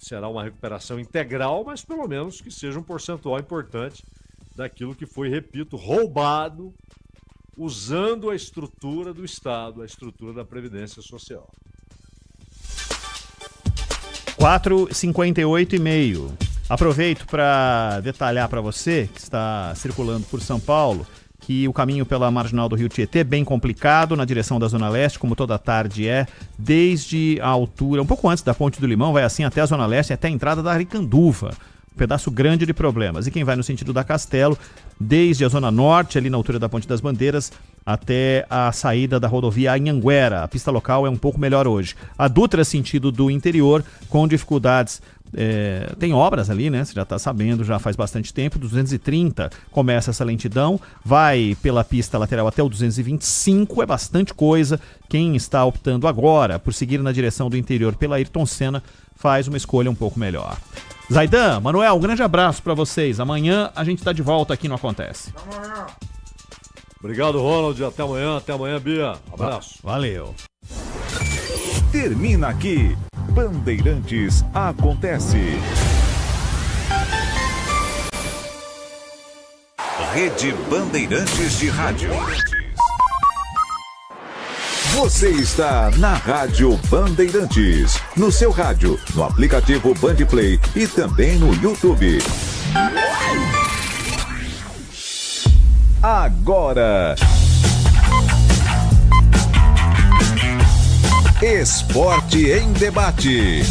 será uma recuperação integral, mas pelo menos que seja um percentual importante daquilo que foi, repito, roubado usando a estrutura do Estado, a estrutura da Previdência Social. 4h58,5. Aproveito para detalhar para você que está circulando por São Paulo que o caminho pela marginal do Rio Tietê é bem complicado na direção da Zona Leste, como toda tarde desde a altura, um pouco antes da Ponte do Limão, vai assim até a Zona Leste, até a entrada da Aricanduva. Um pedaço grande de problemas. E quem vai no sentido da Castelo, desde a Zona Norte, ali na altura da Ponte das Bandeiras, até a saída da rodovia Anhanguera. A pista local é um pouco melhor hoje. A Dutra, sentido do interior, com dificuldades. Tem obras ali, né? Você já está sabendo, já faz bastante tempo. 230 começa essa lentidão, vai pela pista lateral até o 225, é bastante coisa. Quem está optando agora por seguir na direção do interior pela Ayrton Senna faz uma escolha um pouco melhor. Zaidan, Manuel, um grande abraço para vocês. Amanhã a gente está de volta aqui no Acontece. Obrigado, Ronald. Até amanhã, Bia. Abraço. Valeu. Termina aqui. Bandeirantes Acontece. Rede Bandeirantes de Rádio. Você está na Rádio Bandeirantes. No seu rádio, no aplicativo Bandplay e também no YouTube. Agora, Esporte em Debate.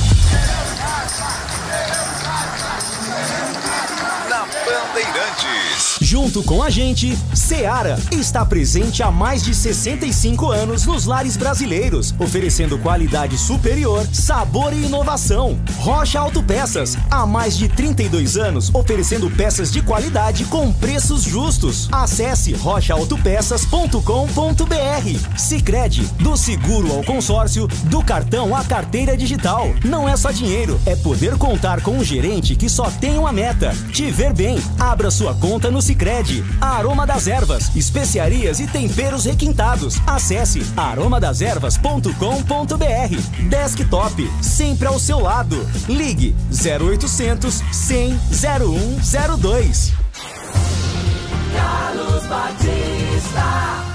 Na Bandeirantes. Junto com a gente, Seara está presente há mais de 65 anos nos lares brasileiros, oferecendo qualidade superior, sabor e inovação. Rocha Autopeças, há mais de 32 anos, oferecendo peças de qualidade com preços justos. Acesse rochaautopeças.com.br. Sicredi, do seguro ao consórcio, do cartão à carteira digital. Não é só dinheiro, é poder contar com um gerente que só tem uma meta: te ver bem. Abra sua conta no Sicredi. Aroma das Ervas, especiarias e temperos requintados. Acesse aromadeservas.com.br. Desktop, sempre ao seu lado. Ligue 0800 100 0102. Carlos Batista.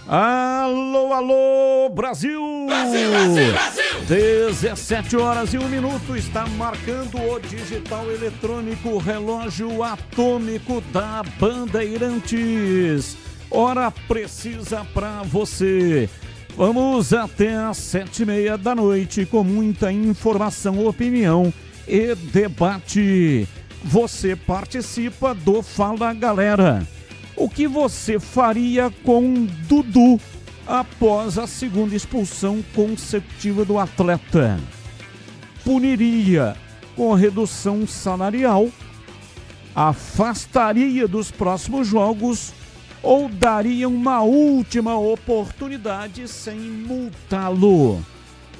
Alô, alô, Brasil! Brasil, Brasil, Brasil! 17h01, está marcando o digital eletrônico relógio atômico da Bandeirantes. Hora precisa para você. Vamos até às 7h30 da noite com muita informação, opinião e debate. Você participa do Fala Galera. O que você faria com Dudu após a segunda expulsão consecutiva do atleta? Puniria com redução salarial? Afastaria dos próximos jogos? Ou daria uma última oportunidade sem multá-lo?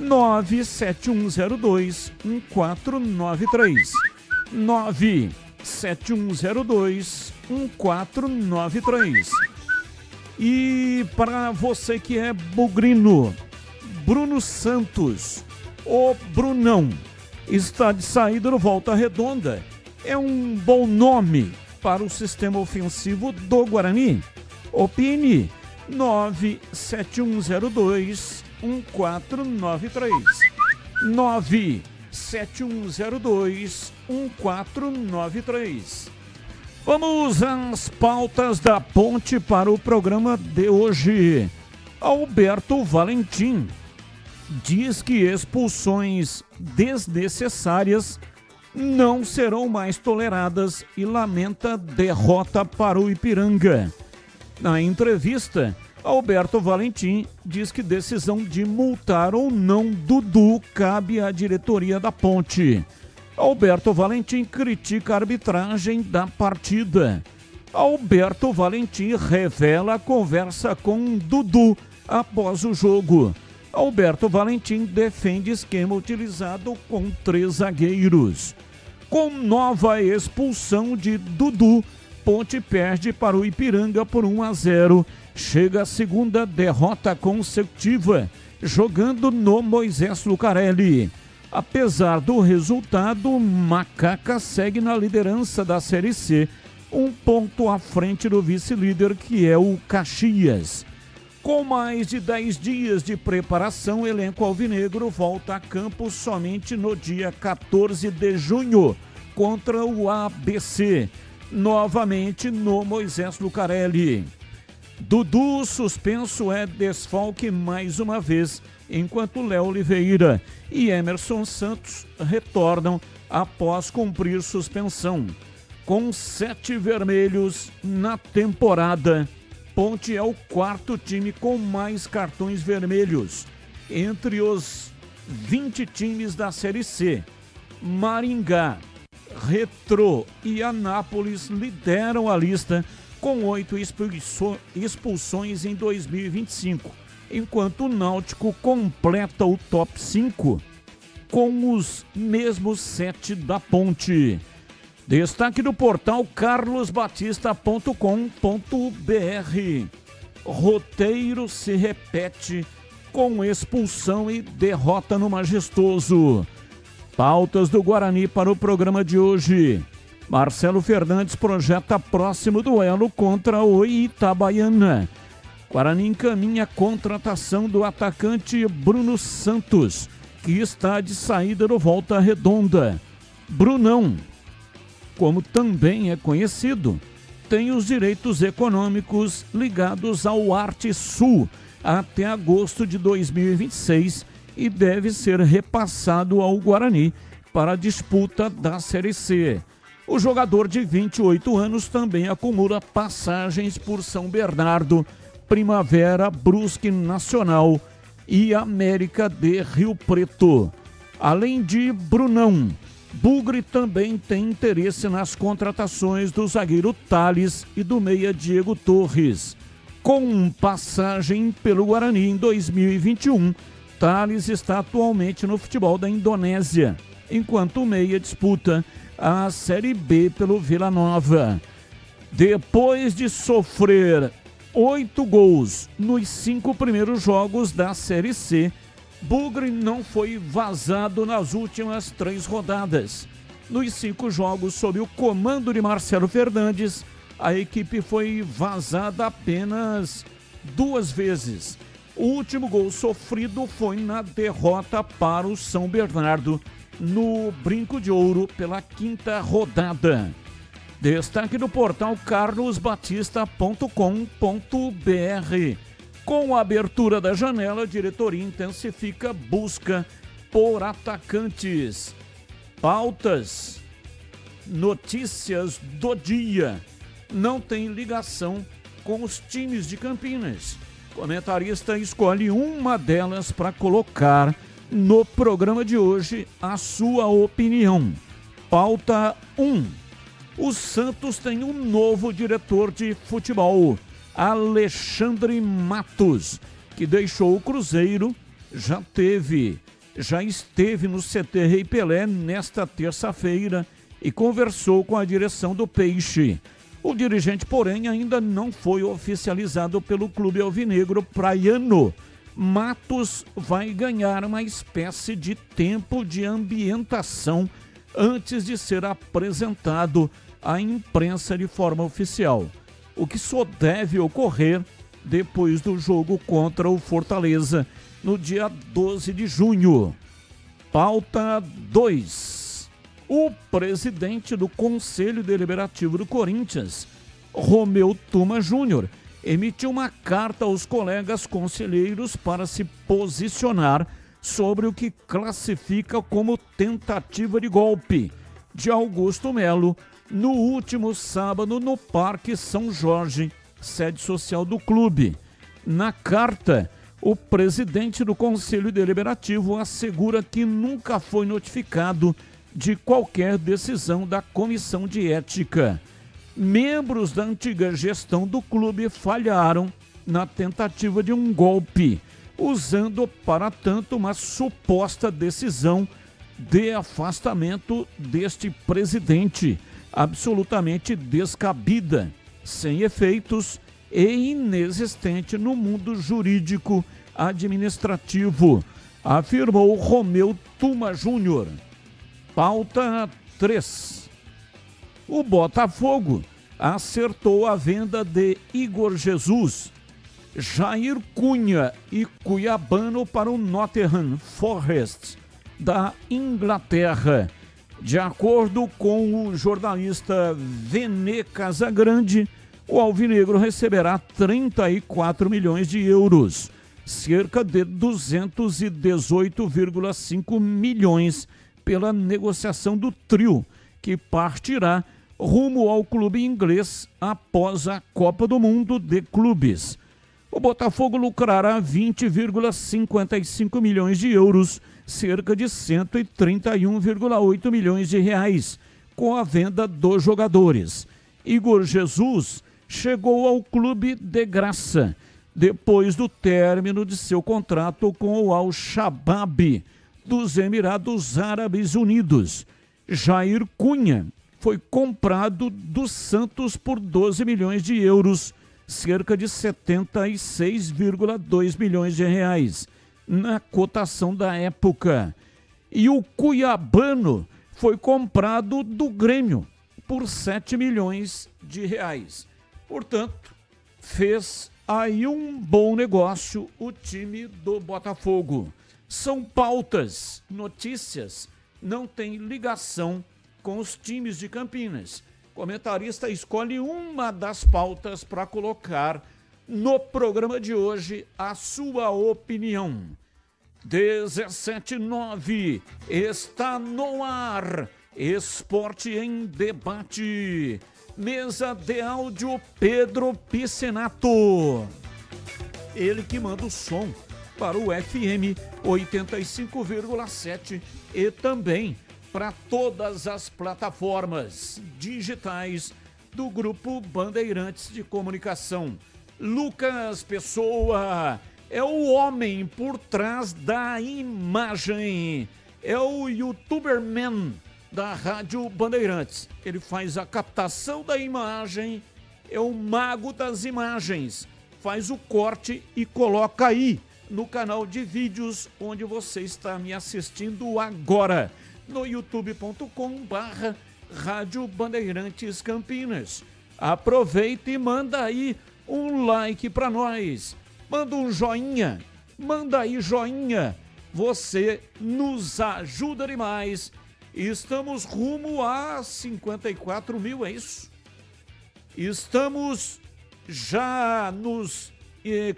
97102-1493 97102-1493. E para você que é bugrino, Bruno Santos, o Brunão, está de saída no Volta Redonda. É um bom nome para o sistema ofensivo do Guarani? Opine. 97102-1493 97102-1493. Vamos às pautas da ponte para o programa de hoje. Alberto Valentim diz que expulsões desnecessárias não serão mais toleradas e lamenta derrota para o Ipiranga. Na entrevista, Alberto Valentim diz que decisão de multar ou não Dudu cabe à diretoria da Ponte. Alberto Valentim critica a arbitragem da partida. Alberto Valentim revela a conversa com Dudu após o jogo. Alberto Valentim defende esquema utilizado com 3 zagueiros. Com nova expulsão de Dudu, Ponte perde para o Ipiranga por 1-0. Chega a segunda derrota consecutiva, jogando no Moisés Lucarelli. Apesar do resultado, Macaca segue na liderança da Série C, um ponto à frente do vice-líder, que é o Caxias. Com mais de 10 dias de preparação, o elenco alvinegro volta a campo somente no dia 14 de junho, contra o ABC, novamente no Moisés Lucarelli. Dudu, suspenso, é desfalque mais uma vez, enquanto Léo Oliveira e Emerson Santos retornam após cumprir suspensão. Com 7 vermelhos na temporada, Ponte é o 4º time com mais cartões vermelhos entre os 20 times da Série C. Maringá, Retrô e Anápolis lideram a lista com 8 expulsões em 2025, enquanto o Náutico completa o top 5 com os mesmos 7 da Ponte. Destaque do portal carlosbatista.com.br. Roteiro se repete com expulsão e derrota no Majestoso. Pautas do Guarani para o programa de hoje. Marcelo Fernandes projeta próximo duelo contra o Itabaiana. Guarani encaminha a contratação do atacante Bruno Santos, que está de saída do Volta Redonda. Brunão, como também é conhecido, tem os direitos econômicos ligados ao Arte Sul até agosto de 2026 e deve ser repassado ao Guarani para a disputa da Série C. O jogador de 28 anos também acumula passagens por São Bernardo, Primavera, Brusque, Nacional e América de Rio Preto. Além de Brunão, Bugre também tem interesse nas contratações do zagueiro Thales e do meia Diego Torres. Com passagem pelo Guarani em 2021, Thales está atualmente no futebol da Indonésia, enquanto o meia disputa a Série B pelo Vila Nova. Depois de sofrer 8 gols nos 5 primeiros jogos da Série C, Bugre não foi vazado nas últimas 3 rodadas. Nos 5 jogos sob o comando de Marcelo Fernandes, a equipe foi vazada apenas 2 vezes. O último gol sofrido foi na derrota para o São Bernardo, no Brinco de Ouro, pela 5ª rodada. Destaque do portal carlosbatista.com.br. Com a abertura da janela, a diretoria intensifica a busca por atacantes. Pautas, notícias do dia. Não tem ligação com os times de Campinas. Comentarista escolhe uma delas para colocar no programa de hoje a sua opinião. Pauta 1. O Santos tem um novo diretor de futebol, Alexandre Matos, que deixou o Cruzeiro, já esteve no CT Rei Pelé nesta terça-feira e conversou com a direção do Peixe. O dirigente, porém, ainda não foi oficializado pelo clube alvinegro praiano. Matos vai ganhar uma espécie de tempo de ambientação antes de ser apresentado à imprensa de forma oficial, o que só deve ocorrer depois do jogo contra o Fortaleza, no dia 12 de junho. Pauta 2. O presidente do Conselho Deliberativo do Corinthians, Romeu Tuma Júnior, emitiu uma carta aos colegas conselheiros para se posicionar sobre o que classifica como tentativa de golpe de Augusto Melo no último sábado no Parque São Jorge, sede social do clube. Na carta, o presidente do Conselho Deliberativo assegura que nunca foi notificado de qualquer decisão da Comissão de Ética. Membros da antiga gestão do clube falharam na tentativa de um golpe, usando para tanto uma suposta decisão de afastamento deste presidente, absolutamente descabida, sem efeitos e inexistente no mundo jurídico administrativo. afirmou Romeu Tuma Júnior. Pauta 3. O Botafogo acertou a venda de Igor Jesus, Jair Cunha e Cuiabano para o Nottingham Forest da Inglaterra. De acordo com o jornalista Vene Casagrande, o alvinegro receberá 34 milhões de euros, cerca de 218,5 milhões pela negociação do trio, que partirá rumo ao clube inglês após a Copa do Mundo de Clubes. O Botafogo lucrará 20,55 milhões de euros, cerca de 131,8 milhões de reais, com a venda dos jogadores. Igor Jesus chegou ao clube de graça, depois do término de seu contrato com o Al-Shabaab dos Emirados Árabes Unidos. Jair Cunha foi comprado do Santos por 12 milhões de euros, cerca de 76,2 milhões de reais, na cotação da época. E o Cuiabano foi comprado do Grêmio por 7 milhões de reais. Portanto, fez aí um bom negócio o time do Botafogo. São pautas, notícias, não tem ligação com os times de Campinas. O comentarista escolhe uma das pautas para colocar no programa de hoje a sua opinião. 17:09 está no ar. Esporte em Debate. Mesa de áudio Pedro Piscinato. Ele que manda o som para o FM 85,7 e também para todas as plataformas digitais do Grupo Bandeirantes de Comunicação. Lucas Pessoa é o homem por trás da imagem, é o YouTuberman da Rádio Bandeirantes. Ele faz a captação da imagem, é o mago das imagens, faz o corte e coloca aí no canal de vídeos onde você está me assistindo agora, no youtube.com/Rádio Bandeirantes Campinas. Aproveita e manda aí um like para nós, manda um joinha, manda aí joinha, você nos ajuda demais. Estamos rumo a 54 mil, é isso? Estamos já nos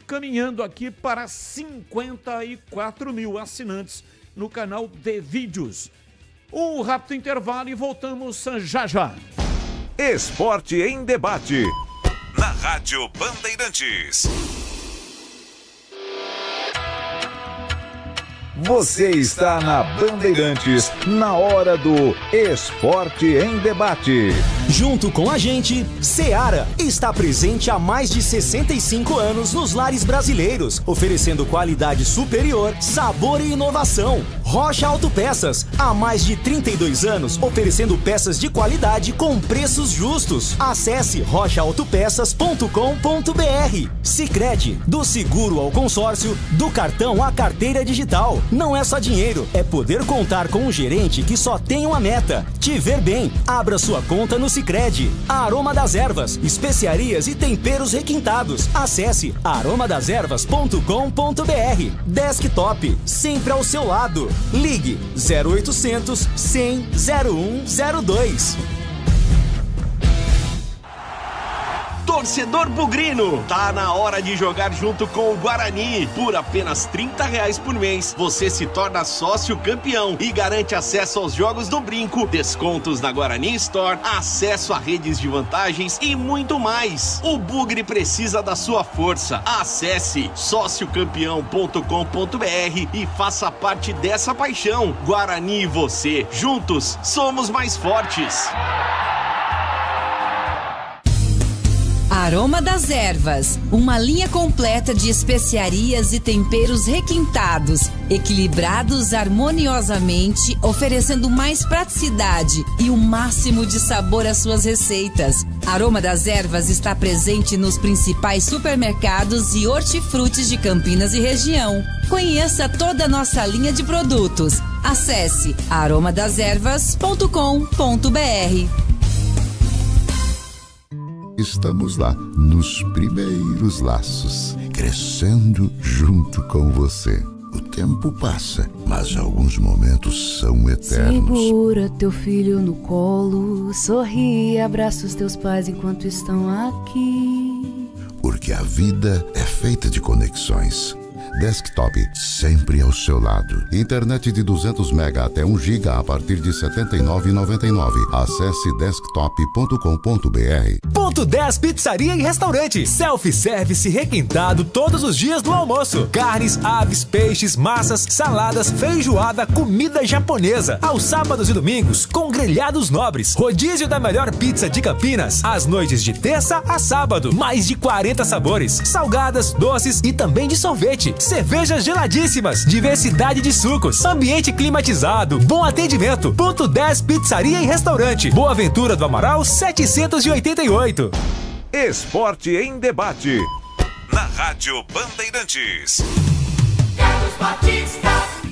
caminhando aqui para 54 mil assinantes no canal de vídeos. Um rápido intervalo e voltamos já já. Esporte em Debate, na Rádio Bandeirantes. Você está na Bandeirantes, na hora do Esporte em Debate. Junto com a gente, Seara está presente há mais de 65 anos nos lares brasileiros, oferecendo qualidade superior, sabor e inovação. Rocha Autopeças, há mais de 32 anos, oferecendo peças de qualidade com preços justos. Acesse rochaautopeças.com.br. Sicredi, do seguro ao consórcio, do cartão à carteira digital. Não é só dinheiro, é poder contar com um gerente que só tem uma meta: te ver bem. Abra sua conta no Sicredi. Aroma das Ervas, especiarias e temperos requintados. Acesse aromadeservas.com.br. Desktop, sempre ao seu lado. Ligue 0800 100 0102. Torcedor bugrino, tá na hora de jogar junto com o Guarani. Por apenas R$30 por mês, você se torna sócio campeão e garante acesso aos jogos do Brinco, descontos na Guarani Store, acesso a redes de vantagens e muito mais. O Bugre precisa da sua força. Acesse sociocampeão.com.br e faça parte dessa paixão. Guarani e você, juntos, somos mais fortes. A Aroma das Ervas, uma linha completa de especiarias e temperos requintados, equilibrados harmoniosamente, oferecendo mais praticidade e o máximo de sabor às suas receitas. Aroma das Ervas está presente nos principais supermercados e hortifrutis de Campinas e região. Conheça toda a nossa linha de produtos. Acesse aromadeservas.com.br. Estamos lá, nos primeiros laços, crescendo junto com você. O tempo passa, mas alguns momentos são eternos. Segura teu filho no colo, sorri e abraça os teus pais enquanto estão aqui. Porque a vida é feita de conexões. Desktop, sempre ao seu lado. Internet de 200 MB até 1 GB a partir de R$ 79,99. Acesse desktop.com.br. Ponto 10 Pizzaria e Restaurante. Self-service requintado todos os dias do almoço. Carnes, aves, peixes, massas, saladas, feijoada, comida japonesa. Aos sábados e domingos, com grelhados nobres. Rodízio da melhor pizza de Campinas. Às noites de terça a sábado. Mais de 40 sabores. Salgadas, doces e também de sorvete. Cervejas geladíssimas, diversidade de sucos, ambiente climatizado, bom atendimento. Ponto 10 Pizzaria e Restaurante. Boa Ventura do Amaral 788. Esporte em debate. Na Rádio Bandeirantes.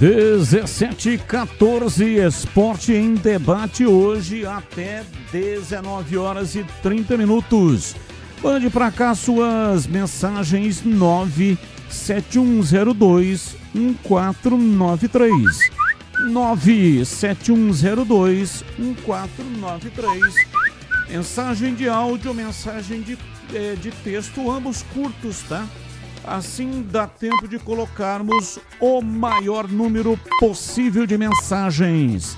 17h14, Esporte em debate hoje até 19 horas e 30 minutos. Mande para cá suas mensagens 97102-1493. 97102-1493. Mensagem de áudio, mensagem de texto, ambos curtos, tá? Assim dá tempo de colocarmos o maior número possível de mensagens.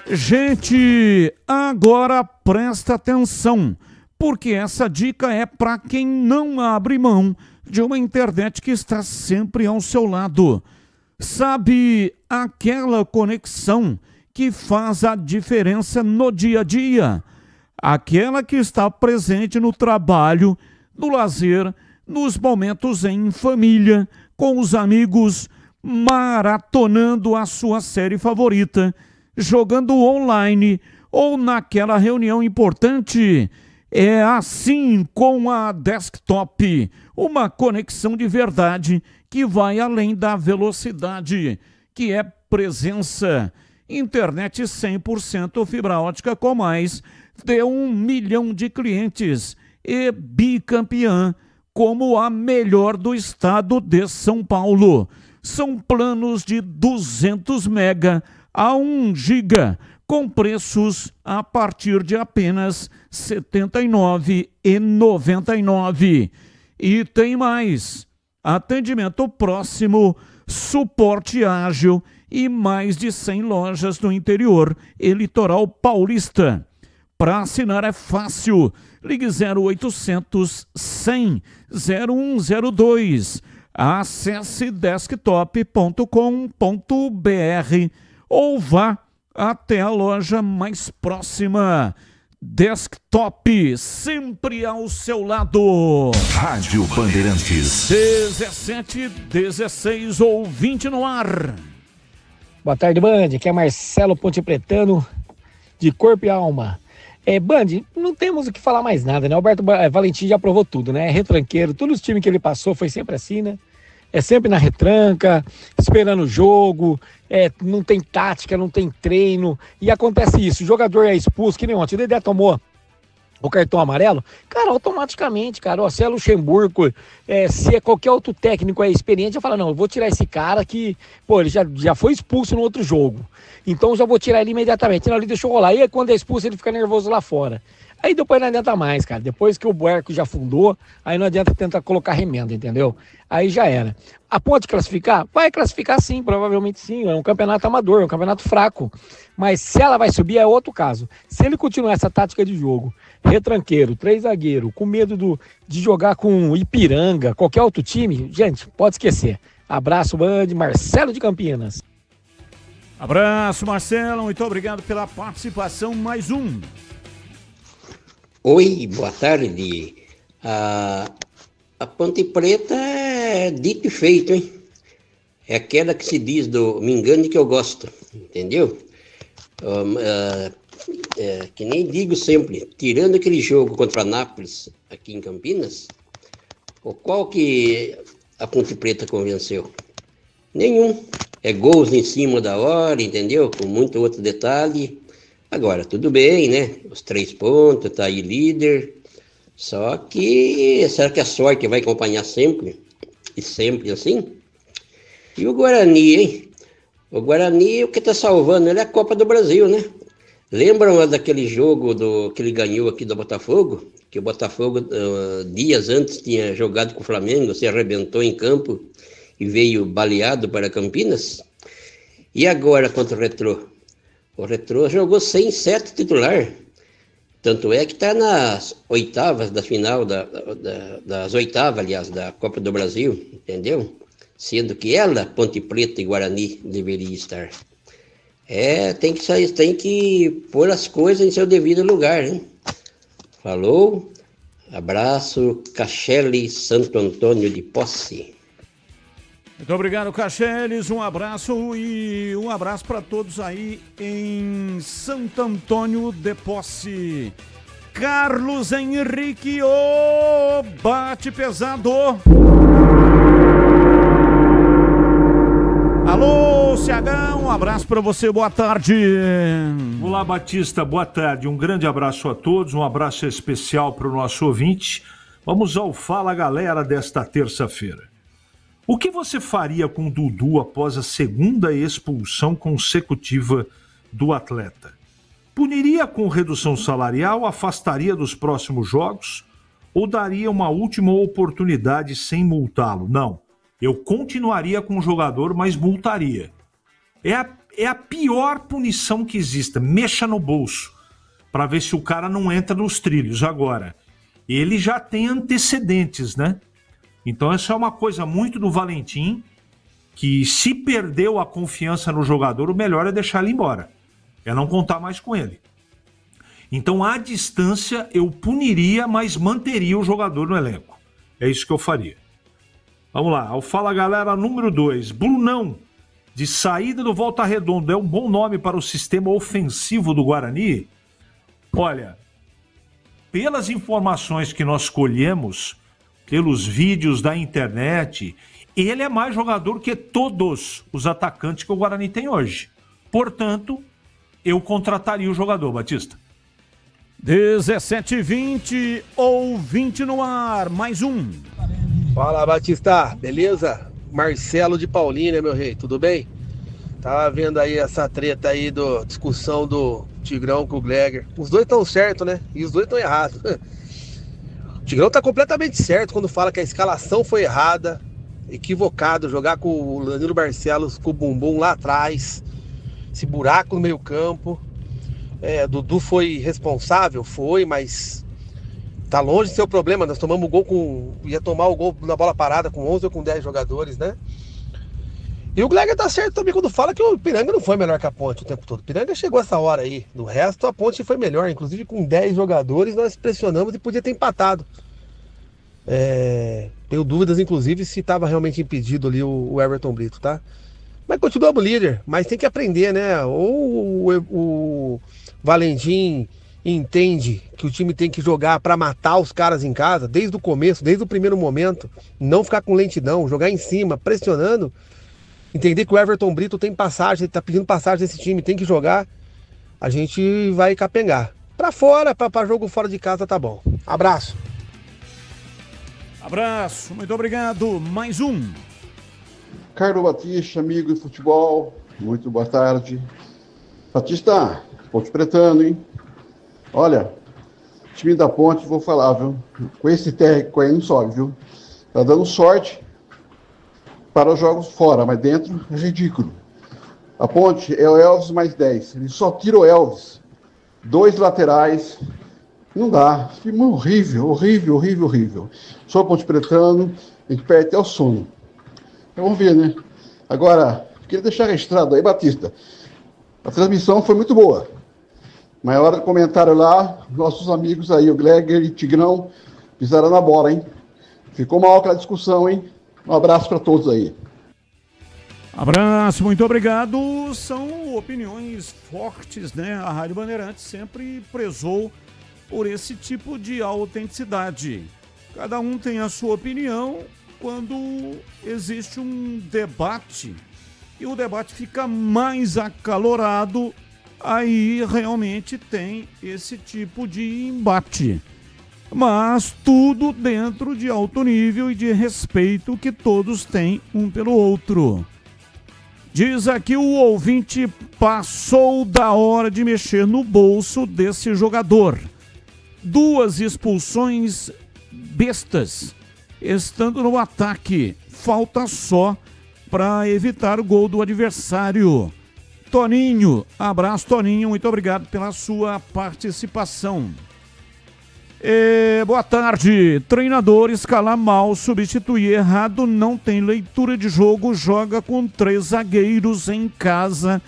Gente, agora presta atenção, porque essa dica é para quem não abre mão de uma internet que está sempre ao seu lado. Sabe, aquela conexão que faz a diferença no dia a dia. Aquela que está presente no trabalho, no lazer, nos momentos em família, com os amigos, maratonando a sua série favorita, jogando online ou naquela reunião importante. É assim com a Desktop, uma conexão de verdade que vai além da velocidade, que é presença. Internet 100% fibra ótica com mais de 1 milhão de clientes e bicampeã como a melhor do estado de São Paulo. São planos de 200 mega a 1 giga, com preços a partir de apenas R$ 79,99. E tem mais: atendimento próximo, suporte ágil e mais de 100 lojas no interior e litoral paulista. Para assinar é fácil. Ligue 0800 100 0102. Acesse desktop.com.br ou vá até a loja mais próxima. Desktop, sempre ao seu lado. Rádio Bandeirantes. 17h16, ouvinte no ar. Boa tarde, Band. Aqui é Marcelo Pontepretano, de corpo e alma. Band, não temos o que falar mais nada, né? Alberto Valentim já provou tudo, né? Retranqueiro, todos os times que ele passou foi sempre assim, né? É sempre na retranca, esperando o jogo, não tem tática, não tem treino, e acontece isso, o jogador é expulso, que nem ontem, o Dedé tomou o cartão amarelo, cara, automaticamente, cara, se é Luxemburgo, se é qualquer outro técnico experiente, já fala, não, eu vou tirar esse cara que, pô, ele já foi expulso no outro jogo, então já vou tirar ele imediatamente, não, ele deixou rolar, e aí quando é expulso ele fica nervoso lá fora. Aí depois não adianta mais, cara. Depois que o barco já afundou, aí não adianta tentar colocar remenda, entendeu? Aí já era. A Ponte classificar? Vai classificar sim, provavelmente sim. É um campeonato amador, é um campeonato fraco. Mas se ela vai subir é outro caso. Se ele continuar essa tática de jogo, retranqueiro, 3 zagueiros, com medo de jogar com Ipiranga, qualquer outro time, gente, pode esquecer. Abraço, Band, Marcelo de Campinas. Abraço, Marcelo. Muito obrigado pela participação. Mais um. Oi, boa tarde. A Ponte Preta é dito e feito, hein? É aquela que se diz do me engane que eu gosto, entendeu? Que nem digo sempre, tirando aquele jogo contra a Nápoles, aqui em Campinas, qual que a Ponte Preta convenceu? Nenhum. É gols em cima da hora, entendeu? Com muito outro detalhe. Agora, tudo bem, né? Os 3 pontos, tá aí líder. Só que, será que a sorte vai acompanhar sempre? E sempre assim? E o Guarani, hein? O Guarani, o que tá salvando ele é a Copa do Brasil, né? Lembram daquele jogo que ele ganhou aqui do Botafogo? Que o Botafogo, dias antes, tinha jogado com o Flamengo, se arrebentou em campo e veio baleado para Campinas. E agora contra o Retrô? O Retrô jogou sem 7 titular. Tanto é que está nas oitavas da final, das oitavas, aliás, da Copa do Brasil, entendeu? Sendo que ela, Ponte Preta e Guarani, deveria estar. Tem que pôr as coisas em seu devido lugar, hein? Falou, abraço, Cacheli, Santo Antônio de Posse. Muito obrigado, Cacheles, um abraço e um abraço para todos aí em Santo Antônio de Posse. Carlos Henrique, bate pesado. Alô, CH, um abraço para você, boa tarde. Olá, Batista, boa tarde, um grande abraço a todos, um abraço especial para o nosso ouvinte. Vamos ao Fala Galera desta terça-feira. O que você faria com o Dudu após a segunda expulsão consecutiva do atleta? Puniria com redução salarial, afastaria dos próximos jogos ou daria uma última oportunidade sem multá-lo? Não, eu continuaria com o jogador, mas multaria. É a pior punição que exista. Mexa no bolso para ver se o cara não entra nos trilhos. Agora, ele já tem antecedentes, né? Então essa é uma coisa muito do Valentim, que se perdeu a confiança no jogador, o melhor é deixar ele embora. É não contar mais com ele. Então, à distância, eu puniria, mas manteria o jogador no elenco. É isso que eu faria. Vamos lá, ao Fala Galera número 2. Brunão, de saída do Volta Redonda, é um bom nome para o sistema ofensivo do Guarani? Olha, pelas informações que nós colhemos, pelos vídeos da internet, ele é mais jogador que todos os atacantes que o Guarani tem hoje. Portanto, eu contrataria o jogador, Batista. 17h20, ouvinte no ar, mais um. Fala, Batista, beleza? Marcelo de Paulínia, meu rei, tudo bem? Tava vendo aí essa treta aí discussão do Tigrão com o Gleger. Os dois estão certos, né? E os dois estão errados. O Tigrão tá completamente certo quando fala que a escalação foi errada, equivocado, jogar com o Danilo Barcelos com o bumbum lá atrás, esse buraco no meio campo. Dudu foi responsável? Foi, mas tá longe de ser o problema. Nós tomamos o gol ia tomar o gol na bola parada com 11 ou com 10 jogadores, né? E o Gleger tá certo também quando fala que o Ipiranga não foi melhor que a Ponte o tempo todo. O Ipiranga chegou essa hora aí. Do resto, a Ponte foi melhor. Inclusive, com 10 jogadores, nós pressionamos e podia ter empatado. Tenho dúvidas, inclusive, se estava realmente impedido ali o Everton Brito, tá? Mas continuamos líder. Mas tem que aprender, né? Ou o Valentim entende que o time tem que jogar para matar os caras em casa, desde o começo, desde o primeiro momento. Não ficar com lentidão, jogar em cima, pressionando. Entender que o Everton Brito tem passagem, ele tá pedindo passagem desse time, tem que jogar, a gente vai capengar. Pra fora, pra jogo fora de casa tá bom. Abraço. Abraço, muito obrigado. Mais um. Carlos Batista, amigo de futebol, muito boa tarde. Batista, Ponte Pretano, hein? Olha, time da Ponte, vou falar, viu? Com esse técnico aí não sobe, viu? Tá dando sorte para os jogos fora, mas dentro é ridículo. A Ponte é o Elvis mais 10. Ele só tira o Elvis. 2 laterais. Não dá. Time horrível, horrível, horrível, horrível. Sou Ponte Pretano, a gente perde até o sono. Então, vamos ver, né? Agora, queria deixar registrado aí, Batista. A transmissão foi muito boa. Mas a hora do comentário lá, nossos amigos aí, o Gleger e o Tigrão, pisaram na bola, hein? Ficou mal aquela discussão, hein? Um abraço para todos aí. Abraço, muito obrigado. São opiniões fortes, né? A Rádio Bandeirantes sempre prezou por esse tipo de autenticidade. Cada um tem a sua opinião quando existe um debate e o debate fica mais acalorado, aí realmente tem esse tipo de embate. Mas tudo dentro de alto nível e de respeito que todos têm um pelo outro. Diz aqui o ouvinte, passou da hora de mexer no bolso desse jogador. 2 expulsões bestas, estando no ataque. Falta só para evitar o gol do adversário. Toninho, abraço Toninho, muito obrigado pela sua participação. Boa tarde. Treinador escalar mal, substituir errado, não tem leitura de jogo, joga com 3 zagueiros em casa,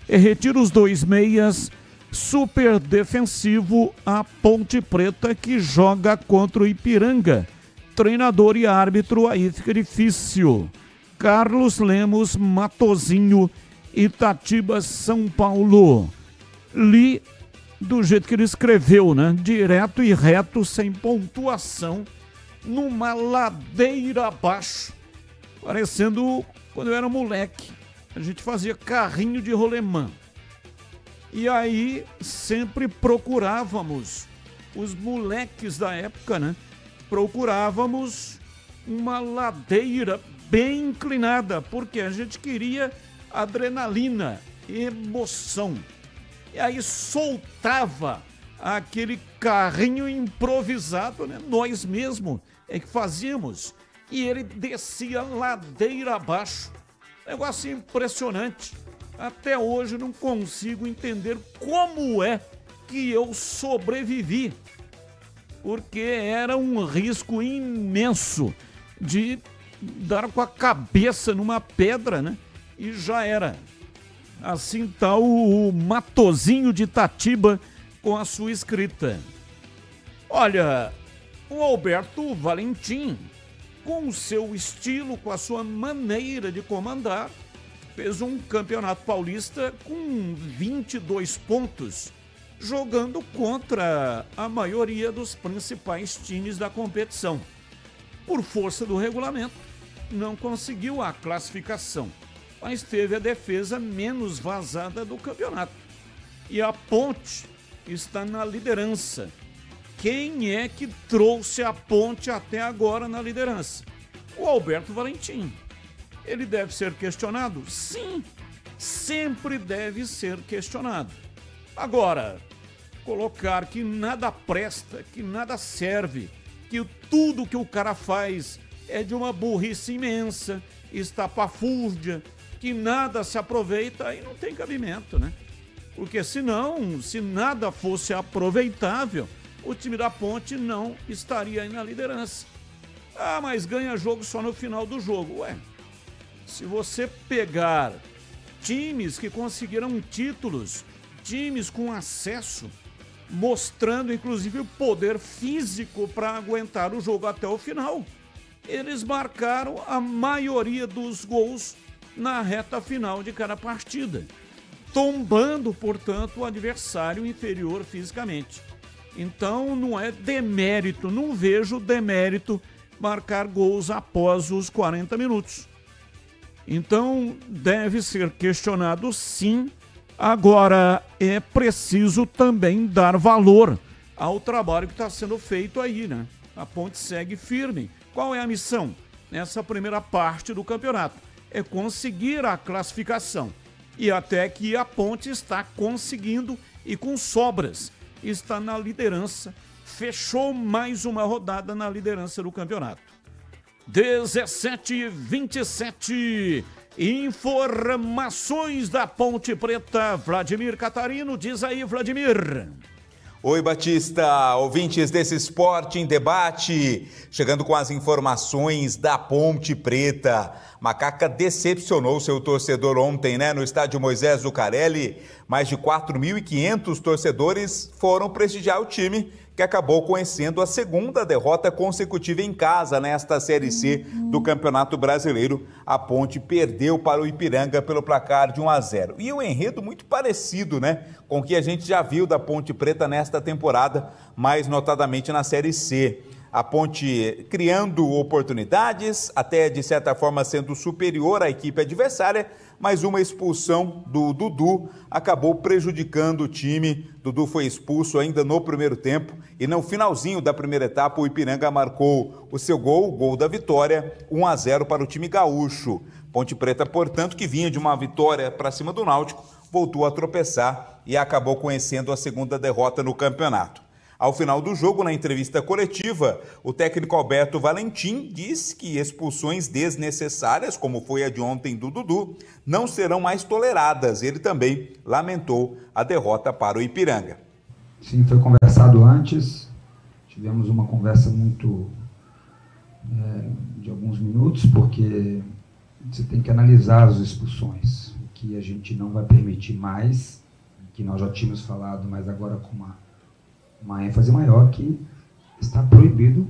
retira os 2 meias, super defensivo a Ponte Preta que joga contra o Ipiranga. Treinador e árbitro, aí fica difícil. Carlos Lemos, Matozinho, Itatiba, São Paulo. Li do jeito que ele escreveu, né? Direto e reto, sem pontuação, numa ladeira abaixo, parecendo quando eu era moleque. A gente fazia carrinho de rolemã. E aí sempre procurávamos, os moleques da época, né? Procurávamos uma ladeira bem inclinada, porque a gente queria adrenalina, emoção. E aí soltava aquele carrinho improvisado, né? Nós mesmos é que fazíamos. E ele descia ladeira abaixo. Negócio impressionante. Até hoje não consigo entender como é que eu sobrevivi. Porque era um risco imenso de dar com a cabeça numa pedra, né? E já era. Assim tá o Matozinho de Itatiba com a sua escrita. Olha, o Alberto Valentim, com o seu estilo, com a sua maneira de comandar, fez um campeonato paulista com 22 pontos, jogando contra a maioria dos principais times da competição. Por força do regulamento, não conseguiu a classificação, mas teve a defesa menos vazada do campeonato. E a Ponte está na liderança. Quem é que trouxe a Ponte até agora na liderança? O Alberto Valentim. Ele deve ser questionado? Sim, sempre deve ser questionado. Agora, colocar que nada presta, que nada serve, que tudo que o cara faz é de uma burrice imensa, estapafúrdia, que nada se aproveita, aí não tem cabimento, né? Porque senão, se nada fosse aproveitável, o time da Ponte não estaria aí na liderança. Ah, mas ganha jogo só no final do jogo. Ué, se você pegar times que conseguiram títulos, times com acesso, mostrando inclusive o poder físico para aguentar o jogo até o final, eles marcaram a maioria dos gols na reta final de cada partida, tombando, portanto, o adversário inferior fisicamente. Então não é demérito, não vejo demérito marcar gols após os 40 minutos. Então deve ser questionado sim. Agora é preciso também dar valor ao trabalho que está sendo feito aí, né? A Ponte segue firme. Qual é a missão nessa primeira parte do campeonato? É conseguir a classificação. E até que a Ponte está conseguindo e com sobras. Está na liderança. Fechou mais uma rodada na liderança do campeonato. 17:27. Informações da Ponte Preta. Vladimir Catarino, diz aí, Vladimir. Oi, Batista, ouvintes desse Esporte em Debate, chegando com as informações da Ponte Preta. Macaca decepcionou seu torcedor ontem, né? No estádio Moisés Zucarelli, mais de 4.500 torcedores foram prestigiar o time, que acabou conhecendo a segunda derrota consecutiva em casa nesta Série C do Campeonato Brasileiro. A Ponte perdeu para o Ipiranga pelo placar de 1-0. E o enredo muito parecido, né, com o que a gente já viu da Ponte Preta nesta temporada, mais notadamente na Série C. A Ponte criando oportunidades, até de certa forma sendo superior à equipe adversária, mas uma expulsão do Dudu acabou prejudicando o time. Dudu foi expulso ainda no primeiro tempo e no finalzinho da primeira etapa o Ipiranga marcou o seu gol, o gol da vitória, 1-0 para o time gaúcho. Ponte Preta, portanto, que vinha de uma vitória para cima do Náutico, voltou a tropeçar e acabou conhecendo a segunda derrota no campeonato. Ao final do jogo, na entrevista coletiva, o técnico Alberto Valentim disse que expulsões desnecessárias, como foi a de ontem do Dudu, não serão mais toleradas. Ele também lamentou a derrota para o Ipiranga. Sim, foi conversado antes, tivemos uma conversa muito de alguns minutos, porque você tem que analisar as expulsões, o que a gente não vai permitir mais, que nós já tínhamos falado, mas agora com uma ênfase maior, que está proibido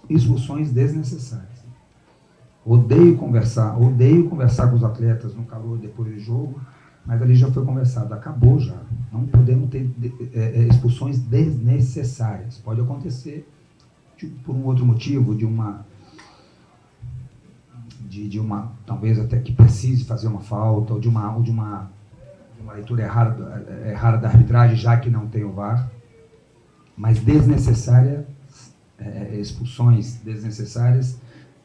expulsões desnecessárias. Odeio conversar com os atletas no calor depois do jogo, mas ali já foi conversado, acabou já. Não podemos ter expulsões desnecessárias. Pode acontecer por um outro motivo, de uma talvez até que precise fazer uma falta, ou de uma leitura errada da arbitragem, já que não tem o VAR. Mas desnecessária, expulsões desnecessárias,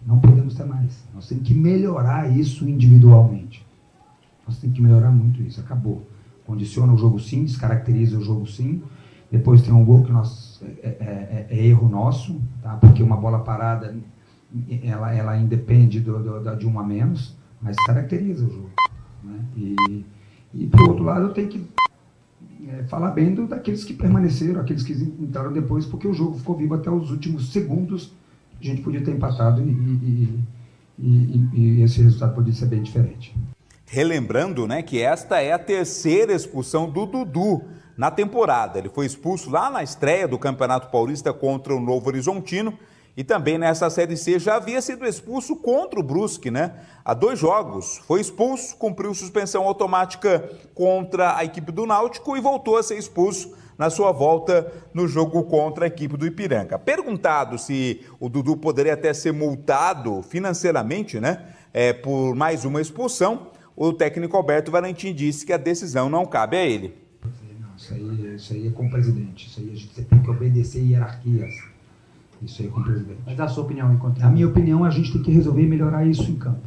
não podemos ter mais. Nós temos que melhorar isso individualmente. Nós temos que melhorar muito isso. Acabou. Condiciona o jogo sim, descaracteriza o jogo sim. Depois tem um gol que é erro nosso, tá? Porque uma bola parada, ela independe de um a menos, mas caracteriza o jogo, né? E por outro lado, eu tenho que falar bem daqueles que permaneceram, aqueles que entraram depois, porque o jogo ficou vivo até os últimos segundos. A gente podia ter empatado e esse resultado podia ser bem diferente. Relembrando, né, que esta é a terceira expulsão do Dudu na temporada. Ele foi expulso lá na estreia do Campeonato Paulista contra o Novo Horizontino e também nessa Série C já havia sido expulso contra o Brusque, né? Há 2 jogos. Foi expulso, cumpriu suspensão automática contra a equipe do Náutico e voltou a ser expulso na sua volta no jogo contra a equipe do Ipiranga. Perguntado se o Dudu poderia até ser multado financeiramente, né, por mais uma expulsão, o técnico Alberto Valentim disse que a decisão não cabe a ele. Não, isso aí é com o presidente. Isso aí a gente tem que obedecer hierarquias. Isso aí é com o presidente. Mas a sua opinião enquanto... A minha opinião, a gente tem que resolver e melhorar isso em campo.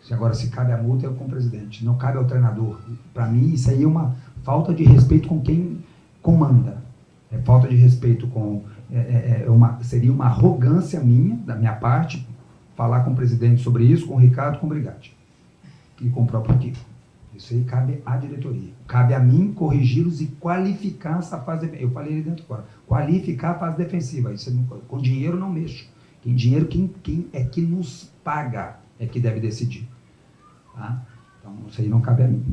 Se cabe a multa, é com o presidente. Não cabe ao treinador. Para mim, isso aí é uma falta de respeito com quem comanda. É falta de respeito com... seria uma arrogância minha, da minha parte, falar com o presidente sobre isso, com o Ricardo, com o Brigatti e com o próprio Kiko. Isso aí cabe à diretoria. Cabe a mim corrigi-los e qualificar essa fase... Eu falei ali dentro agora. Qualificar a fase defensiva. Isso com dinheiro não mexo. Quem dinheiro, quem é que nos paga é que deve decidir. Tá? Então, isso aí não cabe a mim.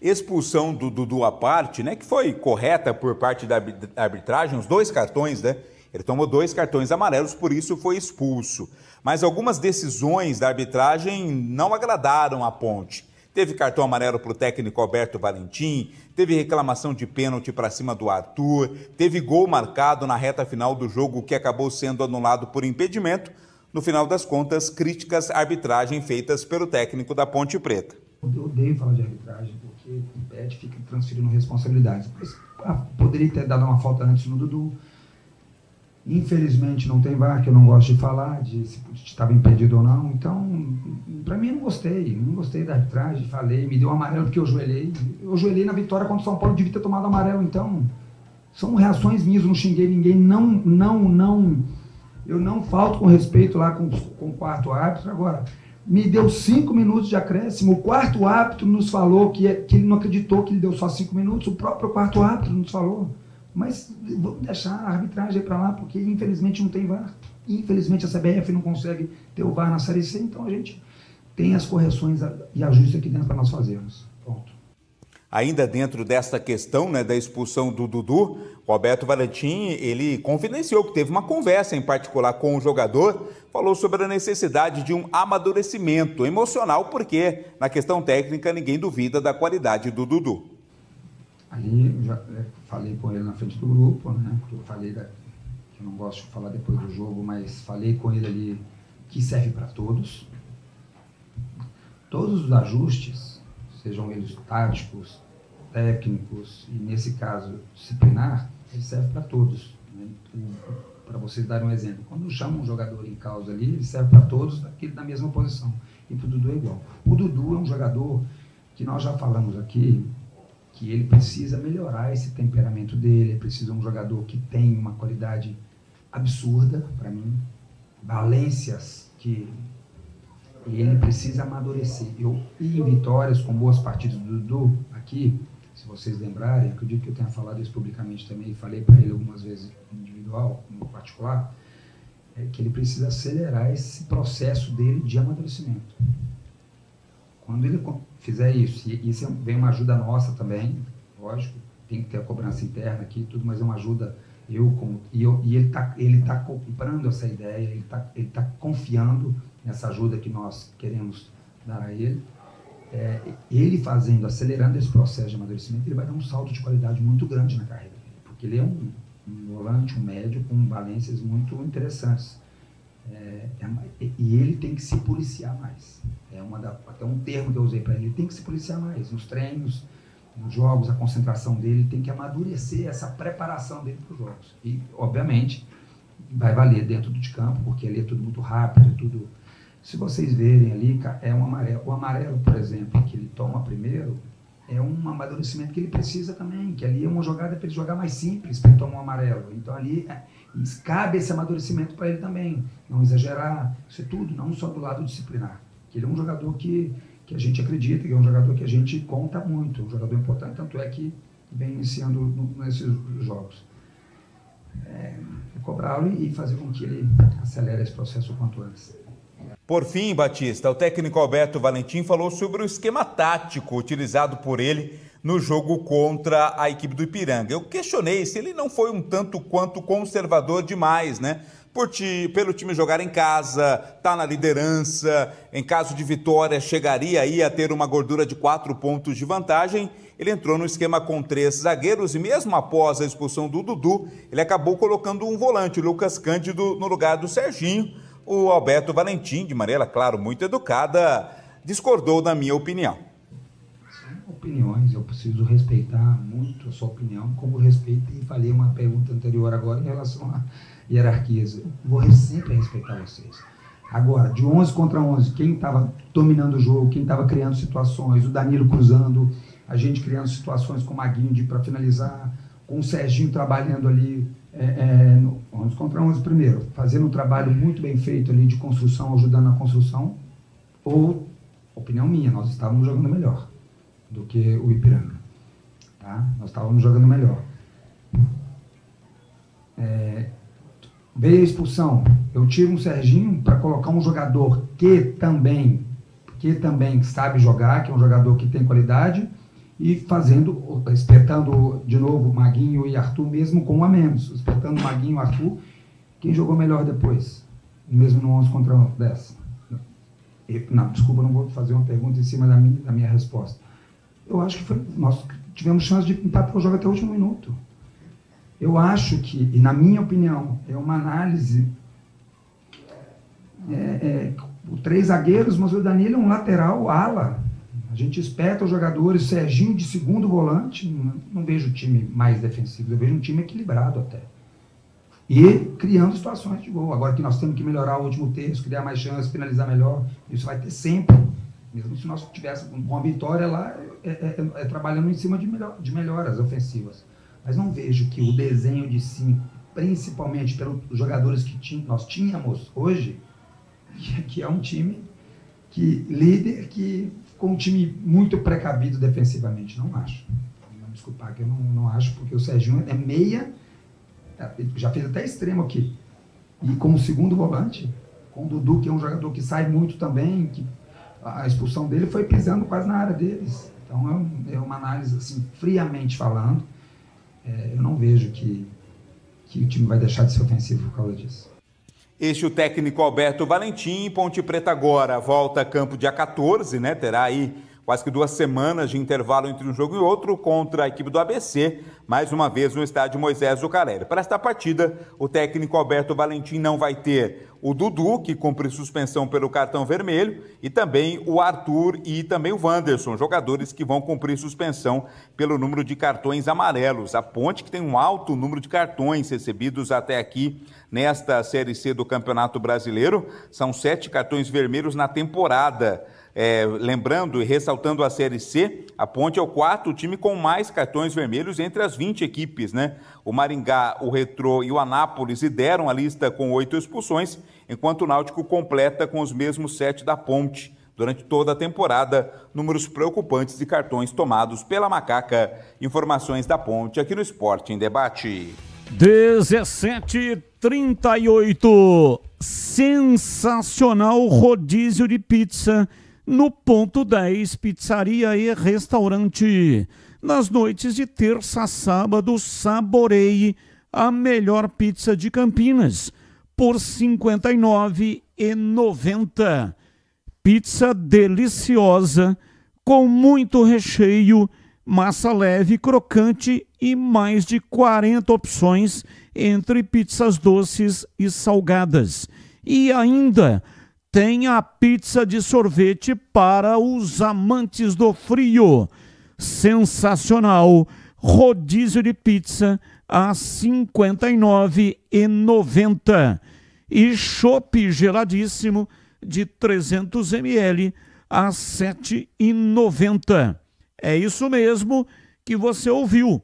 Expulsão do Dudu à parte, né, que foi correta por parte da arbitragem, os 2 cartões, né? Ele tomou 2 cartões amarelos, por isso foi expulso. Mas algumas decisões da arbitragem não agradaram a Ponte. Teve cartão amarelo para o técnico Alberto Valentim, teve reclamação de pênalti para cima do Arthur, teve gol marcado na reta final do jogo que acabou sendo anulado por impedimento. No final das contas, críticas à arbitragem feitas pelo técnico da Ponte Preta. Eu odeio falar de arbitragem, porque impede, fica transferindo responsabilidades. Mas poderia ter dado uma falta antes no Dudu. Infelizmente não tem VAR, que eu não gosto de falar, de se estava impedido ou não. Então, para mim, não gostei da arbitragem, falei, me deu um amarelo porque eu joelhei. Eu joelhei na vitória contra o São Paulo, devia ter tomado amarelo. Então, são reações minhas, não xinguei ninguém, eu não falto com respeito lá com o quarto árbitro. Agora, me deu 5 minutos de acréscimo, o quarto árbitro nos falou que ele não acreditou que ele deu só 5 minutos, o próprio quarto árbitro nos falou. Mas vamos deixar a arbitragem para lá, porque infelizmente não tem VAR. Infelizmente a CBF não consegue ter o VAR na Série C, então a gente tem as correções e ajustes aqui dentro para nós fazermos. Pronto. Ainda dentro desta questão, né, da expulsão do Dudu, Roberto Valentim, ele confidenciou que teve uma conversa em particular com o jogador, falou sobre a necessidade de um amadurecimento emocional, porque na questão técnica ninguém duvida da qualidade do Dudu. Ali eu já falei com ele na frente do grupo, né, porque eu falei que eu não gosto de falar depois do jogo, mas falei com ele ali que serve para todos. Todos os ajustes, sejam eles táticos, técnicos e, nesse caso, disciplinar, ele serve para todos. Né? Para vocês darem um exemplo, quando chamam um jogador em causa ali, ele serve para todos da mesma posição. E para o Dudu é igual. O Dudu é um jogador que nós já falamos aqui, que ele precisa melhorar esse temperamento dele, ele precisa de um jogador que tem uma qualidade absurda, para mim, valências que ele precisa amadurecer. Eu ia em vitórias com boas partidas do Dudu aqui, se vocês lembrarem, acredito que eu tenha falado isso publicamente também, falei para ele algumas vezes individual, no particular, é que ele precisa acelerar esse processo dele de amadurecimento. Quando ele fizer isso, e isso vem uma ajuda nossa também, lógico, tem que ter a cobrança interna aqui, tudo, mas é uma ajuda, e ele tá comprando essa ideia, ele tá confiando nessa ajuda que nós queremos dar a ele. Ele fazendo, acelerando esse processo de amadurecimento, ele vai dar um salto de qualidade muito grande na carreira dele, porque ele é um volante, um médio com valências muito interessantes. E ele tem que se policiar mais. Até um termo que eu usei para ele tem que se policiar mais. Nos treinos, nos jogos, a concentração dele tem que amadurecer essa preparação dele para os jogos. E, obviamente, vai valer dentro de campo, porque ali é tudo muito rápido, tudo... Se vocês verem ali, é um amarelo. O amarelo, por exemplo, que ele toma primeiro, é um amadurecimento que ele precisa também, que ali é uma jogada para ele jogar mais simples, para ele tomar um amarelo. Então ali cabe esse amadurecimento para ele também, não exagerar, isso é tudo, não só do lado disciplinar. Que ele é um jogador que a gente acredita, que é um jogador que a gente conta muito, um jogador importante, tanto é que vem iniciando nesses jogos. Cobrá-lo e fazer com que ele acelere esse processo o quanto antes. Por fim, Batista, o técnico Alberto Valentim falou sobre o esquema tático utilizado por ele no jogo contra a equipe do Ipiranga. Eu questionei se ele não foi um tanto quanto conservador demais, né? Pelo time jogar em casa, tá na liderança, em caso de vitória chegaria aí a ter uma gordura de 4 pontos de vantagem. Ele entrou no esquema com 3 zagueiros e mesmo após a expulsão do Dudu, ele acabou colocando um volante, o Lucas Cândido, no lugar do Serginho. O Alberto Valentim, de maneira, claro, muito educada, discordou da minha opinião. São opiniões, eu preciso respeitar muito a sua opinião, como respeito, e falei uma pergunta anterior agora em relação a hierarquias. Eu vou sempre respeitar vocês. Agora, de 11 contra 11, quem estava dominando o jogo, quem estava criando situações, o Danilo cruzando, a gente criando situações com o Maguinho para finalizar, com o Serginho trabalhando ali, 11 contra 11 primeiro, fazendo um trabalho muito bem feito ali de construção, ajudando na construção, ou, opinião minha, nós estávamos jogando melhor do que o Ipiranga, tá? Nós estávamos jogando melhor. Veio a expulsão, eu tiro um Serginho para colocar um jogador que também sabe jogar, que é um jogador que tem qualidade, e espetando de novo Maguinho e Arthur, mesmo com um a menos, espetando Maguinho e Arthur. Quem jogou melhor depois? Mesmo no 11 contra 10? Não, desculpa, não vou fazer uma pergunta em cima da minha resposta. Eu acho que nós tivemos chance de empatar o jogo até o último minuto. Eu acho que, e na minha opinião, é uma análise... os 3 zagueiros, mas o Danilo é um lateral ala. A gente espeta os jogadores, Serginho de segundo volante, não vejo o time mais defensivo, eu vejo um time equilibrado até. E criando situações de gol. Agora que nós temos que melhorar o último terço, criar mais chances, finalizar melhor, isso vai ter sempre. Mesmo se nós tivéssemos uma vitória lá, trabalhando em cima de melhoras ofensivas. Mas não vejo que o desenho de 5, principalmente pelos jogadores que nós tínhamos hoje, que é um time líder, com um time muito precavido defensivamente, não acho. Não desculpar que eu não acho, porque o Serginho é meia, já fez até extremo aqui. E como segundo volante, com o Dudu, que é um jogador que sai muito também, que a expulsão dele foi pisando quase na área deles. Então é uma análise, assim, friamente falando, eu não vejo que o time vai deixar de ser ofensivo por causa disso. Este o técnico Alberto Valentim. Ponte Preta agora volta a campo dia 14, né? Terá aí quase que 2 semanas de intervalo entre um jogo e outro contra a equipe do ABC, mais uma vez no estádio Moisés Zucarelli. Para esta partida, o técnico Alberto Valentim não vai ter o Dudu, que cumpre suspensão pelo cartão vermelho, e também o Arthur e também o Wanderson, jogadores que vão cumprir suspensão pelo número de cartões amarelos. A Ponte, que tem um alto número de cartões recebidos até aqui nesta Série C do Campeonato Brasileiro, são 7 cartões vermelhos na temporada. Lembrando e ressaltando a Série C, a Ponte é o 4º time com mais cartões vermelhos entre as 20 equipes, né? O Maringá, o Retrô e o Anápolis lideram a lista com 8 expulsões, enquanto o Náutico completa com os mesmos 7 da Ponte. Durante toda a temporada, números preocupantes de cartões tomados pela Macaca. Informações da Ponte aqui no Esporte em Debate. 17h38, sensacional rodízio de pizza no Ponto 10, pizzaria e restaurante. Nas noites de terça a sábado, saboreie a melhor pizza de Campinas por R$ 59,90. Pizza deliciosa, com muito recheio, massa leve, crocante e mais de 40 opções entre pizzas doces e salgadas. E ainda tem a pizza de sorvete para os amantes do frio. Sensacional! Rodízio de pizza a R$ 59,90. E chopp geladíssimo de 300 ml a R$ 7,90. É isso mesmo que você ouviu.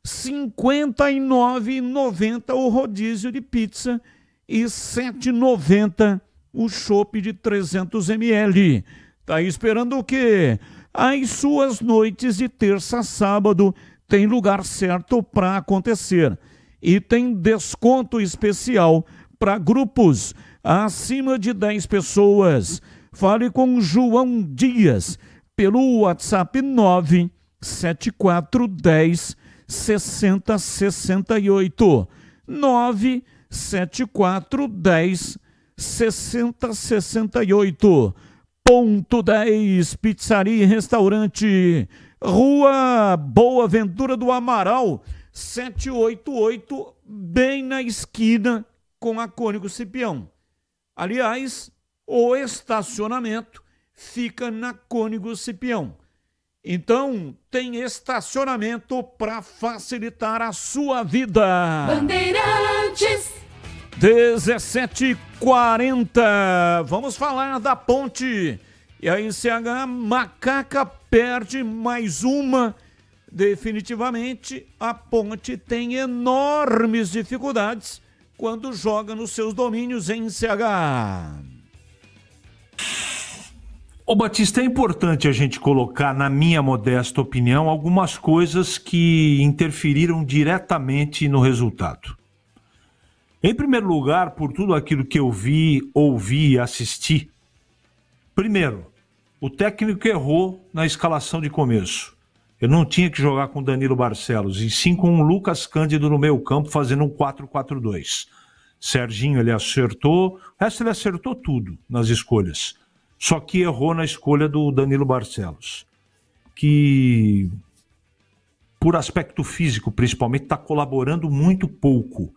R$ 59,90 o rodízio de pizza e R$ 7,90 o chopp de 300 ml. Tá aí esperando o quê? As suas noites de terça a sábado tem lugar certo para acontecer. E tem desconto especial para grupos acima de 10 pessoas. Fale com João Dias pelo WhatsApp 97410 6068. 97410 6068. Ponto 10, pizzaria e restaurante, Rua Boa Ventura do Amaral, 788, bem na esquina com a Cônigo Cipião. Aliás, o estacionamento fica na Cônigo Cipião. Então, tem estacionamento para facilitar a sua vida. Bandeirantes. 17h40. Vamos falar da Ponte. E a ICH Macaca perde mais uma. Definitivamente, a Ponte tem enormes dificuldades quando joga nos seus domínios em CH. Ô Batista, é importante a gente colocar, na minha modesta opinião, algumas coisas que interferiram diretamente no resultado. Em primeiro lugar, por tudo aquilo que eu vi, ouvi e assisti. Primeiro, o técnico errou na escalação de começo. Ele não tinha que jogar com Danilo Barcelos, e sim com o Lucas Cândido no meio campo, fazendo um 4-4-2. Serginho ele acertou, o resto ele acertou tudo nas escolhas. Só que errou na escolha do Danilo Barcelos, que, por aspecto físico principalmente, está colaborando muito pouco.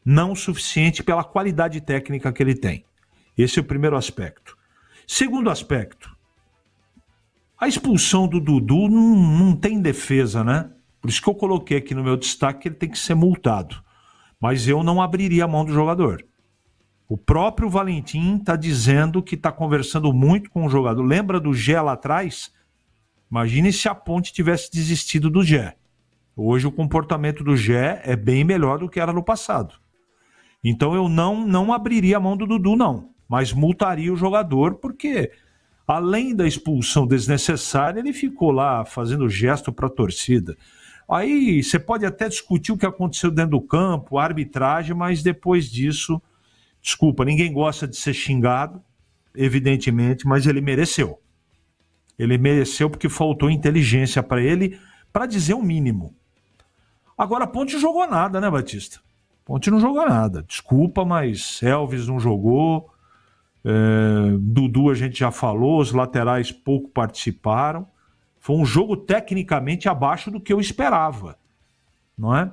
Não o suficiente pela qualidade técnica que ele tem. Esse é o primeiro aspecto. Segundo aspecto, a expulsão do Dudu não tem defesa, né? Por isso que eu coloquei aqui no meu destaque que ele tem que ser multado. Mas eu não abriria a mão do jogador. O próprio Valentim está dizendo que está conversando muito com o jogador. Lembra do Gé lá atrás? Imagine se a Ponte tivesse desistido do Gé. Hoje o comportamento do Gé é bem melhor do que era no passado. Então eu não abriria a mão do Dudu, não. Mas multaria o jogador, porque além da expulsão desnecessária, ele ficou lá fazendo gesto para a torcida. Aí você pode até discutir o que aconteceu dentro do campo, a arbitragem, mas depois disso, desculpa, ninguém gosta de ser xingado, evidentemente, mas ele mereceu. Ele mereceu porque faltou inteligência para ele, para dizer o mínimo. Agora a Ponte jogou nada, né, Batista? Ponte não jogou nada. Desculpa, mas Elvis não jogou. Dudu a gente já falou, os laterais pouco participaram. Foi um jogo tecnicamente abaixo do que eu esperava, não é?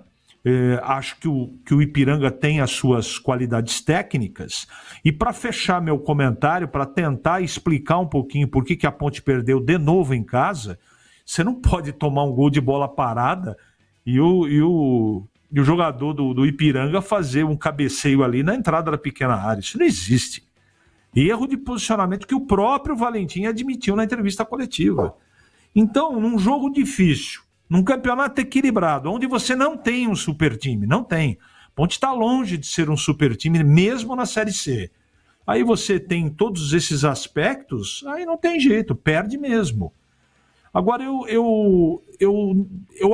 Acho que o Ipiranga tem as suas qualidades técnicas. E para fechar meu comentário, para tentar explicar um pouquinho por que a Ponte perdeu de novo em casa, você não pode tomar um gol de bola parada e o jogador do Ipiranga fazer um cabeceio ali na entrada da pequena área. Isso não existe. Erro de posicionamento que o próprio Valentim admitiu na entrevista coletiva. Então, num jogo difícil, num campeonato equilibrado, onde você não tem um super time, não tem. Ponte está longe de ser um super time, mesmo na Série C. Aí você tem todos esses aspectos, aí não tem jeito, perde mesmo. Agora, eu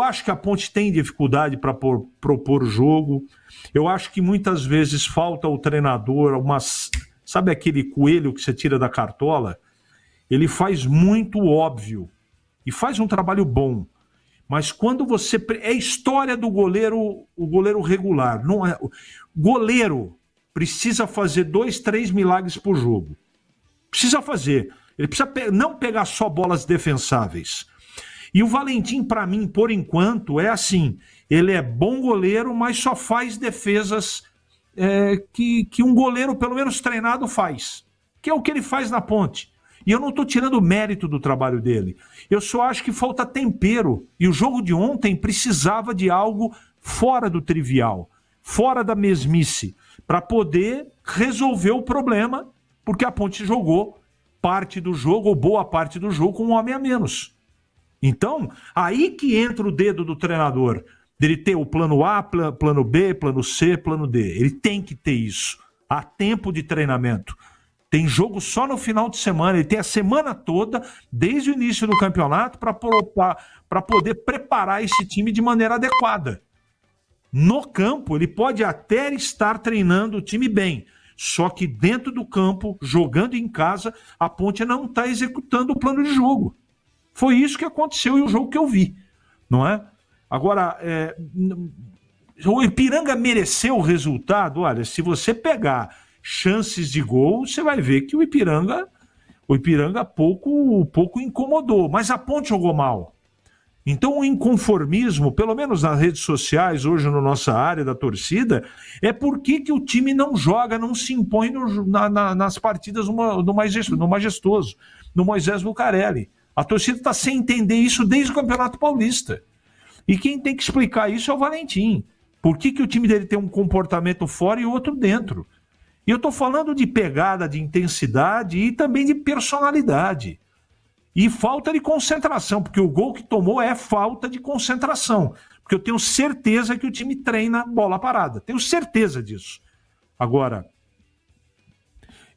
acho que a Ponte tem dificuldade para propor o jogo. Eu acho que muitas vezes falta o treinador, sabe aquele coelho que você tira da cartola? Ele faz muito óbvio e faz um trabalho bom. Mas quando você... É história do goleiro, o goleiro regular. Não é, o goleiro precisa fazer 2, 3 milagres por jogo. Precisa fazer. Ele precisa não pegar só bolas defensáveis. E o Valentim, para mim, por enquanto, é assim. Ele é bom goleiro, mas só faz defesas que um goleiro, pelo menos treinado, faz. Que é o que ele faz na Ponte. E eu não estou tirando o mérito do trabalho dele. Eu só acho que falta tempero. E o jogo de ontem precisava de algo fora do trivial, fora da mesmice, para poder resolver o problema, porque a Ponte jogou parte do jogo, ou boa parte do jogo, com um homem a menos. Então, aí que entra o dedo do treinador, dele ter o plano A, plano B, plano C, plano D. Ele tem que ter isso. Há tempo de treinamento. Tem jogo só no final de semana, ele tem a semana toda, desde o início do campeonato, para poder preparar esse time de maneira adequada. No campo, ele pode até estar treinando o time bem, só que dentro do campo, jogando em casa, a Ponte não está executando o plano de jogo. Foi isso que aconteceu e o jogo que eu vi, não é? Agora, o Ipiranga mereceu o resultado? Olha, se você pegar chances de gol, você vai ver que o Ipiranga pouco incomodou, mas a Ponte jogou mal. Então o inconformismo, pelo menos nas redes sociais, hoje na nossa área da torcida, é porque que o time não joga, não se impõe nas partidas no Majestoso, no Moisés Lucarelli. A torcida está sem entender isso desde o Campeonato Paulista. E quem tem que explicar isso é o Valentim. Por que o time dele tem um comportamento fora e outro dentro? E eu estou falando de pegada, de intensidade e também de personalidade. E falta de concentração, porque o gol que tomou é falta de concentração. Porque eu tenho certeza que o time treina bola parada. Tenho certeza disso. Agora,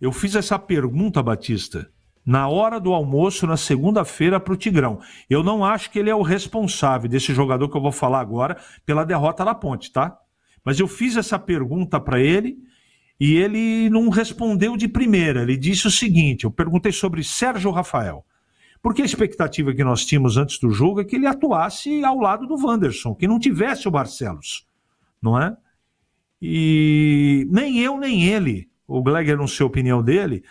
eu fiz essa pergunta, Batista, na hora do almoço, na segunda-feira, para o Tigrão. Eu não acho que ele é o responsável desse jogador que eu vou falar agora pela derrota da Ponte, tá? Mas eu fiz essa pergunta para ele e ele não respondeu de primeira. Ele disse o seguinte, eu perguntei sobre Sérgio Rafael. Porque a expectativa que nós tínhamos antes do jogo é que ele atuasse ao lado do Wanderson, que não tivesse o Barcelos, não é? E nem eu, nem ele, o Gleger não sei a opinião dele,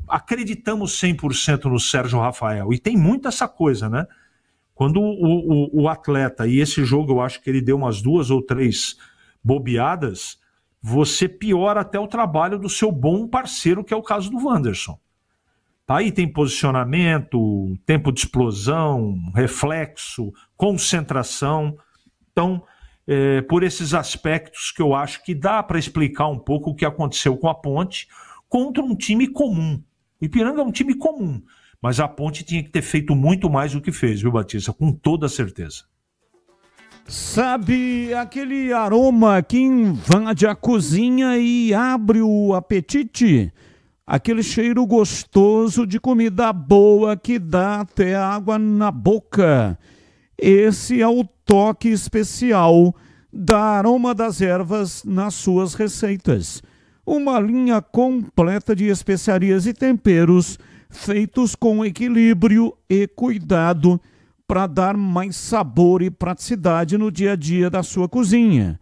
acreditamos 100% no Sérgio Rafael. E tem muito essa coisa, né? Quando o atleta, e esse jogo eu acho que ele deu umas 2 ou 3 bobeadas, você piora até o trabalho do seu bom parceiro, que é o caso do Wanderson. Aí tem posicionamento, tempo de explosão, reflexo, concentração. Então, por esses aspectos que eu acho que dá para explicar um pouco o que aconteceu com a Ponte contra um time comum. O Ipiranga é um time comum, mas a Ponte tinha que ter feito muito mais do que fez, viu, Batista? Com toda certeza. Sabe aquele aroma que invade a cozinha e abre o apetite? Aquele cheiro gostoso de comida boa que dá até água na boca. Esse é o toque especial da Aroma das Ervas nas suas receitas. Uma linha completa de especiarias e temperos feitos com equilíbrio e cuidado para dar mais sabor e praticidade no dia a dia da sua cozinha.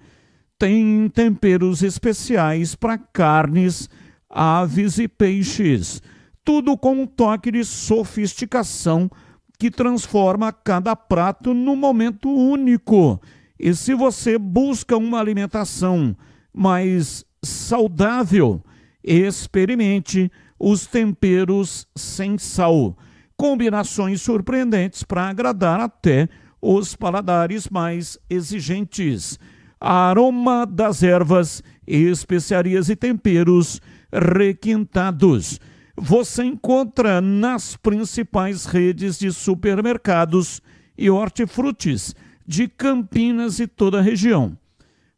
Tem temperos especiais para carnes, aves e peixes. Tudo com um toque de sofisticação que transforma cada prato num momento único. E se você busca uma alimentação mais saudável, experimente os temperos sem sal. Combinações surpreendentes para agradar até os paladares mais exigentes. Aroma das ervas, especiarias e temperos requintados. Você encontra nas principais redes de supermercados e hortifrutis de Campinas e toda a região.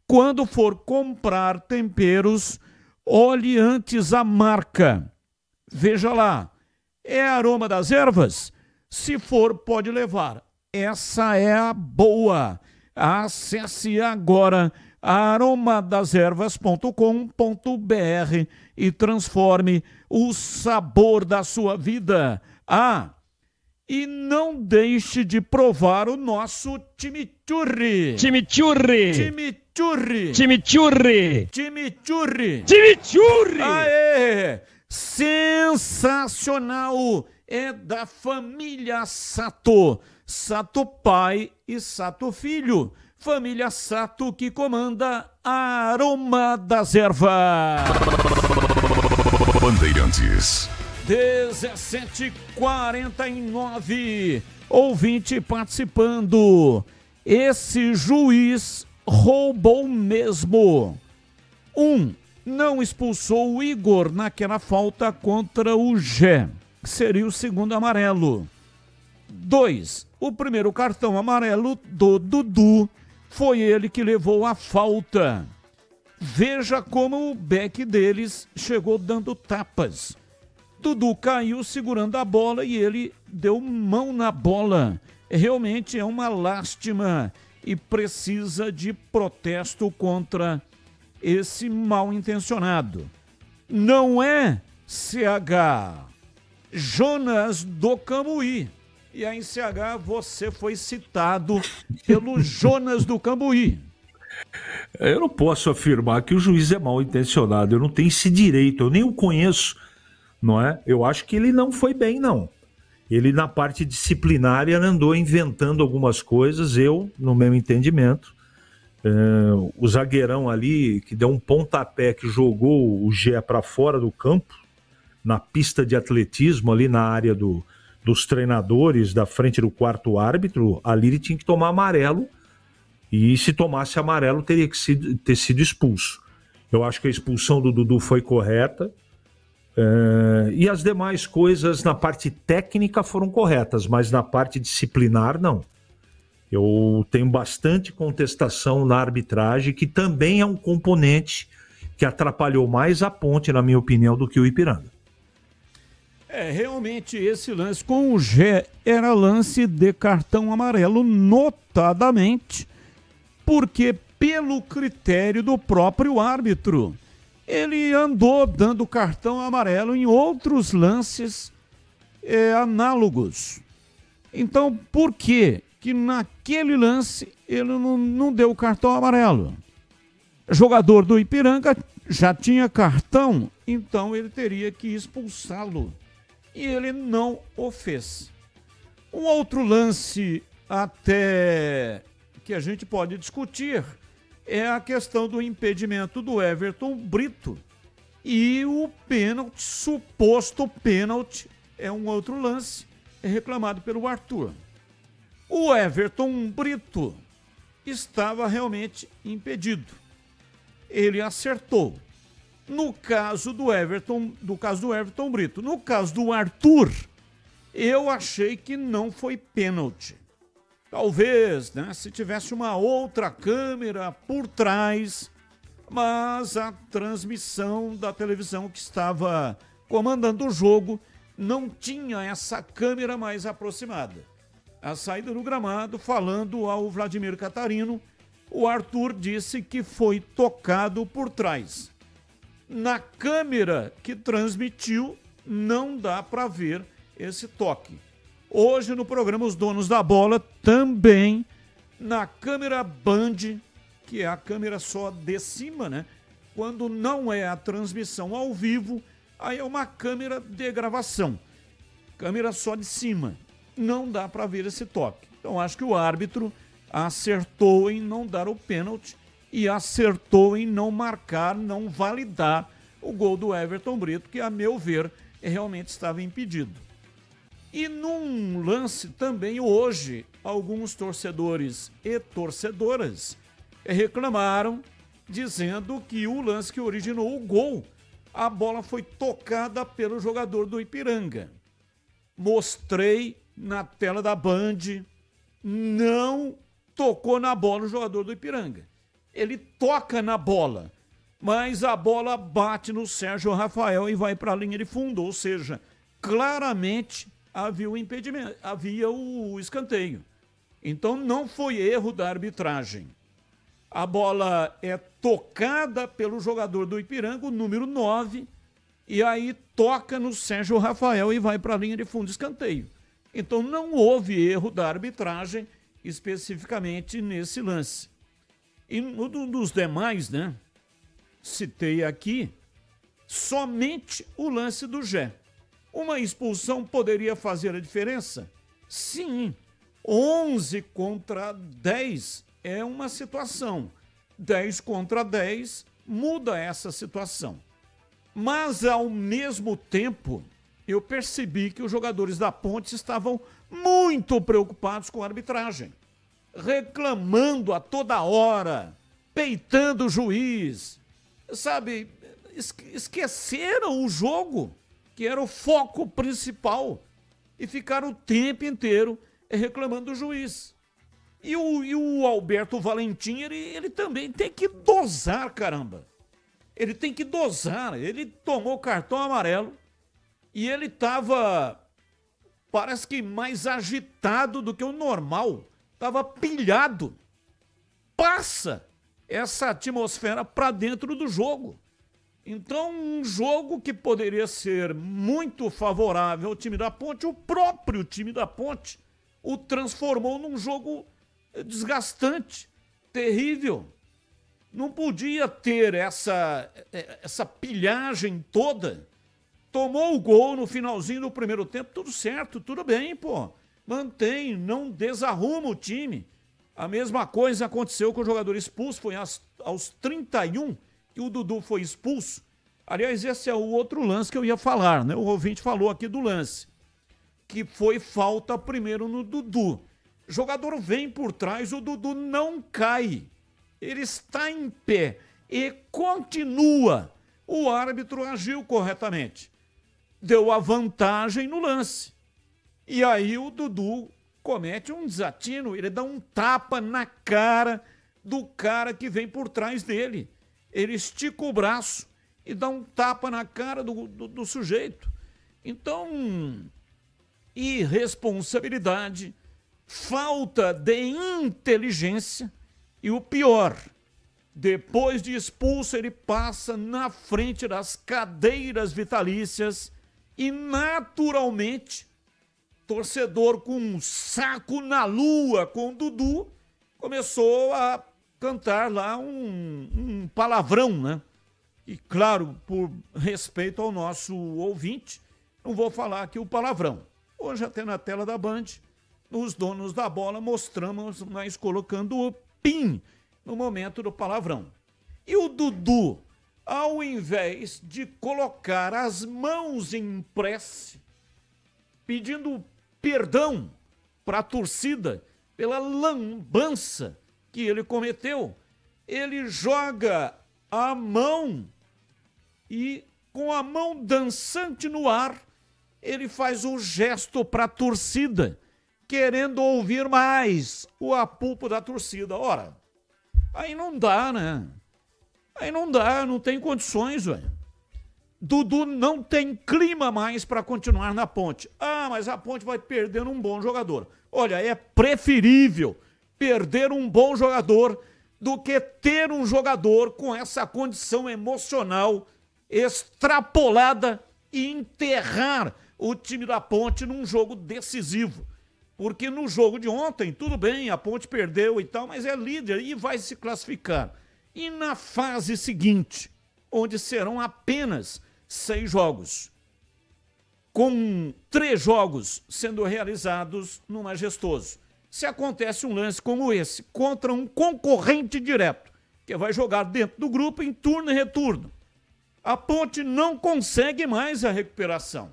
Quando for comprar temperos, olhe antes a marca. Veja lá, é Aroma das Ervas? Se for, pode levar. Essa é a boa. Acesse agora aromadeservas.com.br e transforme o sabor da sua vida. Ah, e não deixe de provar o nosso chimichurri. Chimichurri. Chimichurri. Chimichurri. Chimichurri. Chimichurri. Aê! Sensacional! É da família Sato. Sato pai e Sato filho. Família Sato que comanda a Aroma das Ervas. Bandeirantes. 17h49. Ouvinte participando. Esse juiz roubou mesmo. 1. Não expulsou o Igor naquela falta contra o Gé. Seria o segundo amarelo. 2. O primeiro cartão amarelo do Dudu foi ele que levou a falta. Veja como o back deles chegou dando tapas. Dudu caiu segurando a bola e ele deu mão na bola. Realmente é uma lástima e precisa de protesto contra esse mal intencionado. Não é CH. Jonas do Cambuí. E aí, CH, você foi citado pelo Jonas do Cambuí. Eu não posso afirmar que o juiz é mal intencionado. Eu não tenho esse direito. Eu nem o conheço, não é? Eu acho que ele não foi bem, não. Ele, na parte disciplinária, andou inventando algumas coisas. Eu, no meu entendimento, o zagueirão ali, que deu um pontapé, que jogou o Gé para fora do campo, na pista de atletismo, ali na área dos treinadores, da frente do quarto árbitro, ali ele tinha que tomar amarelo, e se tomasse amarelo teria que ter sido expulso. Eu acho que a expulsão do Dudu foi correta, e as demais coisas na parte técnica foram corretas, mas na parte disciplinar não. Eu tenho bastante contestação na arbitragem, que também é um componente que atrapalhou mais a Ponte, na minha opinião, do que o Ipiranga. Realmente esse lance com o Gé era lance de cartão amarelo, notadamente, porque pelo critério do próprio árbitro, ele andou dando cartão amarelo em outros lances análogos. Então, por que naquele lance ele não deu cartão amarelo? Jogador do Ipiranga já tinha cartão, então ele teria que expulsá-lo. E ele não o fez. Um outro lance até que a gente pode discutir é a questão do impedimento do Everton Brito. E o pênalti, suposto pênalti, é um outro lance, é reclamado pelo Arthur. O Everton Brito estava realmente impedido. Ele acertou. No caso do Everton Brito. No caso do Arthur, eu achei que não foi pênalti. Talvez, né, se tivesse uma outra câmera por trás, mas a transmissão da televisão que estava comandando o jogo não tinha essa câmera mais aproximada. A saída do gramado, falando ao Vladimir Catarino, o Arthur disse que foi tocado por trás. Na câmera que transmitiu, não dá para ver esse toque. Hoje no programa Os Donos da Bola, também na câmera Band, que é a câmera só de cima, né? Quando não é a transmissão ao vivo, aí é uma câmera de gravação. Câmera só de cima. Não dá para ver esse toque. Então acho que o árbitro acertou em não dar o pênalti e acertou em não marcar, não validar o gol do Everton Brito, que a meu ver realmente estava impedido. E num lance também hoje, alguns torcedores e torcedoras reclamaram, dizendo que o lance que originou o gol, a bola foi tocada pelo jogador do Ipiranga. Mostrei na tela da Band, não tocou na bola o jogador do Ipiranga. Ele toca na bola, mas a bola bate no Sérgio Rafael e vai para a linha de fundo, ou seja, claramente havia o impedimento, havia o escanteio. Então não foi erro da arbitragem. A bola é tocada pelo jogador do Ipiranga, o número 9, e aí toca no Sérgio Rafael e vai para a linha de fundo, escanteio. Então não houve erro da arbitragem especificamente nesse lance. E dos demais, né? Citei aqui somente o lance do Gé. Uma expulsão poderia fazer a diferença? Sim. 11 contra 10 é uma situação. 10 contra 10 muda essa situação. Mas, ao mesmo tempo, eu percebi que os jogadores da Ponte estavam muito preocupados com a arbitragem. Reclamando a toda hora, peitando o juiz. Sabe, esqueceram o jogo, que era o foco principal, e ficaram o tempo inteiro reclamando do juiz. E o Alberto Valentim, ele também tem que dosar, caramba. Ele tem que dosar. Ele tomou cartão amarelo e ele estava, parece que mais agitado do que o normal. Estava pilhado. Passa essa atmosfera para dentro do jogo. Então, um jogo que poderia ser muito favorável ao time da Ponte, o próprio time da Ponte o transformou num jogo desgastante, terrível. Não podia ter essa pilhagem toda. Tomou o gol no finalzinho do primeiro tempo, tudo certo, tudo bem, pô. Mantém, não desarruma o time. A mesma coisa aconteceu com o jogador expulso, foi aos 31 que o Dudu foi expulso. Aliás, esse é o outro lance que eu ia falar, né? O ouvinte falou aqui do lance, que foi falta primeiro no Dudu. O jogador vem por trás, o Dudu não cai. Ele está em pé e continua. O árbitro agiu corretamente. Deu a vantagem no lance. E aí o Dudu comete um desatino, ele dá um tapa na cara do cara que vem por trás dele. Ele estica o braço e dá um tapa na cara do sujeito. Então, irresponsabilidade, falta de inteligência e o pior, depois de expulso ele passa na frente das cadeiras vitalícias e naturalmente, torcedor com um saco na lua com o Dudu, começou a cantar lá um palavrão, né? E claro, por respeito ao nosso ouvinte, não vou falar aqui o palavrão. Hoje até na tela da Band, nos Donos da Bola, mostramos nós colocando o PIN no momento do palavrão. E o Dudu, ao invés de colocar as mãos em prece, pedindo perdão para a torcida pela lambança que ele cometeu, ele joga a mão e, com a mão dançante no ar, ele faz um gesto para a torcida, querendo ouvir mais o apulpo da torcida. Ora, aí não dá, né? Aí não dá, não tem condições, velho. Dudu não tem clima mais para continuar na Ponte. Ah, mas a Ponte vai perder um bom jogador. Olha, é preferível perder um bom jogador do que ter um jogador com essa condição emocional extrapolada e enterrar o time da Ponte num jogo decisivo. Porque no jogo de ontem, tudo bem, a Ponte perdeu e tal, mas é líder e vai se classificar. E na fase seguinte, onde serão apenas 6 jogos, com 3 jogos sendo realizados no Majestoso. Se acontece um lance como esse, contra um concorrente direto, que vai jogar dentro do grupo em turno e retorno, a Ponte não consegue mais a recuperação.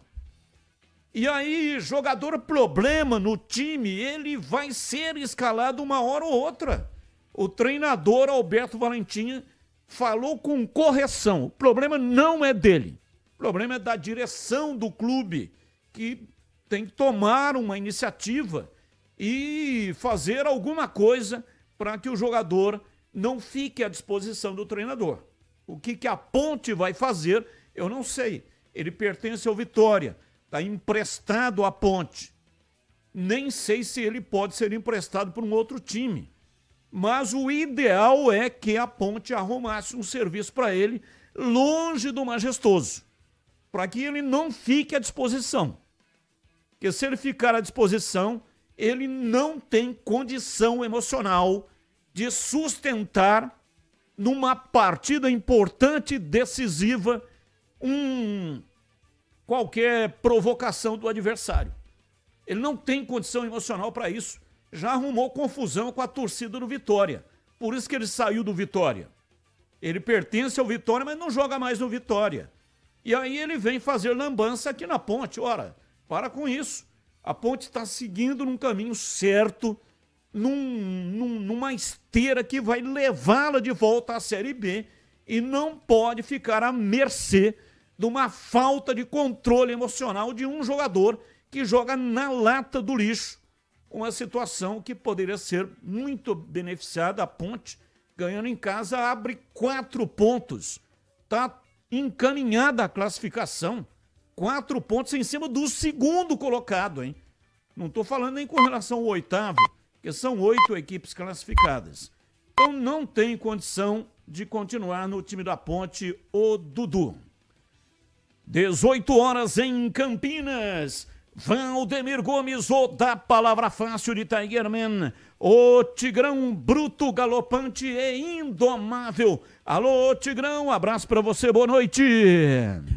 E aí, jogador problema no time, ele vai ser escalado uma hora ou outra. O treinador Alberto Valentim falou com correção. O problema não é dele. O problema é da direção do clube, que tem que tomar uma iniciativa e fazer alguma coisa para que o jogador não fique à disposição do treinador. O que a Ponte vai fazer, eu não sei. Ele pertence ao Vitória. Está emprestado à Ponte. Nem sei se ele pode ser emprestado por um outro time. Mas o ideal é que a Ponte arrumasse um serviço para ele longe do Majestoso, para que ele não fique à disposição. Porque se ele ficar à disposição, ele não tem condição emocional de sustentar numa partida importante e decisiva qualquer provocação do adversário. Ele não tem condição emocional para isso. Já arrumou confusão com a torcida do Vitória. Por isso que ele saiu do Vitória. Ele pertence ao Vitória, mas não joga mais no Vitória. E aí ele vem fazer lambança aqui na Ponte. Ora, para com isso. A Ponte está seguindo num caminho certo, numa esteira que vai levá-la de volta à Série B e não pode ficar à mercê de uma falta de controle emocional de um jogador que joga na lata do lixo. Uma situação que poderia ser muito beneficiada. A Ponte, ganhando em casa, abre 4 pontos. Está encaminhada a classificação. 4 pontos em cima do segundo colocado, hein? Não estou falando nem com relação ao 8º, porque são 8 equipes classificadas. Então não tem condição de continuar no time da Ponte o Dudu. 18 horas em Campinas. Valdemir Gomes, o da palavra fácil de Tigerman, o Tigrão bruto, galopante e indomável. Alô, Tigrão, abraço pra você, boa noite.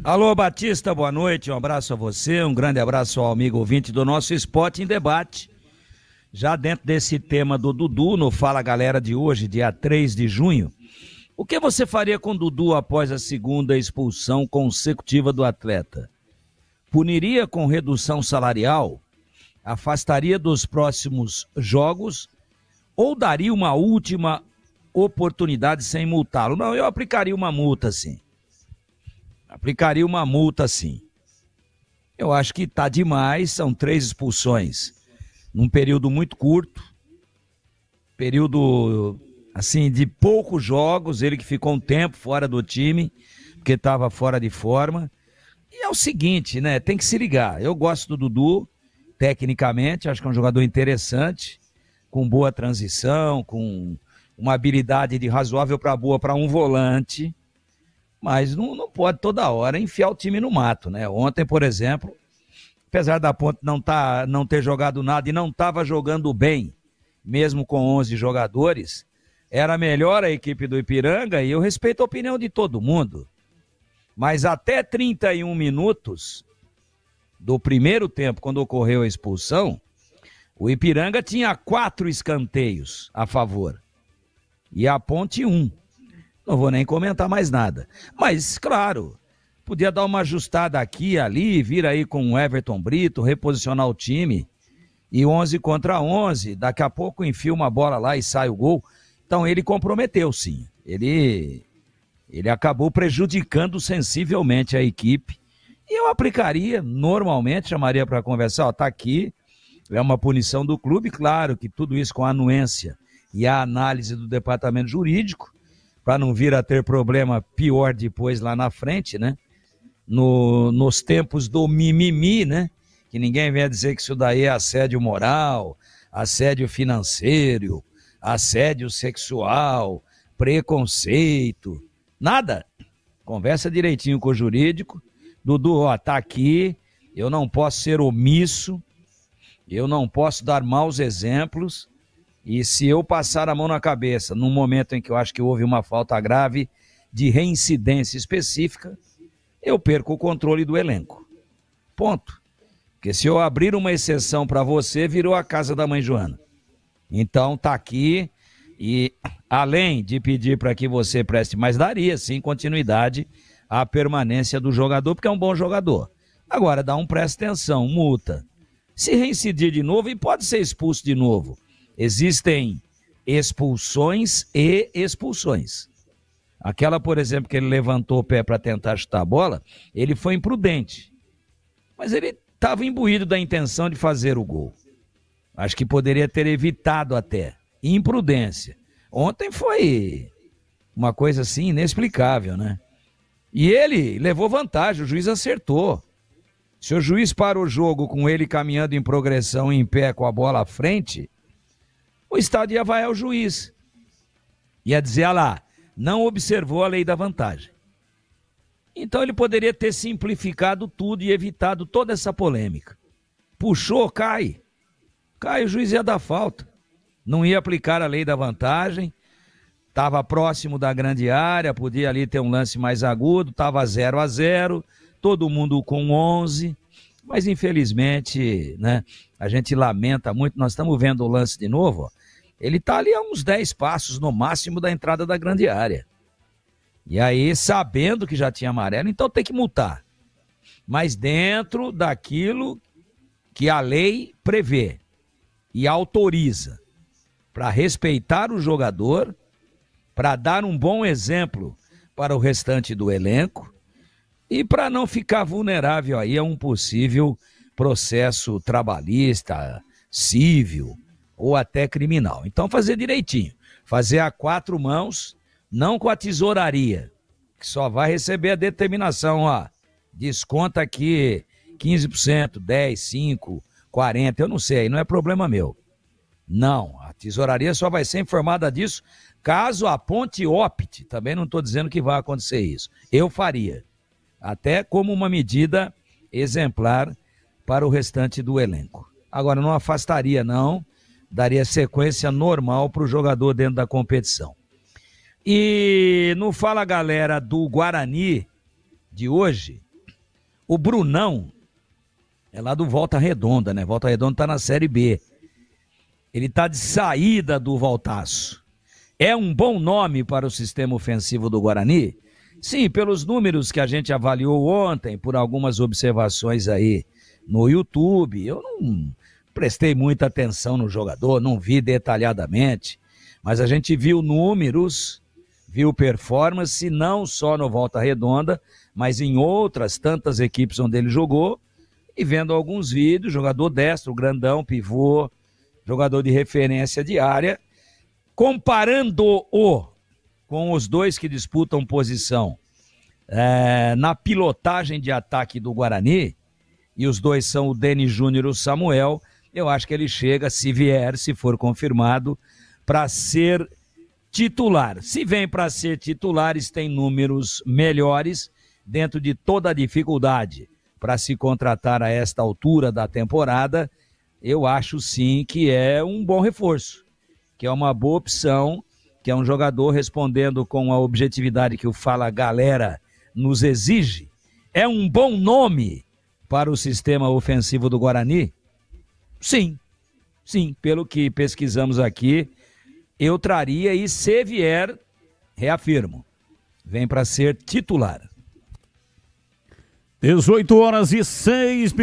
Alô, Batista, boa noite, um abraço a você, um grande abraço ao amigo ouvinte do nosso Esporte em Debate. Já dentro desse tema do Dudu, no Fala Galera de hoje, dia 3 de junho, o que você faria com o Dudu após a segunda expulsão consecutiva do atleta? Puniria com redução salarial, afastaria dos próximos jogos ou daria uma última oportunidade sem multá-lo? Não, eu aplicaria uma multa sim. Aplicaria uma multa sim. Eu acho que tá demais, são 3 expulsões num período muito curto, período assim de poucos jogos, ele que ficou um tempo fora do time, porque estava fora de forma. E é o seguinte, né? Tem que se ligar. Eu gosto do Dudu, tecnicamente, acho que é um jogador interessante, com boa transição, com uma habilidade de razoável para boa para um volante, mas não pode toda hora enfiar o time no mato, né? Ontem, por exemplo, apesar da Ponte não ter jogado nada e não estava jogando bem, mesmo com 11 jogadores, era melhor a equipe do Ipiranga e eu respeito a opinião de todo mundo. Mas até 31 minutos do primeiro tempo, quando ocorreu a expulsão, o Ipiranga tinha 4 escanteios a favor e a Ponte 1. Não vou nem comentar mais nada. Mas, claro, podia dar uma ajustada aqui e ali, vir aí com o Everton Brito, reposicionar o time e 11 contra 11. Daqui a pouco enfia uma bola lá e sai o gol. Então ele comprometeu, sim. Ele acabou prejudicando sensivelmente a equipe. E eu aplicaria, normalmente, chamaria para conversar, ó, tá aqui, é uma punição do clube, claro que tudo isso com a anuência e a análise do departamento jurídico, para não vir a ter problema pior depois lá na frente, né? Nos tempos do mimimi, né? Que ninguém venha dizer que isso daí é assédio moral, assédio financeiro, assédio sexual, preconceito. Nada. Conversa direitinho com o jurídico, Dudu, ó, tá aqui, eu não posso ser omisso, eu não posso dar maus exemplos, e se eu passar a mão na cabeça num momento em que eu acho que houve uma falta grave de reincidência específica, eu perco o controle do elenco. Ponto. Porque se eu abrir uma exceção para você, virou a casa da mãe Joana. Então tá aqui, e além de pedir para que você preste, mas daria sim continuidade à permanência do jogador, porque é um bom jogador. Agora dá um presta atenção, multa. Se reincidir de novo, e pode ser expulso de novo. Existem expulsões e expulsões. Aquela, por exemplo, que ele levantou o pé para tentar chutar a bola, ele foi imprudente. Mas ele estava imbuído da intenção de fazer o gol. Acho que poderia ter evitado até. Imprudência. Ontem foi uma coisa assim inexplicável, né? E ele levou vantagem, o juiz acertou. Se o juiz para o jogo com ele caminhando em progressão em pé com a bola à frente, o estádio ia vaiar o juiz. Ia dizer, ah lá, não observou a lei da vantagem. Então ele poderia ter simplificado tudo e evitado toda essa polêmica. Puxou, cai. Cai, o juiz ia dar falta. Não ia aplicar a lei da vantagem. Estava próximo da grande área, podia ali ter um lance mais agudo, estava 0-0, todo mundo com 11, mas infelizmente, né, a gente lamenta muito. Nós estamos vendo o lance de novo, ó. Ele está ali a uns 10 passos no máximo da entrada da grande área. E aí, sabendo que já tinha amarelo, então tem que multar. Mas dentro daquilo que a lei prevê e autoriza, para respeitar o jogador, para dar um bom exemplo para o restante do elenco e para não ficar vulnerável aí a um possível processo trabalhista, civil ou até criminal. Então fazer direitinho, fazer a 4 mãos, não com a tesouraria, que só vai receber a determinação, ó, desconta aqui 15%, 10, 5, 40, eu não sei, aí não é problema meu. Não, a tesouraria só vai ser informada disso caso a ponte opte. Também não estou dizendo que vai acontecer isso. Eu faria, até como uma medida exemplar para o restante do elenco. Agora, não afastaria não, daria sequência normal para o jogador dentro da competição. E no Fala Galera do Guarani de hoje, o Brunão é lá do Volta Redonda, né? Volta Redonda está na Série B. Ele está de saída do Voltaço. É um bom nome para o sistema ofensivo do Guarani? Sim, pelos números que a gente avaliou ontem, por algumas observações aí no YouTube. Eu não prestei muita atenção no jogador, não vi detalhadamente, mas a gente viu números, viu performance, não só no Volta Redonda, mas em outras tantas equipes onde ele jogou, e vendo alguns vídeos, jogador destro, grandão, pivô, jogador de referência de área, comparando-o com os dois que disputam posição na pilotagem de ataque do Guarani, e os dois são o Denis Júnior e o Samuel, eu acho que ele chega, se vier, se for confirmado, para ser titular. Se vem para ser titulares, tem números melhores dentro de toda a dificuldade para se contratar a esta altura da temporada. Eu acho sim que é um bom reforço, que é uma boa opção, que é um jogador respondendo com a objetividade que o Fala Galera nos exige. É um bom nome para o sistema ofensivo do Guarani? Sim, sim, pelo que pesquisamos aqui, eu traria, e se vier, reafirmo, vem para ser titular. 18h06,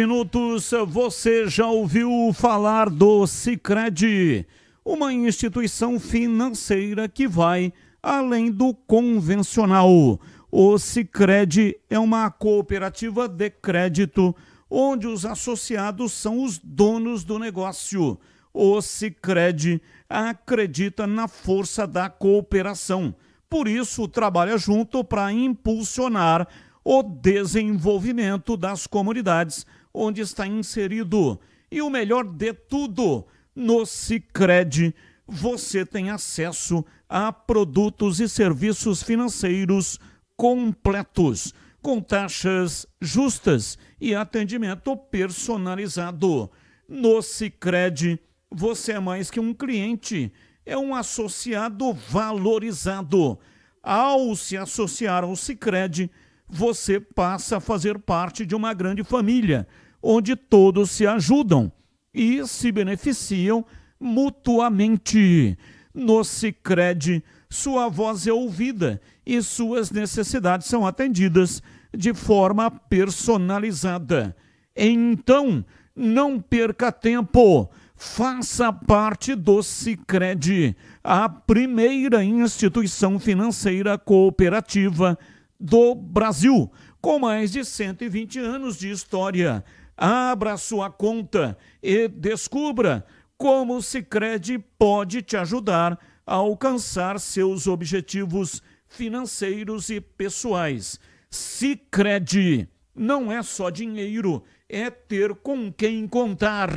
você já ouviu falar do Sicredi, uma instituição financeira que vai além do convencional. O Sicredi é uma cooperativa de crédito onde os associados são os donos do negócio. O Sicredi acredita na força da cooperação, por isso trabalha junto para impulsionar o desenvolvimento das comunidades onde está inserido. E o melhor de tudo, no Sicredi você tem acesso a produtos e serviços financeiros completos, com taxas justas e atendimento personalizado. No Sicredi, você é mais que um cliente, é um associado valorizado. Ao se associar ao Sicredi, você passa a fazer parte de uma grande família, onde todos se ajudam e se beneficiam mutuamente. No Sicredi, sua voz é ouvida e suas necessidades são atendidas de forma personalizada. Então, não perca tempo. Faça parte do Sicredi, a primeira instituição financeira cooperativa do Brasil, com mais de 120 anos de história. Abra sua conta e descubra como o Sicredi pode te ajudar a alcançar seus objetivos financeiros e pessoais. Sicredi não é só dinheiro, é ter com quem contar.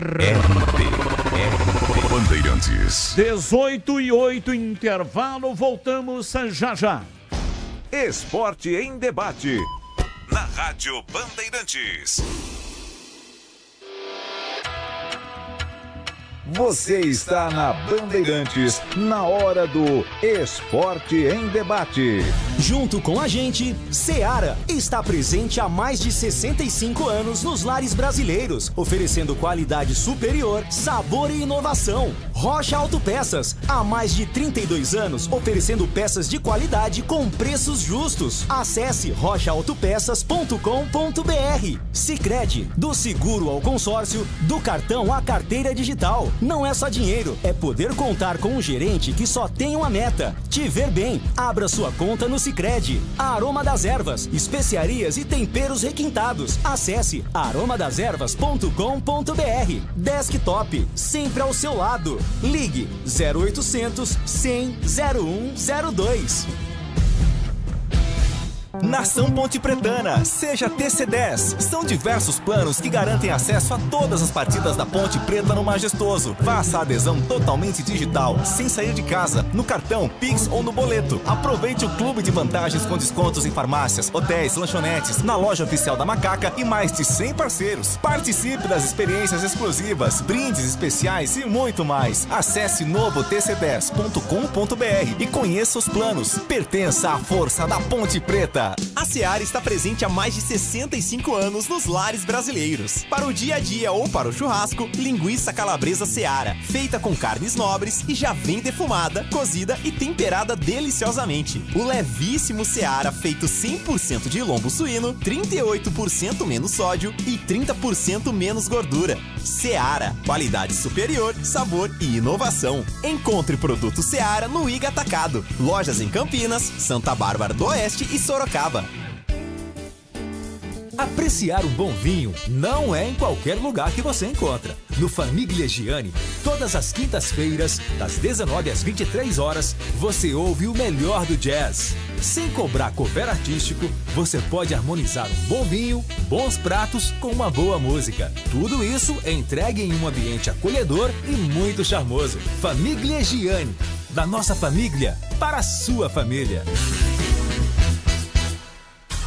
Bandeirantes. 18:08, intervalo, voltamos já já. Esporte em debate. Na Rádio Bandeirantes. Você está na Bandeirantes, na hora do Esporte em Debate. Junto com a gente, Seara está presente há mais de 65 anos nos lares brasileiros, oferecendo qualidade superior, sabor e inovação. Rocha Autopeças, há mais de 32 anos, oferecendo peças de qualidade com preços justos. Acesse rochaautopeças.com.br. Sicredi, do seguro ao consórcio, do cartão à carteira digital. Não é só dinheiro, é poder contar com um gerente que só tem uma meta: te ver bem. Abra sua conta no Sicredi. Aroma das Ervas, especiarias e temperos requintados. Acesse aromadeservas.com.br. Desktop, sempre ao seu lado. Ligue 0800 100 0102. Nação Ponte Pretana, seja TC10. São diversos planos que garantem acesso a todas as partidas da Ponte Preta no Majestoso. Faça a adesão totalmente digital, sem sair de casa, no cartão, Pix ou no boleto. Aproveite o clube de vantagens com descontos em farmácias, hotéis, lanchonetes, na loja oficial da Macaca e mais de 100 parceiros. Participe das experiências exclusivas, brindes especiais e muito mais. Acesse novotc10.com.br e conheça os planos. Pertença à força da Ponte Preta. A Seara está presente há mais de 65 anos nos lares brasileiros. Para o dia a dia ou para o churrasco, linguiça calabresa Seara, feita com carnes nobres e já vem defumada, cozida e temperada deliciosamente. O levíssimo Seara, feito 100% de lombo suíno, 38% menos sódio e 30% menos gordura. Seara, qualidade superior, sabor e inovação. Encontre produto Seara no Iga Atacado. Lojas em Campinas, Santa Bárbara do Oeste e Sorocaba. Apreciar um bom vinho não é em qualquer lugar que você encontra. No Famiglia Gianni, todas as quintas-feiras, das 19 às 23 horas, você ouve o melhor do jazz. Sem cobrar cover artístico, você pode harmonizar um bom vinho, bons pratos com uma boa música. Tudo isso é entregue em um ambiente acolhedor e muito charmoso. Famiglia Gianni, da nossa família para a sua família.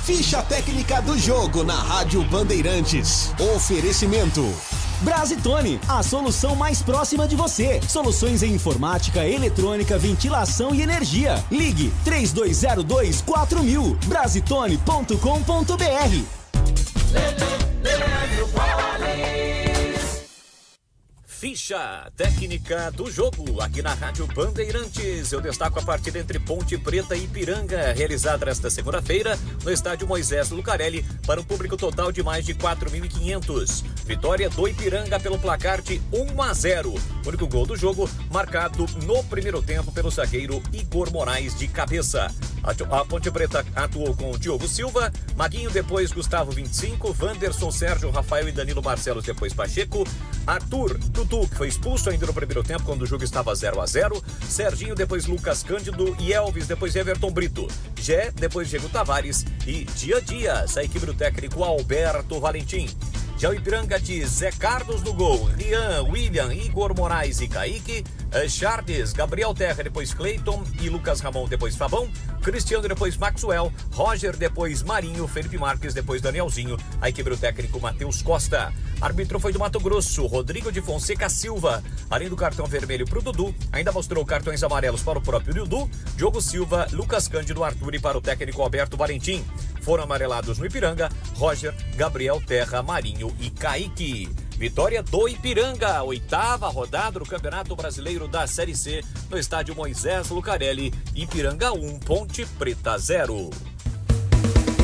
Ficha técnica do jogo na Rádio Bandeirantes. Oferecimento Brasitone, a solução mais próxima de você. Soluções em informática, eletrônica, ventilação e energia. Ligue 3202-4000. Brasitone.com.br. Ficha técnica do jogo aqui na Rádio Bandeirantes. Eu destaco a partida entre Ponte Preta e Ipiranga, realizada nesta segunda-feira no estádio Moisés Lucarelli, para um público total de mais de 4.500. Vitória do Ipiranga pelo placar de 1-0. O único gol do jogo marcado no primeiro tempo pelo zagueiro Igor Moraes de cabeça. A Ponte Preta atuou com Diogo Silva, Maguinho, depois Gustavo 25, Wanderson, Sérgio, Rafael e Danilo Barcelos, depois Pacheco, Arthur, Dudu, que foi expulso ainda no primeiro tempo quando o jogo estava 0-0, Serginho, depois Lucas Cândido e Elvis, depois Everton Brito, Gé, depois Diego Tavares e Dias, a equipe do técnico Alberto Valentim. Já o Ipiranga de Zé Carlos no gol, Rian, William, Igor Moraes e Kaique, Charles, Gabriel Terra, depois Cleiton e Lucas Ramon, depois Fabão, Cristiano, depois Maxwell, Roger, depois Marinho, Felipe Marques, depois Danielzinho, aí quebrou o técnico Matheus Costa. Árbitro foi do Mato Grosso, Rodrigo de Fonseca Silva. Além do cartão vermelho para o Dudu, ainda mostrou cartões amarelos para o próprio Dudu, Diogo Silva, Lucas Cândido, Arthur e para o técnico Alberto Valentim. Foram amarelados no Ipiranga, Roger, Gabriel Terra, Marinho e Kaique. Vitória do Ipiranga, 8ª rodada do Campeonato Brasileiro da Série C, no estádio Moisés Lucarelli, Ipiranga 1, Ponte Preta 0.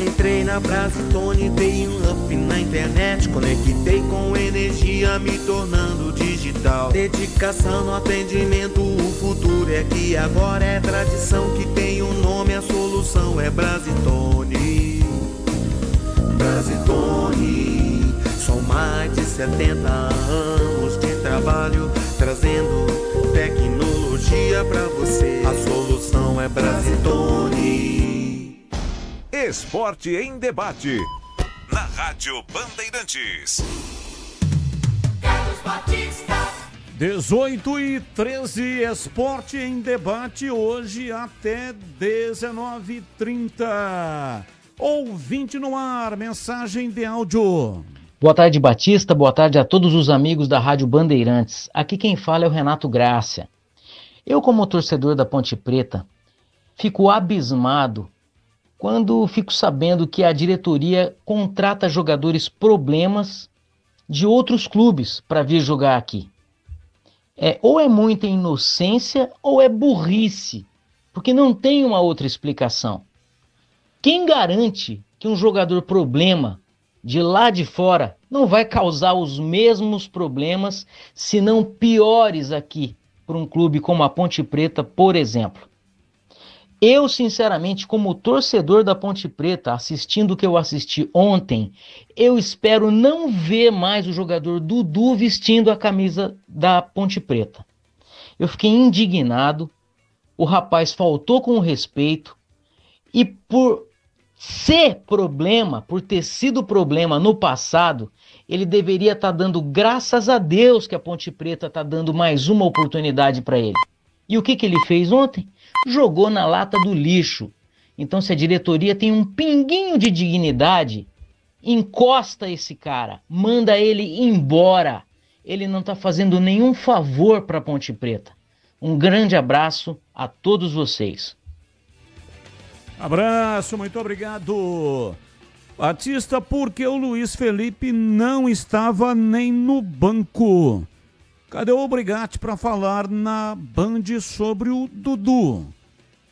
Entrei na Brasitone, dei um up na internet, conectei com energia, me tornando digital. Dedicação no atendimento, o futuro é que agora é tradição, que tem um nome, a solução é Brasitone. Brasitone, são mais de 70 anos de trabalho, trazendo tecnologia pra você. A solução é Brasitone. Esporte em debate. Na Rádio Bandeirantes. 18h13, Esporte em debate, hoje até 19h30. Ouvinte no ar, mensagem de áudio. Boa tarde, Batista. Boa tarde a todos os amigos da Rádio Bandeirantes. Aqui quem fala é o Renato Grácia. Eu, como torcedor da Ponte Preta, fico abismado quando fico sabendo que a diretoria contrata jogadores problemas de outros clubes para vir jogar aqui. Ou é muita inocência ou é burrice, porque não tem uma outra explicação. Quem garante que um jogador problema de lá de fora não vai causar os mesmos problemas, se não piores aqui, para um clube como a Ponte Preta, por exemplo? Eu, sinceramente, como torcedor da Ponte Preta, assistindo o que eu assisti ontem, eu espero não ver mais o jogador Dudu vestindo a camisa da Ponte Preta. Eu fiquei indignado, o rapaz faltou com respeito, e por ser problema, por ter sido problema no passado, ele deveria estar dando graças a Deus que a Ponte Preta está dando mais uma oportunidade para ele. E o que ele fez ontem? Jogou na lata do lixo. Então, se a diretoria tem um pinguinho de dignidade, encosta esse cara, manda ele embora. Ele não está fazendo nenhum favor para a Ponte Preta. Um grande abraço a todos vocês. Abraço, muito obrigado. Batista, porque o Luiz Felipe não estava nem no banco? Cadê o Brigatti para falar na Band sobre o Dudu?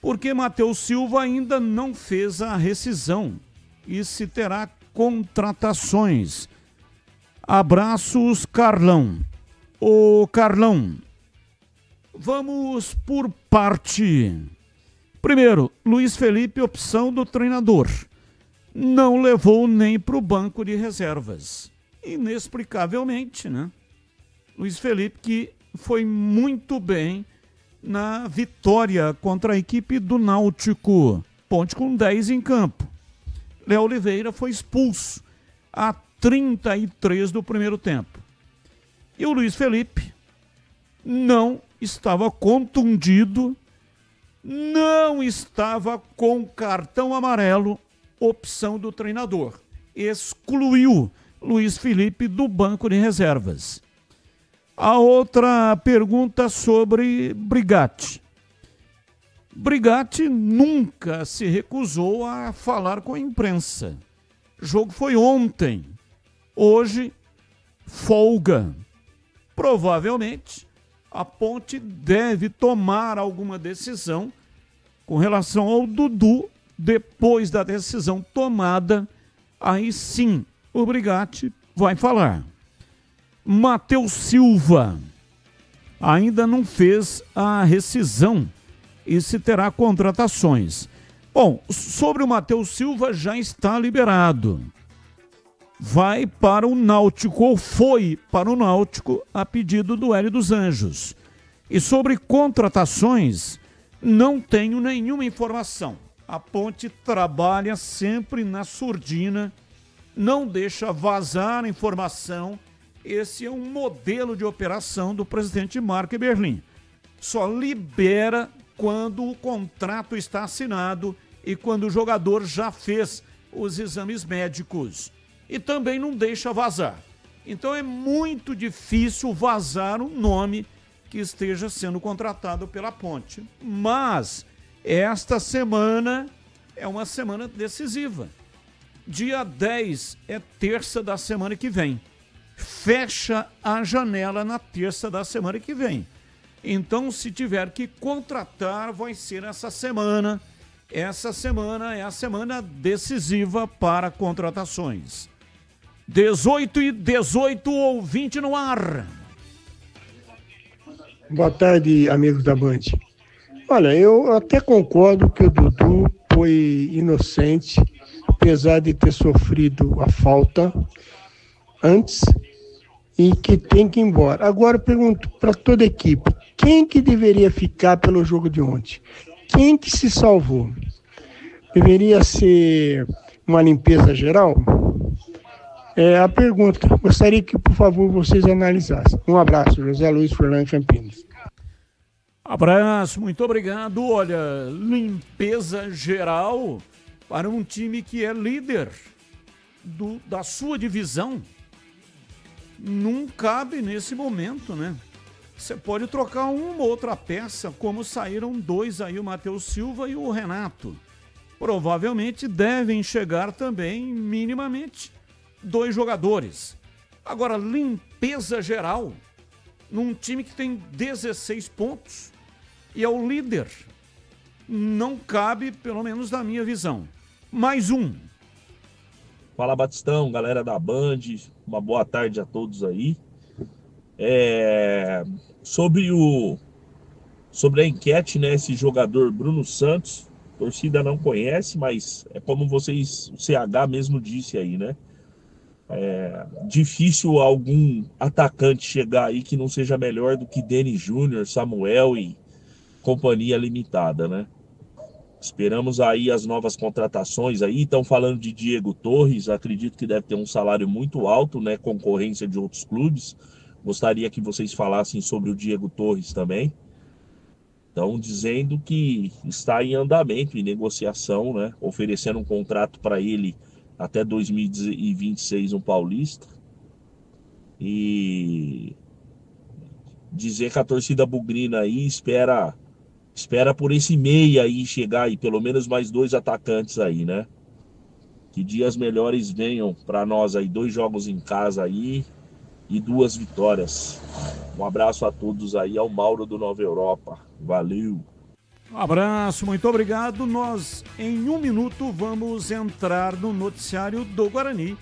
Porque Matheus Silva ainda não fez a rescisão e se terá contratações. Abraços, Carlão. Ô, Carlão, vamos por parte. Primeiro, Luiz Felipe, opção do treinador. Não levou nem para o banco de reservas. Inexplicavelmente, né? Luiz Felipe, que foi muito bem na vitória contra a equipe do Náutico. Ponte com 10 em campo. Léo Oliveira foi expulso a 33 do primeiro tempo. E o Luiz Felipe não estava contundido, não estava com cartão amarelo, opção do treinador. Excluiu Luiz Felipe do banco de reservas. A outra pergunta sobre Brigatti. Brigatti nunca se recusou a falar com a imprensa. O jogo foi ontem. Hoje, folga. Provavelmente, a Ponte deve tomar alguma decisão com relação ao Dudu. Depois da decisão tomada, aí sim o Brigatti vai falar. Matheus Silva ainda não fez a rescisão e se terá contratações. Bom, sobre o Matheus Silva já está liberado. Vai para o Náutico, ou foi para o Náutico a pedido do Hélio dos Anjos. E sobre contratações, não tenho nenhuma informação. A Ponte trabalha sempre na surdina, não deixa vazar a informação. Esse é um modelo de operação do presidente Marco Eberlin. Só libera quando o contrato está assinado e quando o jogador já fez os exames médicos. E também não deixa vazar. Então é muito difícil vazar um nome que esteja sendo contratado pela Ponte. Mas esta semana é uma semana decisiva. Dia 10 é terça da semana que vem. Fecha a janela na terça da semana que vem. Então, se tiver que contratar, vai ser essa semana. Essa semana é a semana decisiva para contratações. 18h18, ouvinte no ar. Boa tarde, amigos da Band. Olha, eu até concordo que o Dudu foi inocente, apesar de ter sofrido a falta antes e que tem que ir embora. Agora eu pergunto para toda a equipe, quem que deveria ficar pelo jogo de ontem? Quem que se salvou? Deveria ser uma limpeza geral? É a pergunta. Gostaria que, por favor, vocês analisassem. Um abraço, José Luiz Furlan, Campinas. Abraço, muito obrigado. Olha, limpeza geral para um time que é líder da sua divisão. Não cabe nesse momento, né? Você pode trocar uma ou outra peça, como saíram dois aí, o Matheus Silva e o Renato. Provavelmente devem chegar também, minimamente, 2 jogadores. Agora, limpeza geral, num time que tem 16 pontos e é o líder, não cabe, pelo menos na minha visão. Mais um. Fala, Batistão, galera da Band, uma boa tarde a todos aí. Sobre a enquete, né, esse jogador Bruno Santos, a torcida não conhece, mas é como o CH mesmo disse aí, né? É difícil algum atacante chegar aí que não seja melhor do que Denis Júnior, Samuel e companhia limitada, né? Esperamos aí as novas contratações aí, estão falando de Diego Torres, acredito que deve ter um salário muito alto, né? Concorrência de outros clubes. Gostaria que vocês falassem sobre o Diego Torres também. Estão dizendo que está em andamento, em negociação, né? Oferecendo um contrato para ele até 2026 no Paulista. E dizer que a torcida bugrina aí espera por esse meia aí chegar aí, pelo menos mais 2 atacantes aí, né? Que dias melhores venham para nós aí, 2 jogos em casa aí e 2 vitórias. Um abraço a todos aí, ao Mauro do Nova Europa. Valeu! Um abraço, muito obrigado. Nós, em 1 minuto, vamos entrar no noticiário do Guarani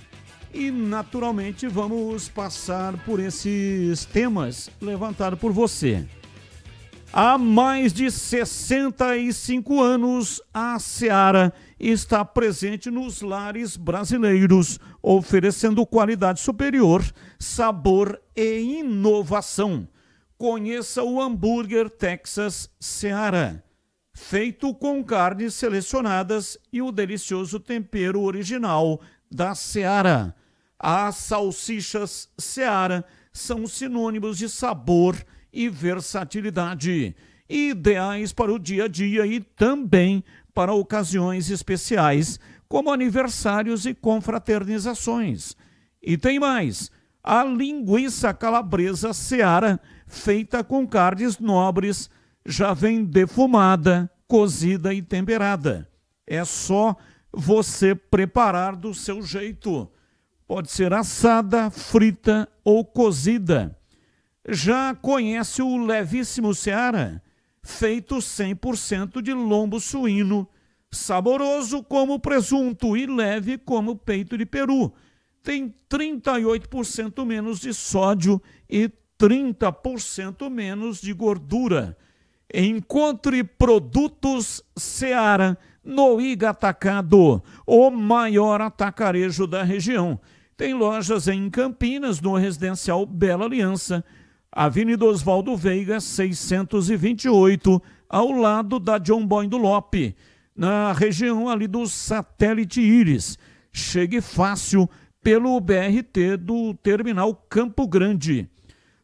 e, naturalmente, vamos passar por esses temas levantados por você. Há mais de 65 anos, a Seara está presente nos lares brasileiros, oferecendo qualidade superior, sabor e inovação. Conheça o hambúrguer Texas Seara, feito com carnes selecionadas e o delicioso tempero original da Seara. As salsichas Seara são sinônimos de sabor e versatilidade, ideais para o dia a dia e também para ocasiões especiais, como aniversários e confraternizações. E tem mais, a linguiça calabresa Seara, feita com carnes nobres, já vem defumada, cozida e temperada. É só você preparar do seu jeito. Pode ser assada, frita ou cozida. Já conhece o levíssimo Seara? Feito 100% de lombo suíno, saboroso como presunto e leve como peito de peru. Tem 38% menos de sódio e 30% menos de gordura. Encontre produtos Seara no Iga Atacado, o maior atacarejo da região. Tem lojas em Campinas, no Residencial Bela Aliança, Avenida Oswaldo Veiga, 628, ao lado da John Boy do Lope, na região ali do Satélite Íris. Chegue fácil pelo BRT do Terminal Campo Grande.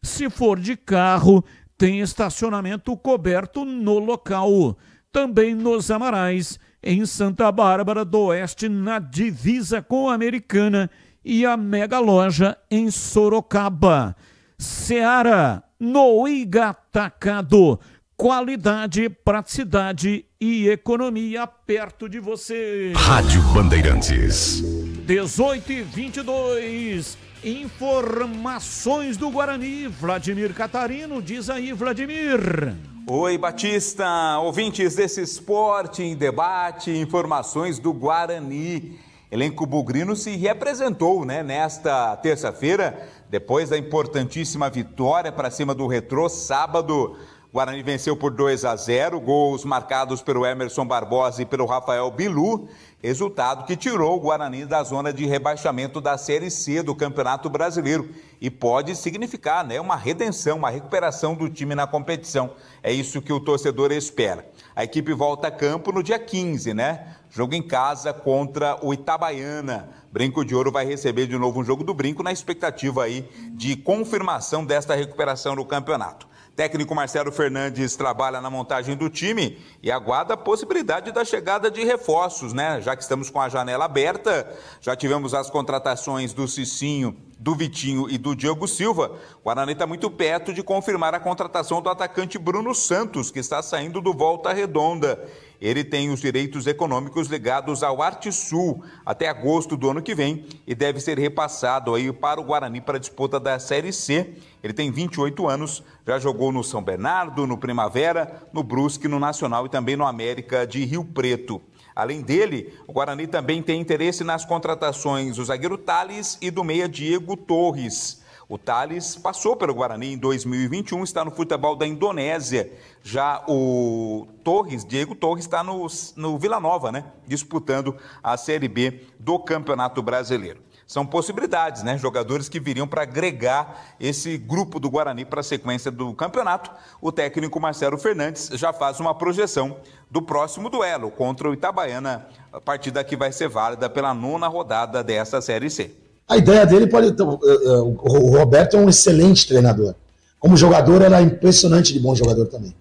Se for de carro, tem estacionamento coberto no local. Também nos Amarais, em Santa Bárbara do Oeste, na divisa com a Americana, e a Mega Loja em Sorocaba. Seara, no Atacado. Qualidade, praticidade e economia perto de você. Rádio Bandeirantes. 18h22. Informações do Guarani. Vladimir Catarino, diz aí, Vladimir. Oi, Batista, ouvintes desse Esporte em Debate, informações do Guarani. Elenco bugrino se representou, né, nesta terça-feira, depois da importantíssima vitória para cima do Retrô, sábado. O Guarani venceu por 2-0, gols marcados pelo Emerson Barbosa e pelo Rafael Bilu, resultado que tirou o Guarani da zona de rebaixamento da Série C do Campeonato Brasileiro e pode significar, né, uma redenção, uma recuperação do time na competição. É isso que o torcedor espera. A equipe volta a campo no dia 15, né? Jogo em casa contra o Itabaiana. Brinco de Ouro vai receber de novo um jogo do Brinco na expectativa aí de confirmação desta recuperação no campeonato. Técnico Marcelo Fernandes trabalha na montagem do time e aguarda a possibilidade da chegada de reforços, né? Já que estamos com a janela aberta, já tivemos as contratações do Cicinho, do Vitinho e do Diego Silva. O Guarani está muito perto de confirmar a contratação do atacante Bruno Santos, que está saindo do Volta Redonda. Ele tem os direitos econômicos ligados ao ArteSul até agosto do ano que vem e deve ser repassado aí para o Guarani para a disputa da Série C. Ele tem 28 anos, já jogou no São Bernardo, no Primavera, no Brusque, no Nacional e também no América de Rio Preto. Além dele, o Guarani também tem interesse nas contratações do zagueiro Thales e do meia Diego Torres. O Thales passou pelo Guarani em 2021, está no futebol da Indonésia. Já o Torres, Diego Torres, está no Vila Nova, né? Disputando a Série B do Campeonato Brasileiro. São possibilidades, né? Jogadores que viriam para agregar esse grupo do Guarani para a sequência do campeonato. O técnico Marcelo Fernandes já faz uma projeção do próximo duelo contra o Itabaiana, a partida que vai ser válida pela 9ª rodada dessa Série C. A ideia dele pode... O Roberto é um excelente treinador. Como jogador, ele é impressionante de bom jogador também.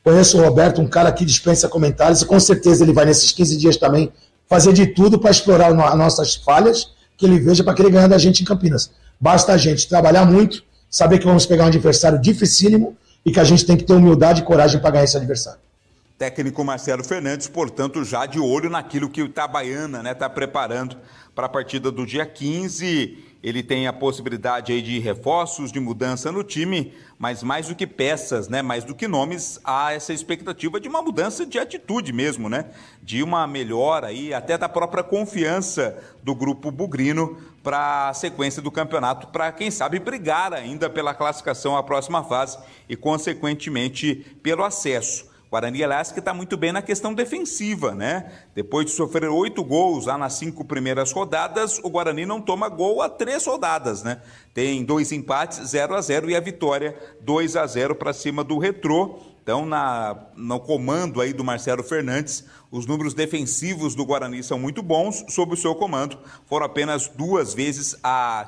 Conheço o Roberto, um cara que dispensa comentários, e com certeza ele vai nesses 15 dias também fazer de tudo para explorar as nossas falhas, que ele veja para querer ganhar da gente em Campinas. Basta a gente trabalhar muito, saber que vamos pegar um adversário dificílimo e que a gente tem que ter humildade e coragem para ganhar esse adversário. Técnico Marcelo Fernandes, portanto, já de olho naquilo que o Itabaiana, né, está preparando para a partida do dia 15. Ele tem a possibilidade aí de reforços, de mudança no time, mas mais do que peças, né, mais do que nomes, há essa expectativa de uma mudança de atitude mesmo, né, de uma melhora aí até da própria confiança do grupo bugrino para a sequência do campeonato, para quem sabe brigar ainda pela classificação à próxima fase e consequentemente pelo acesso. Guarani, aliás, que está muito bem na questão defensiva, né? Depois de sofrer 8 gols lá nas 5 primeiras rodadas, o Guarani não toma gol há 3 rodadas, né? Tem 2 empates, 0-0 e a vitória 2-0 para cima do Retrô. Então, no comando aí do Marcelo Fernandes, os números defensivos do Guarani são muito bons. Sob o seu comando, foram apenas 2 vezes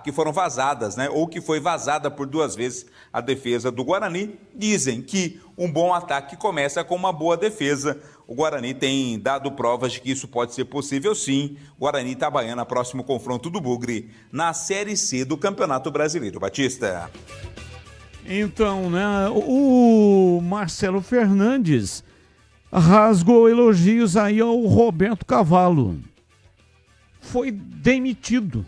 que foram vazadas, né? Ou que foi vazada por 2 vezes a defesa do Guarani. Dizem que um bom ataque começa com uma boa defesa. O Guarani tem dado provas de que isso pode ser possível sim. Guarani e Itabaiana, próximo confronto do Bugre na Série C do Campeonato Brasileiro. Batista. Então, né, o Marcelo Fernandes rasgou elogios aí ao Roberto Cavalo. Foi demitido.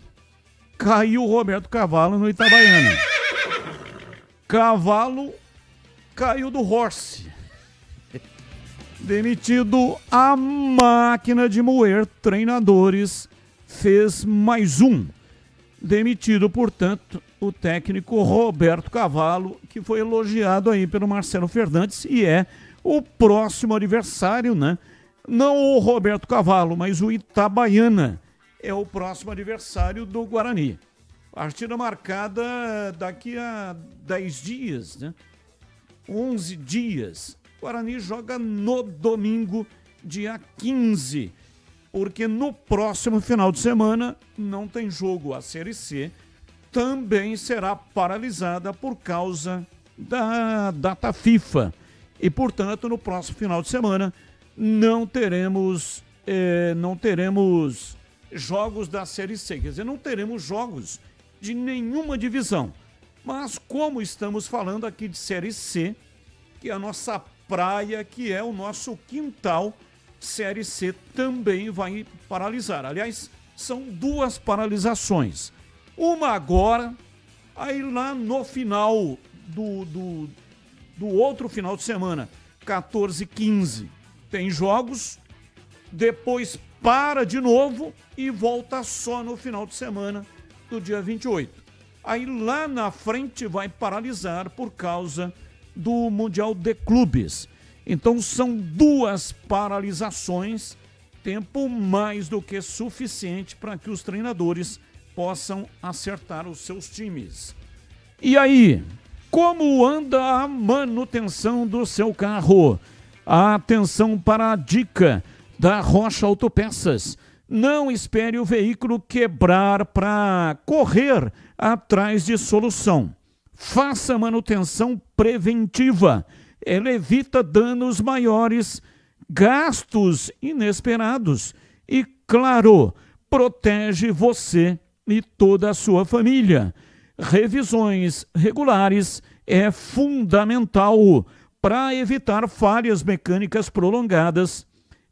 Caiu o Roberto Cavalo no Itabaiana. Cavalo caiu do Horse. Demitido, a máquina de moer treinadores fez mais um. Demitido, portanto, o técnico Roberto Cavalo, que foi elogiado aí pelo Marcelo Fernandes e é o próximo adversário, né? Não o Roberto Cavalo, mas o Itabaiana é o próximo adversário do Guarani. Partida marcada daqui a 10 dias, né? 11 dias. O Guarani joga no domingo, dia 15, porque no próximo final de semana não tem jogo. A Série C também será paralisada por causa da data FIFA. E, portanto, no próximo final de semana não teremos jogos da Série C. Quer dizer, não teremos jogos de nenhuma divisão. Mas como estamos falando aqui de Série C, que é a nossa praia, que é o nosso quintal, Série C também vai paralisar. Aliás, são duas paralisações. Uma agora, aí lá no final do outro final de semana, 14 e 15, tem jogos, depois para de novo e volta só no final de semana do dia 28. Aí lá na frente vai paralisar por causa do Mundial de Clubes. Então são duas paralisações, tempo mais do que suficiente para que os treinadores possam acertar os seus times. E aí, como anda a manutenção do seu carro? Atenção para a dica da Rocha Autopeças. Não espere o veículo quebrar para correr atrás de solução. Faça manutenção preventiva. Ela evita danos maiores, gastos inesperados e, claro, protege você e toda a sua família. Revisões regulares é fundamental para evitar falhas mecânicas prolongadas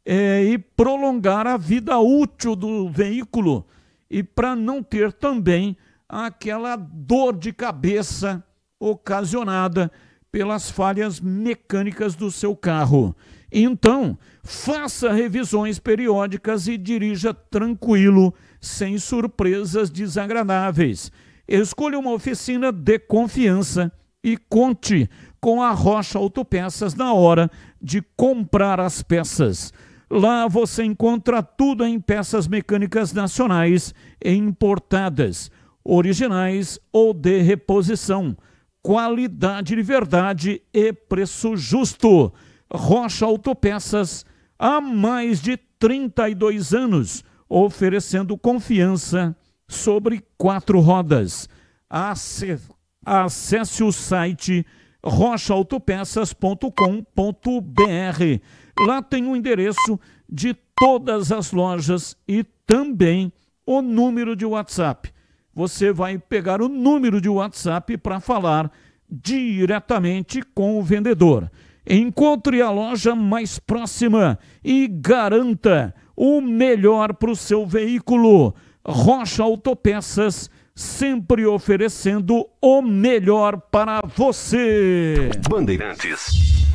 e prolongar a vida útil do veículo e para não ter também aquela dor de cabeça ocasionada pelas falhas mecânicas do seu carro. Então, faça revisões periódicas e dirija tranquilo, sem surpresas desagradáveis. Escolha uma oficina de confiança e conte com a Rocha Autopeças na hora de comprar as peças. Lá você encontra tudo em peças mecânicas nacionais e importadas, originais ou de reposição. Qualidade de verdade e preço justo. Rocha Autopeças, há mais de 32 anos, oferecendo confiança sobre 4 rodas. Acesse o site rochaautopeças.com.br. Lá tem o endereço de todas as lojas e também o número de WhatsApp. Você vai pegar o número de WhatsApp para falar diretamente com o vendedor. Encontre a loja mais próxima e garanta o melhor para o seu veículo. Rocha Autopeças, sempre oferecendo o melhor para você. Bandeirantes.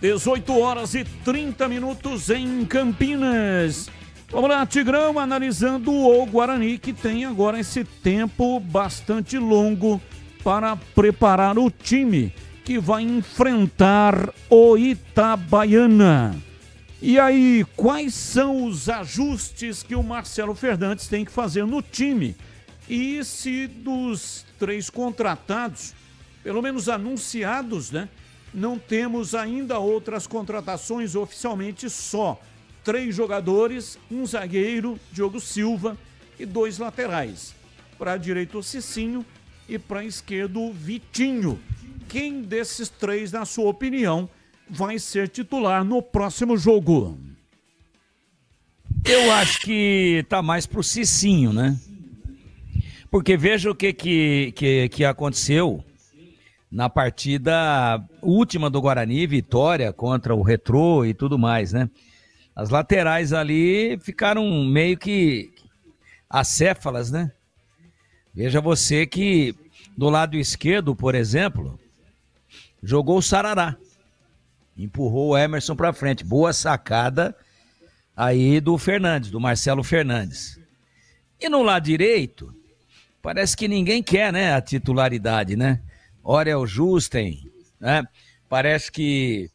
18 horas e 30 minutos em Campinas. Vamos lá, Tigrão, analisando o Guarani, que tem agora esse tempo bastante longo para preparar o time que vai enfrentar o Itabaiana. E aí, quais são os ajustes que o Marcelo Fernandes tem que fazer no time? E se dos 3 contratados, pelo menos anunciados, né? Não temos ainda outras contratações, oficialmente só 3 jogadores, um zagueiro, Diogo Silva, e 2 laterais. Para a direita o Cicinho e para a esquerda o Vitinho. Quem desses 3, na sua opinião, vai ser titular no próximo jogo? Eu acho que tá mais pro Cicinho, né? Porque veja o que aconteceu na partida última do Guarani, vitória contra o Retrô e tudo mais, né? As laterais ali ficaram meio que acéfalas, né? Veja você que do lado esquerdo, por exemplo, jogou o Sarará. Empurrou o Emerson para frente. Boa sacada aí do Fernandes, do Marcelo Fernandes. E no lado direito, parece que ninguém quer, né, a titularidade, né? Ora é o Justen, né? Parece que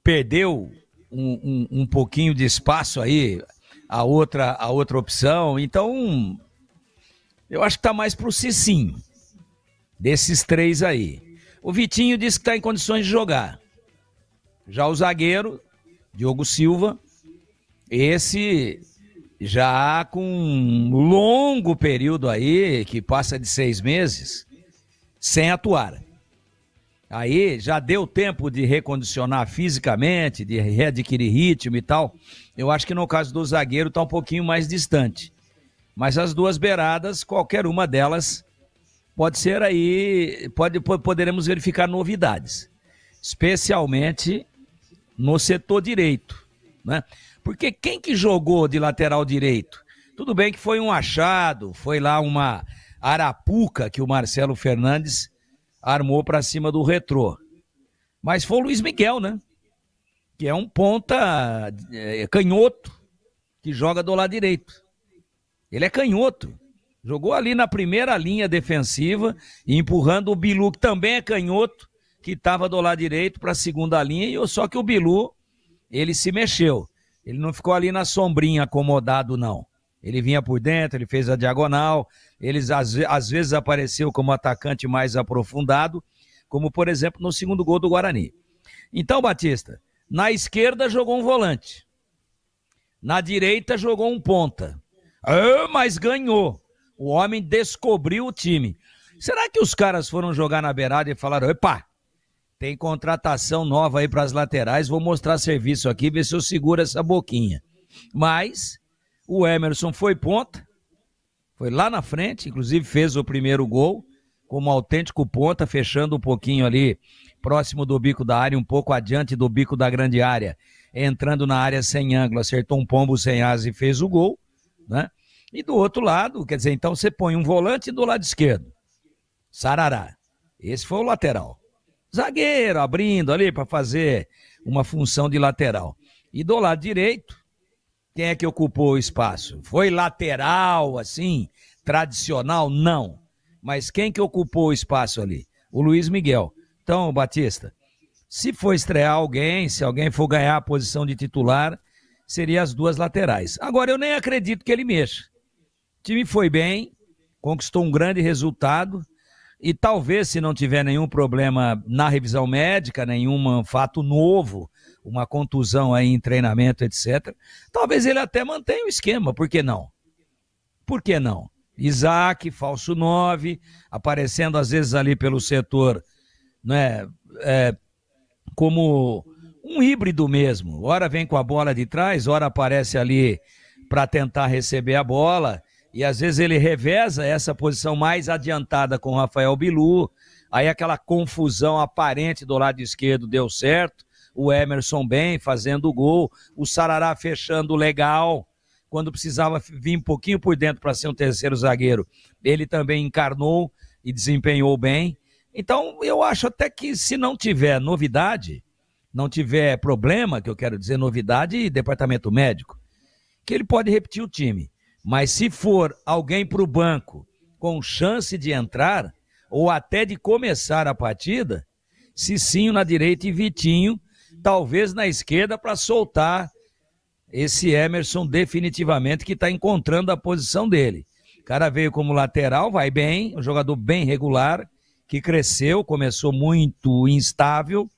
perdeu um pouquinho de espaço aí a outra opção. Então, eu acho que tá mais pro Cicinho, desses 3 aí. O Vitinho disse que tá em condições de jogar. Já o zagueiro, Diogo Silva, esse já com um longo período aí, que passa de 6 meses, sem atuar. Aí já deu tempo de recondicionar fisicamente, de readquirir ritmo e tal. Eu acho que no caso do zagueiro tá um pouquinho mais distante. Mas as duas beiradas, qualquer uma delas pode ser aí, poderemos verificar novidades. Especialmente no setor direito, né? Porque quem que jogou de lateral direito? Tudo bem que foi um achado, foi lá uma arapuca que o Marcelo Fernandes armou para cima do Retrô. Mas foi o Luiz Miguel, né? Que é um ponta canhoto que joga do lado direito. Ele é canhoto. Jogou ali na primeira linha defensiva, empurrando o Bilu, que também é canhoto, que estava do lado direito, para a segunda linha, só que o Bilu, ele se mexeu. Ele não ficou ali na sombrinha acomodado, não. Ele vinha por dentro, ele fez a diagonal, ele às vezes apareceu como atacante mais aprofundado, como por exemplo no segundo gol do Guarani. Então, Batista, na esquerda jogou um volante, na direita jogou um ponta. Mas ganhou. O homem descobriu o time. Será que os caras foram jogar na beirada e falaram, epa, tem contratação nova aí para as laterais, vou mostrar serviço aqui, ver se eu seguro essa boquinha. Mas o Emerson foi ponta, foi lá na frente, inclusive fez o primeiro gol, como autêntico ponta, fechando um pouquinho ali, próximo do bico da área, um pouco adiante do bico da grande área, entrando na área sem ângulo, acertou um pombo sem asa e fez o gol, né? E do outro lado, quer dizer, então você põe um volante do lado esquerdo, Sarará, esse foi o lateral. Zagueiro abrindo ali para fazer uma função de lateral. E do lado direito, quem é que ocupou o espaço? Foi lateral, assim, tradicional? Não. Mas quem que ocupou o espaço ali? O Luiz Miguel. Então, Batista, se for estrear alguém, se alguém for ganhar a posição de titular, seria as duas laterais. Agora, eu nem acredito que ele mexa. O time foi bem, conquistou um grande resultado, e talvez, se não tiver nenhum problema na revisão médica, nenhum fato novo, uma contusão aí em treinamento, etc., talvez ele até mantenha o esquema, por que não? Por que não? Isaac, falso 9, aparecendo às vezes ali pelo setor, né, como um híbrido mesmo. Ora vem com a bola de trás, ora aparece ali para tentar receber a bola, e às vezes ele reveza essa posição mais adiantada com o Rafael Bilu, aí aquela confusão aparente do lado esquerdo deu certo, o Emerson bem, fazendo o gol, o Sarará fechando legal, quando precisava vir um pouquinho por dentro para ser um terceiro zagueiro, ele também encarnou e desempenhou bem. Então eu acho até que se não tiver novidade, não tiver problema, que eu quero dizer novidade e departamento médico, que ele pode repetir o time. Mas se for alguém para o banco com chance de entrar, ou até de começar a partida, Cicinho na direita e Vitinho, talvez na esquerda, para soltar esse Emerson definitivamente, que está encontrando a posição dele. O cara veio como lateral, vai bem, um jogador bem regular, que cresceu, começou muito instável,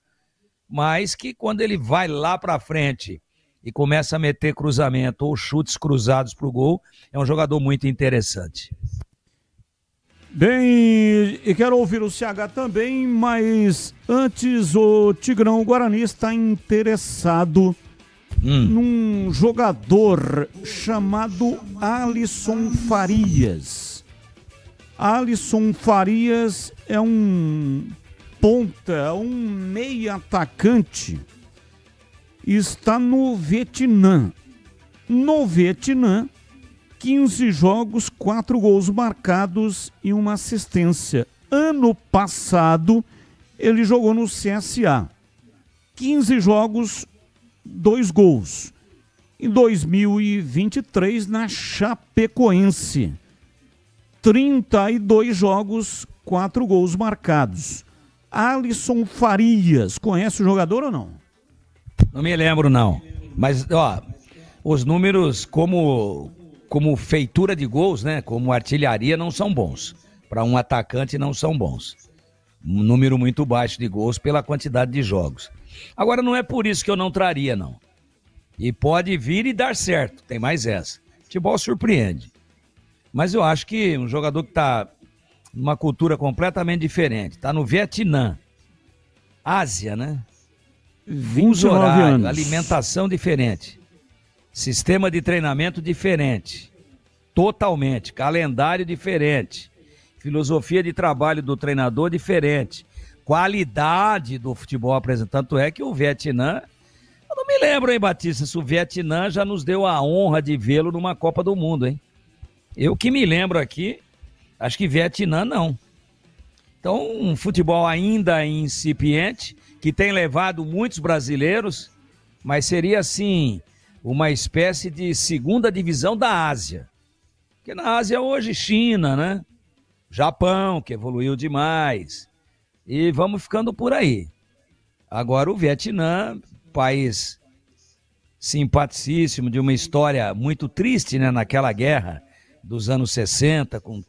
mas que quando ele vai lá para frente e começa a meter cruzamento ou chutes cruzados para o gol, é um jogador muito interessante. Bem, e quero ouvir o CH também, mas antes o Tigrão Guarani está interessado num jogador chamado Alisson Farias. Alisson Farias é um ponta, um meia atacante, está no Vietnã. No Vietnã, 15 jogos, 4 gols marcados e uma assistência. Ano passado, ele jogou no CSA. 15 jogos, 2 gols. Em 2023, na Chapecoense. 32 jogos, 4 gols marcados. Alisson Farias, conhece o jogador ou não? Não me lembro, não. Mas, ó, os números como feitura de gols, né? Como artilharia, não são bons. Para um atacante, não são bons. Um número muito baixo de gols pela quantidade de jogos. Agora, não é por isso que eu não traria, não. E pode vir e dar certo. Tem mais essa. Futebol surpreende. Mas eu acho que um jogador que está numa cultura completamente diferente, está no Vietnã, Ásia, né? 29 Fuso horário, anos. alimentação diferente, sistema de treinamento diferente, totalmente, calendário diferente, filosofia de trabalho do treinador diferente, qualidade do futebol apresentado. Tanto é que o Vietnã, eu não me lembro, hein, Batista, se o Vietnã já nos deu a honra de vê-lo numa Copa do Mundo, hein? Eu que me lembro aqui, acho que Vietnã não. Então, um futebol ainda incipiente, que tem levado muitos brasileiros, mas seria, assim, uma espécie de segunda divisão da Ásia. Porque na Ásia hoje, China, né? Japão, que evoluiu demais. E vamos ficando por aí. Agora o Vietnã, país simpaticíssimo, de uma história muito triste, né? Naquela guerra dos anos 60, com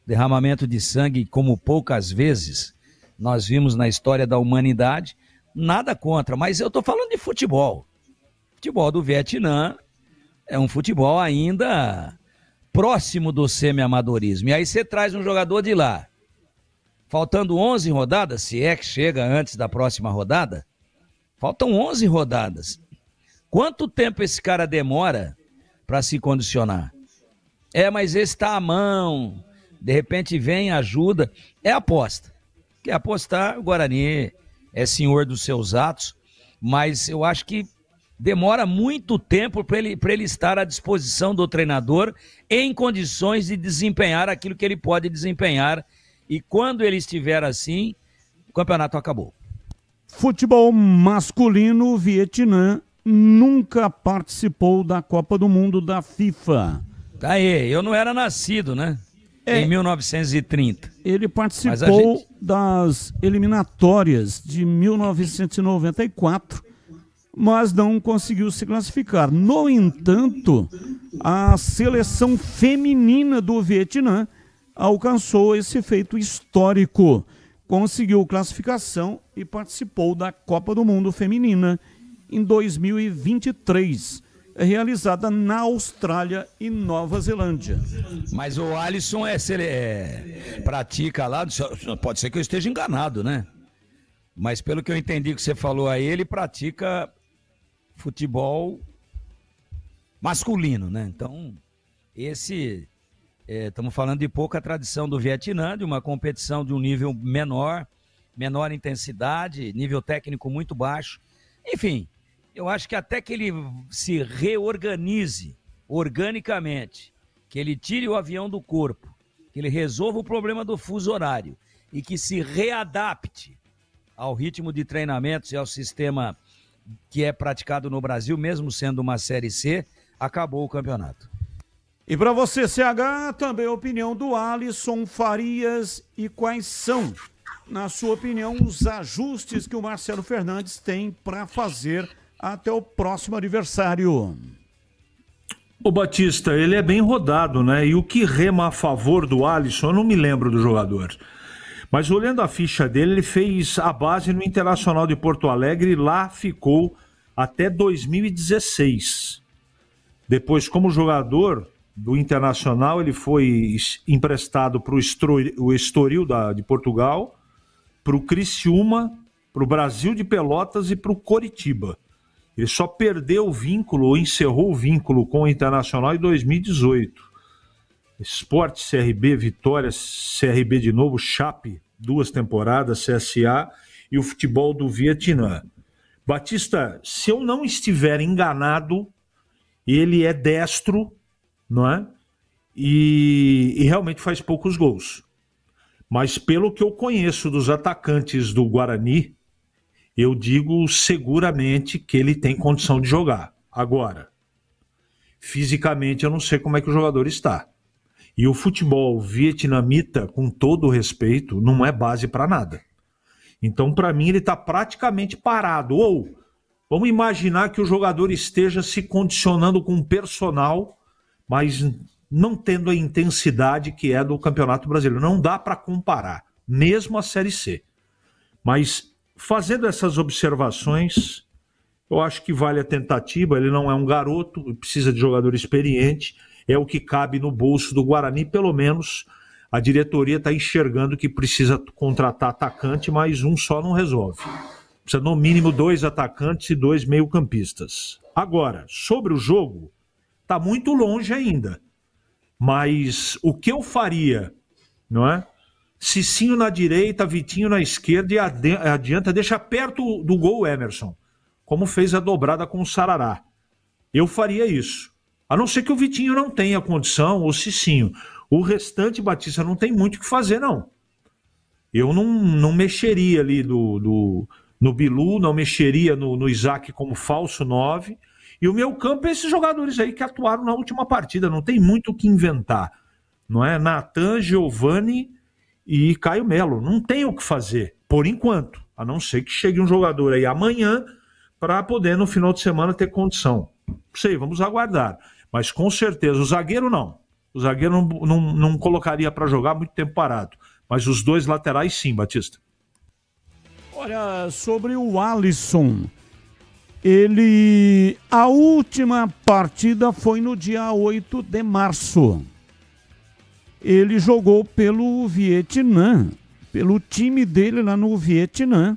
derramamento de sangue como poucas vezes nós vimos na história da humanidade. Nada contra, mas eu estou falando de futebol. O futebol do Vietnã é um futebol ainda próximo do semi-amadorismo. E aí você traz um jogador de lá, faltando 11 rodadas, se é que chega antes da próxima rodada, faltam 11 rodadas. Quanto tempo esse cara demora para se condicionar? Mas esse está à mão, de repente vem, ajuda. É aposta. Quer apostar, o Guarani é senhor dos seus atos, mas eu acho que demora muito tempo para ele estar à disposição do treinador em condições de desempenhar aquilo que ele pode desempenhar. E quando ele estiver assim, o campeonato acabou. Futebol masculino, o Vietnã nunca participou da Copa do Mundo da FIFA. Aí, eu não era nascido, né? Em 1930. Ele participou das eliminatórias de 1994, mas não conseguiu se classificar. No entanto, a seleção feminina do Vietnã alcançou esse feito histórico. Conseguiu classificação e participou da Copa do Mundo Feminina em 2023, realizada na Austrália e Nova Zelândia. Mas o Alisson pratica lá, pode ser que eu esteja enganado, né? Mas pelo que eu entendi que você falou aí, ele pratica futebol masculino, né? Então, estamos falando de pouca tradição do Vietnã, de uma competição de um nível menor intensidade, nível técnico muito baixo. Enfim, eu acho que até que ele se reorganize organicamente, que ele tire o avião do corpo, que ele resolva o problema do fuso horário e que se readapte ao ritmo de treinamentos e ao sistema que é praticado no Brasil, mesmo sendo uma Série C, acabou o campeonato. E para você, CH, também a opinião do Alisson Farias e quais são, na sua opinião, os ajustes que o Marcelo Fernandes tem para fazer até o próximo adversário. O Batista, ele é bem rodado, né? E o que rema a favor do Alisson, eu não me lembro do jogador. Mas olhando a ficha dele, ele fez a base no Internacional de Porto Alegre e lá ficou até 2016. Depois, como jogador do Internacional, ele foi emprestado para o Estoril de Portugal, para o Criciúma, para o Brasil de Pelotas e para o Coritiba. Ele só perdeu o vínculo, ou encerrou o vínculo com o Internacional em 2018. Sport, CRB, Vitória, CRB de novo, Chape, 2 temporadas, CSA e o futebol do Vietnã. Batista, se eu não estiver enganado, ele é destro, não é? E realmente faz poucos gols. Mas pelo que eu conheço dos atacantes do Guarani, eu digo seguramente que ele tem condição de jogar. Agora, fisicamente eu não sei como é que o jogador está. E o futebol vietnamita, com todo o respeito, não é base para nada. Então, para mim, ele está praticamente parado. Ou, vamos imaginar que o jogador esteja se condicionando com um personal, mas não tendo a intensidade que é do Campeonato Brasileiro. Não dá para comparar, mesmo a Série C. Mas, fazendo essas observações, eu acho que vale a tentativa. Ele não é um garoto, precisa de jogador experiente, é o que cabe no bolso do Guarani. Pelo menos a diretoria está enxergando que precisa contratar atacante, mas um só não resolve. Precisa no mínimo 2 atacantes e 2 meio-campistas. Agora, sobre o jogo, tá muito longe ainda. Mas o que eu faria, não é? Cicinho na direita, Vitinho na esquerda e adianta, deixa perto do gol o Emerson, como fez a dobrada com o Sarará. Eu faria isso. A não ser que o Vitinho não tenha condição, ou Cicinho. O restante, Batista, não tem muito o que fazer, não. Eu não mexeria ali no Bilu, não mexeria no Isaac como falso 9. E o meu campo é esses jogadores aí que atuaram na última partida. Não tem muito o que inventar. Não é? Natan, Giovani e Caio Melo. Não tem o que fazer, por enquanto. A não ser que chegue um jogador aí amanhã para poder no final de semana ter condição. Não sei, vamos aguardar. Mas com certeza, o zagueiro não. O zagueiro não colocaria para jogar muito tempo parado. Mas os 2 laterais sim, Batista. Olha, sobre o Alisson, a última partida foi no dia 8 de março. Ele jogou pelo Vietnã, pelo time dele lá no Vietnã.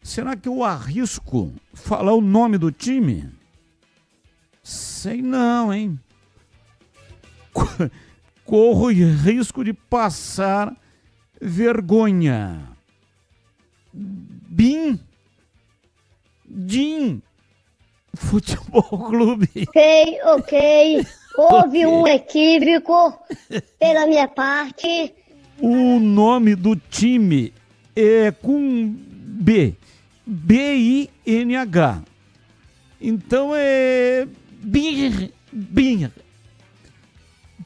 Será que eu arrisco falar o nome do time? Sei não, hein? Corro risco de passar vergonha. Din Futebol Clube. Ok. Houve um equívoco pela minha parte. O nome do time é com B. B-I-N-H. Então é Bir.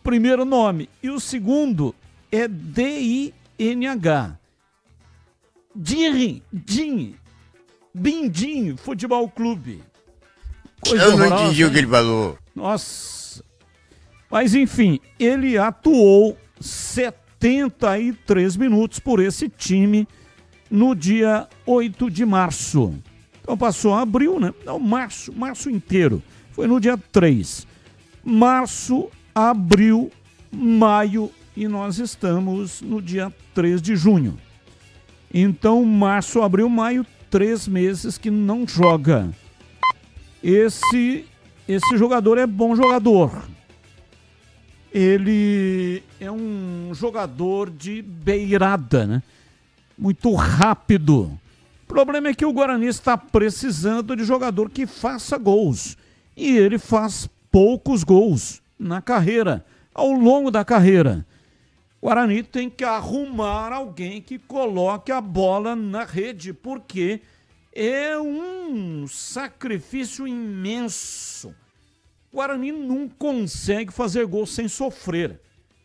Primeiro nome. E o segundo é D-I-N-H. Dindim Futebol Clube. Eu não entendi o que ele falou. Nossa. Mas enfim, ele atuou 73 minutos por esse time no dia 8 de março. Então passou abril, né? Não, março inteiro. Foi no dia 3. Março, abril, maio e nós estamos no dia 3 de junho. Então, março, abril, maio, 3 meses que não joga. Esse jogador é bom jogador. Ele é um jogador de beirada, né? Muito rápido. O problema é que o Guarani está precisando de jogador que faça gols. E ele faz poucos gols na carreira, ao longo da carreira. O Guarani tem que arrumar alguém que coloque a bola na rede, porque é um sacrifício imenso. O Guarani não consegue fazer gol sem sofrer.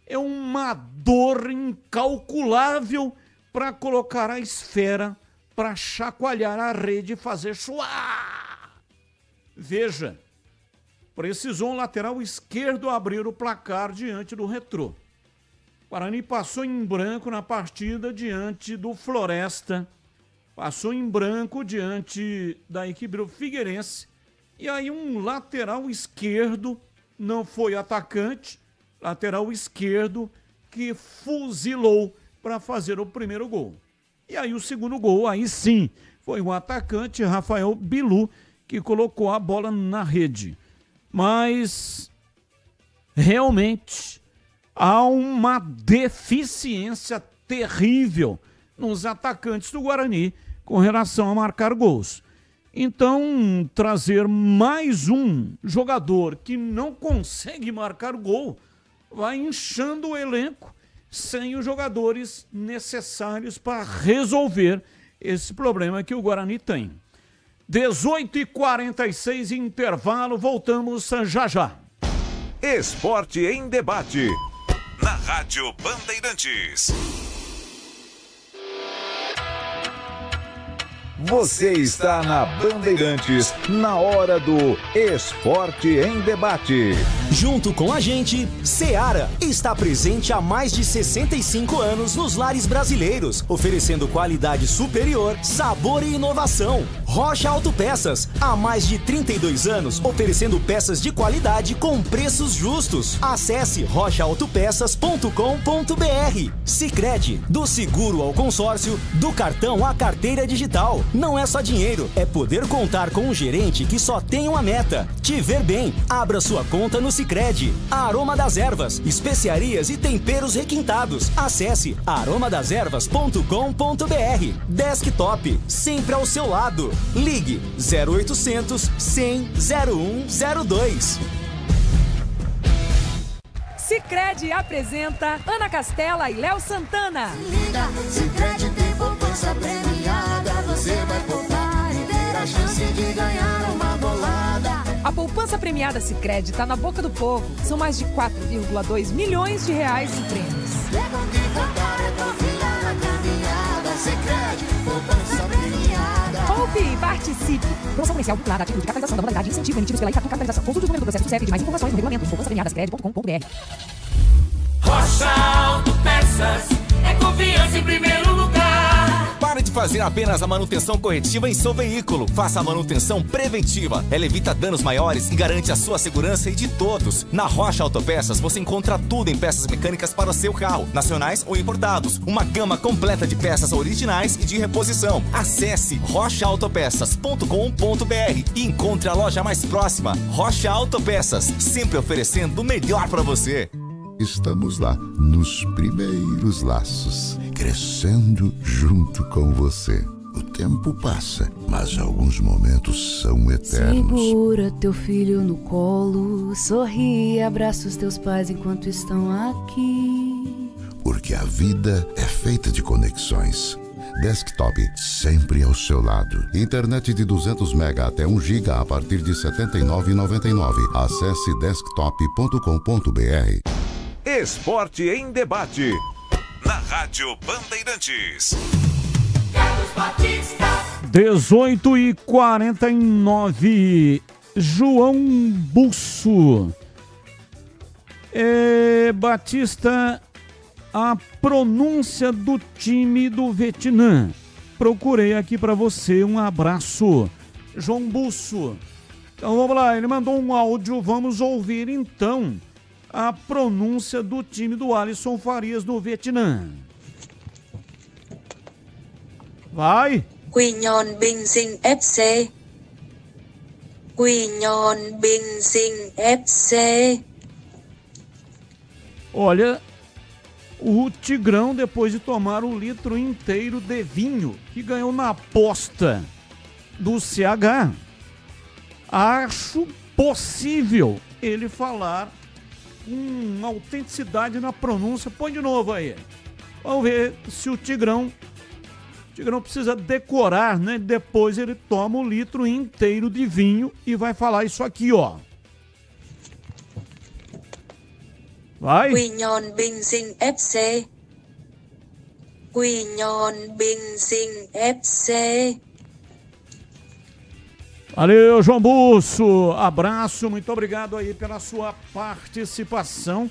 É uma dor incalculável para colocar a esfera, para chacoalhar a rede e fazer chuá. Veja, precisou um lateral esquerdo abrir o placar diante do Retrô. O Guarani passou em branco na partida diante do Floresta, passou em branco diante da equipe do Figueirense, e aí um lateral esquerdo, não foi atacante, lateral esquerdo que fuzilou para fazer o primeiro gol. E aí o segundo gol, aí sim, foi um atacante, Rafael Bilu, que colocou a bola na rede. Mas realmente há uma deficiência terrível nos atacantes do Guarani com relação a marcar gols. Então, trazer mais um jogador que não consegue marcar gol vai inchando o elenco sem os jogadores necessários para resolver esse problema que o Guarani tem. 18h46, intervalo, voltamos já já. Esporte em debate, na Rádio Bandeirantes. Você está na Bandeirantes, na hora do Esporte em Debate. Junto com a gente, Seara está presente há mais de 65 anos nos lares brasileiros, oferecendo qualidade superior, sabor e inovação. Rocha Autopeças, há mais de 32 anos, oferecendo peças de qualidade com preços justos. Acesse rochaautopeças.com.br. Sicredi, do seguro ao consórcio, do cartão à carteira digital. Não é só dinheiro, é poder contar com um gerente que só tem uma meta: te ver bem. Abra sua conta no Sicredi. Aroma das Ervas, especiarias e temperos requintados. Acesse aromadeservas.com.br. Desktop, sempre ao seu lado. Ligue 0800 100 0102. Sicredi apresenta Ana Castela e Léo Santana. Liga, Sicredi tem poupança premiada. Você vai poupar e ter a chance de ganhar uma bolada. A poupança premiada Sicredi tá na boca do povo. São mais de 4,2 milhões de reais em prêmios. Sicredi, poupança premiada. Poupe e participe. Promoção comercial vinculada a título de capitalização da modalidade incentivo emitidos pela Itatu Capitalização. Consulte o número do processo do CEP de mais informações no regulamento poupançapremiadascred.com.br. Rocha Autopeças é confiança em primeiro lugar. Pare de fazer apenas a manutenção corretiva em seu veículo. Faça a manutenção preventiva. Ela evita danos maiores e garante a sua segurança e de todos. Na Rocha Autopeças você encontra tudo em peças mecânicas para o seu carro, nacionais ou importados. Uma gama completa de peças originais e de reposição. Acesse rochaautopeças.com.br e encontre a loja mais próxima. Rocha Autopeças, sempre oferecendo o melhor para você. Estamos lá, nos primeiros laços, crescendo junto com você. O tempo passa, mas alguns momentos são eternos. Segura teu filho no colo, sorri e abraça os teus pais enquanto estão aqui. Porque a vida é feita de conexões. Desktop, sempre ao seu lado. Internet de 200 MB até 1 GB a partir de R$ 79,99. Acesse desktop.com.br. Esporte em Debate, na Rádio Bandeirantes. 18h49, João Busso. Batista, a pronúncia do time do Vietnã. Procurei aqui para você, um abraço. João Busso. Então vamos lá, ele mandou um áudio, vamos ouvir então a pronúncia do time do Alisson Farias no Vietnã. Vai! Quy Nhon Binh Sinh FC. Quy Nhon Binh Sinh FC. Olha, o Tigrão, depois de tomar um litro inteiro de vinho que ganhou na aposta do CH, acho possível ele falar com autenticidade na pronúncia. Põe de novo aí. Vamos ver se o Tigrão precisa decorar, né? Depois ele toma um litro inteiro de vinho e vai falar isso aqui, ó. Vai. Quy Nhon Binh Sinh FC. Quy Nhon Binh Sinh FC. Valeu, João Busso. Abraço, muito obrigado aí pela sua participação.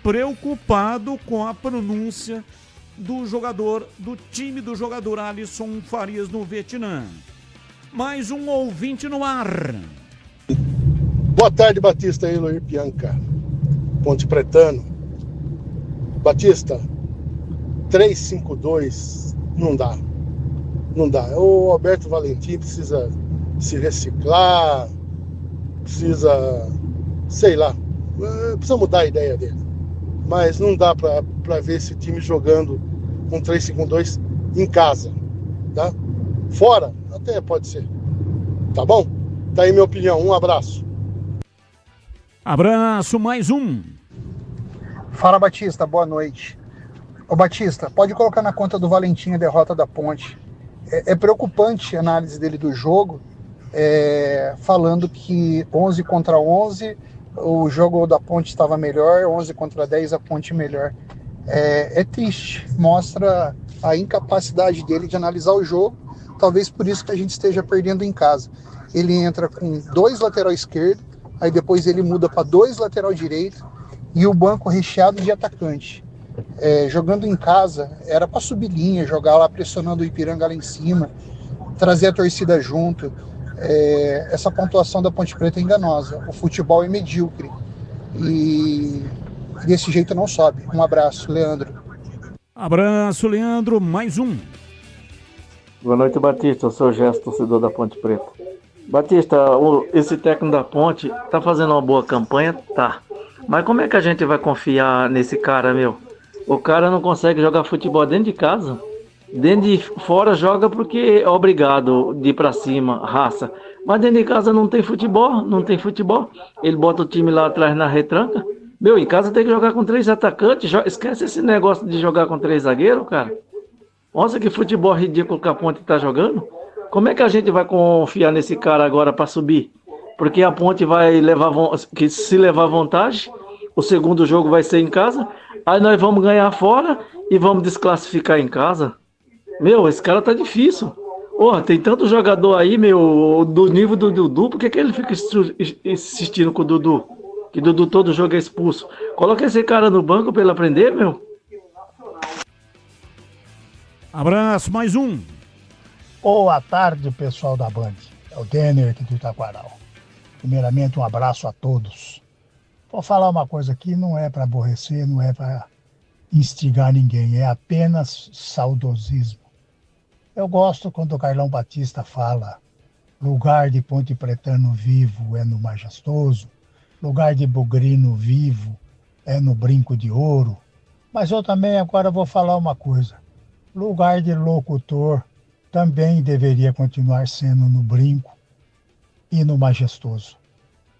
Preocupado com a pronúncia do jogador, do time do jogador Alisson Farias no Vietnã. Mais um ouvinte no ar. Boa tarde, Batista e Eloir Pianca, Ponte Pretano. Batista, 3-5-2 não dá. Não dá. O Alberto Valentim precisa se reciclar, precisa, sei lá, precisa mudar a ideia dele. Mas não dá para ver esse time jogando com 3-5-2 em casa, tá? Fora, até pode ser. Tá bom? Tá aí minha opinião. Um abraço. Abraço, mais um. Fala, Batista, boa noite. Ô, Batista, pode colocar na conta do Valentim a derrota da Ponte. É preocupante a análise dele do jogo, falando que 11 contra 11, o jogo da Ponte estava melhor, 11 contra 10 a Ponte melhor. É triste, mostra a incapacidade dele de analisar o jogo, talvez por isso que a gente esteja perdendo em casa. Ele entra com 2 lateral esquerdo, aí depois ele muda para 2 lateral direito e o banco recheado de atacante. Jogando em casa, era para subir linha, jogar lá pressionando o Ipiranga lá em cima. trazer a torcida junto. Essa pontuação da Ponte Preta é enganosa. O futebol é medíocre e desse jeito não sobe. Um abraço, Leandro. Abraço, Leandro. Mais um. Boa noite, Batista. Eu sou o Gesto, torcedor da Ponte Preta. Batista, esse técnico da Ponte tá fazendo uma boa campanha? Tá. Mas como é que a gente vai confiar nesse cara, meu? O cara não consegue jogar futebol dentro de casa. Dentro de fora joga porque é obrigado de ir pra cima, raça. Mas dentro de casa não tem futebol. Ele bota o time lá atrás na retranca. Meu, em casa tem que jogar com 3 atacantes. Esquece esse negócio de jogar com 3 zagueiros, cara. Nossa, que futebol ridículo que a Ponte tá jogando. Como é que a gente vai confiar nesse cara agora para subir? Porque a Ponte vai levar, que se levar vantagem, o segundo jogo vai ser em casa, aí nós vamos ganhar fora e vamos desclassificar em casa. Meu, esse cara tá difícil. Porra, tem tanto jogador aí, meu, do nível do Dudu, por que ele fica insistindo com o Dudu? Que Dudu todo jogo é expulso. Coloca esse cara no banco pra ele aprender, meu. Abraço, mais um. Boa tarde, pessoal da Band. É o Denner aqui do Itaquaral. Primeiramente, um abraço a todos. Vou falar uma coisa aqui, não é para aborrecer, não é para instigar ninguém, é apenas saudosismo. Eu gosto quando o Carlão Batista fala: lugar de Ponte Pretano vivo é no Majestoso, lugar de Bugrino vivo é no Brinco de Ouro. Mas eu também agora vou falar uma coisa: lugar de locutor também deveria continuar sendo no Brinco e no Majestoso.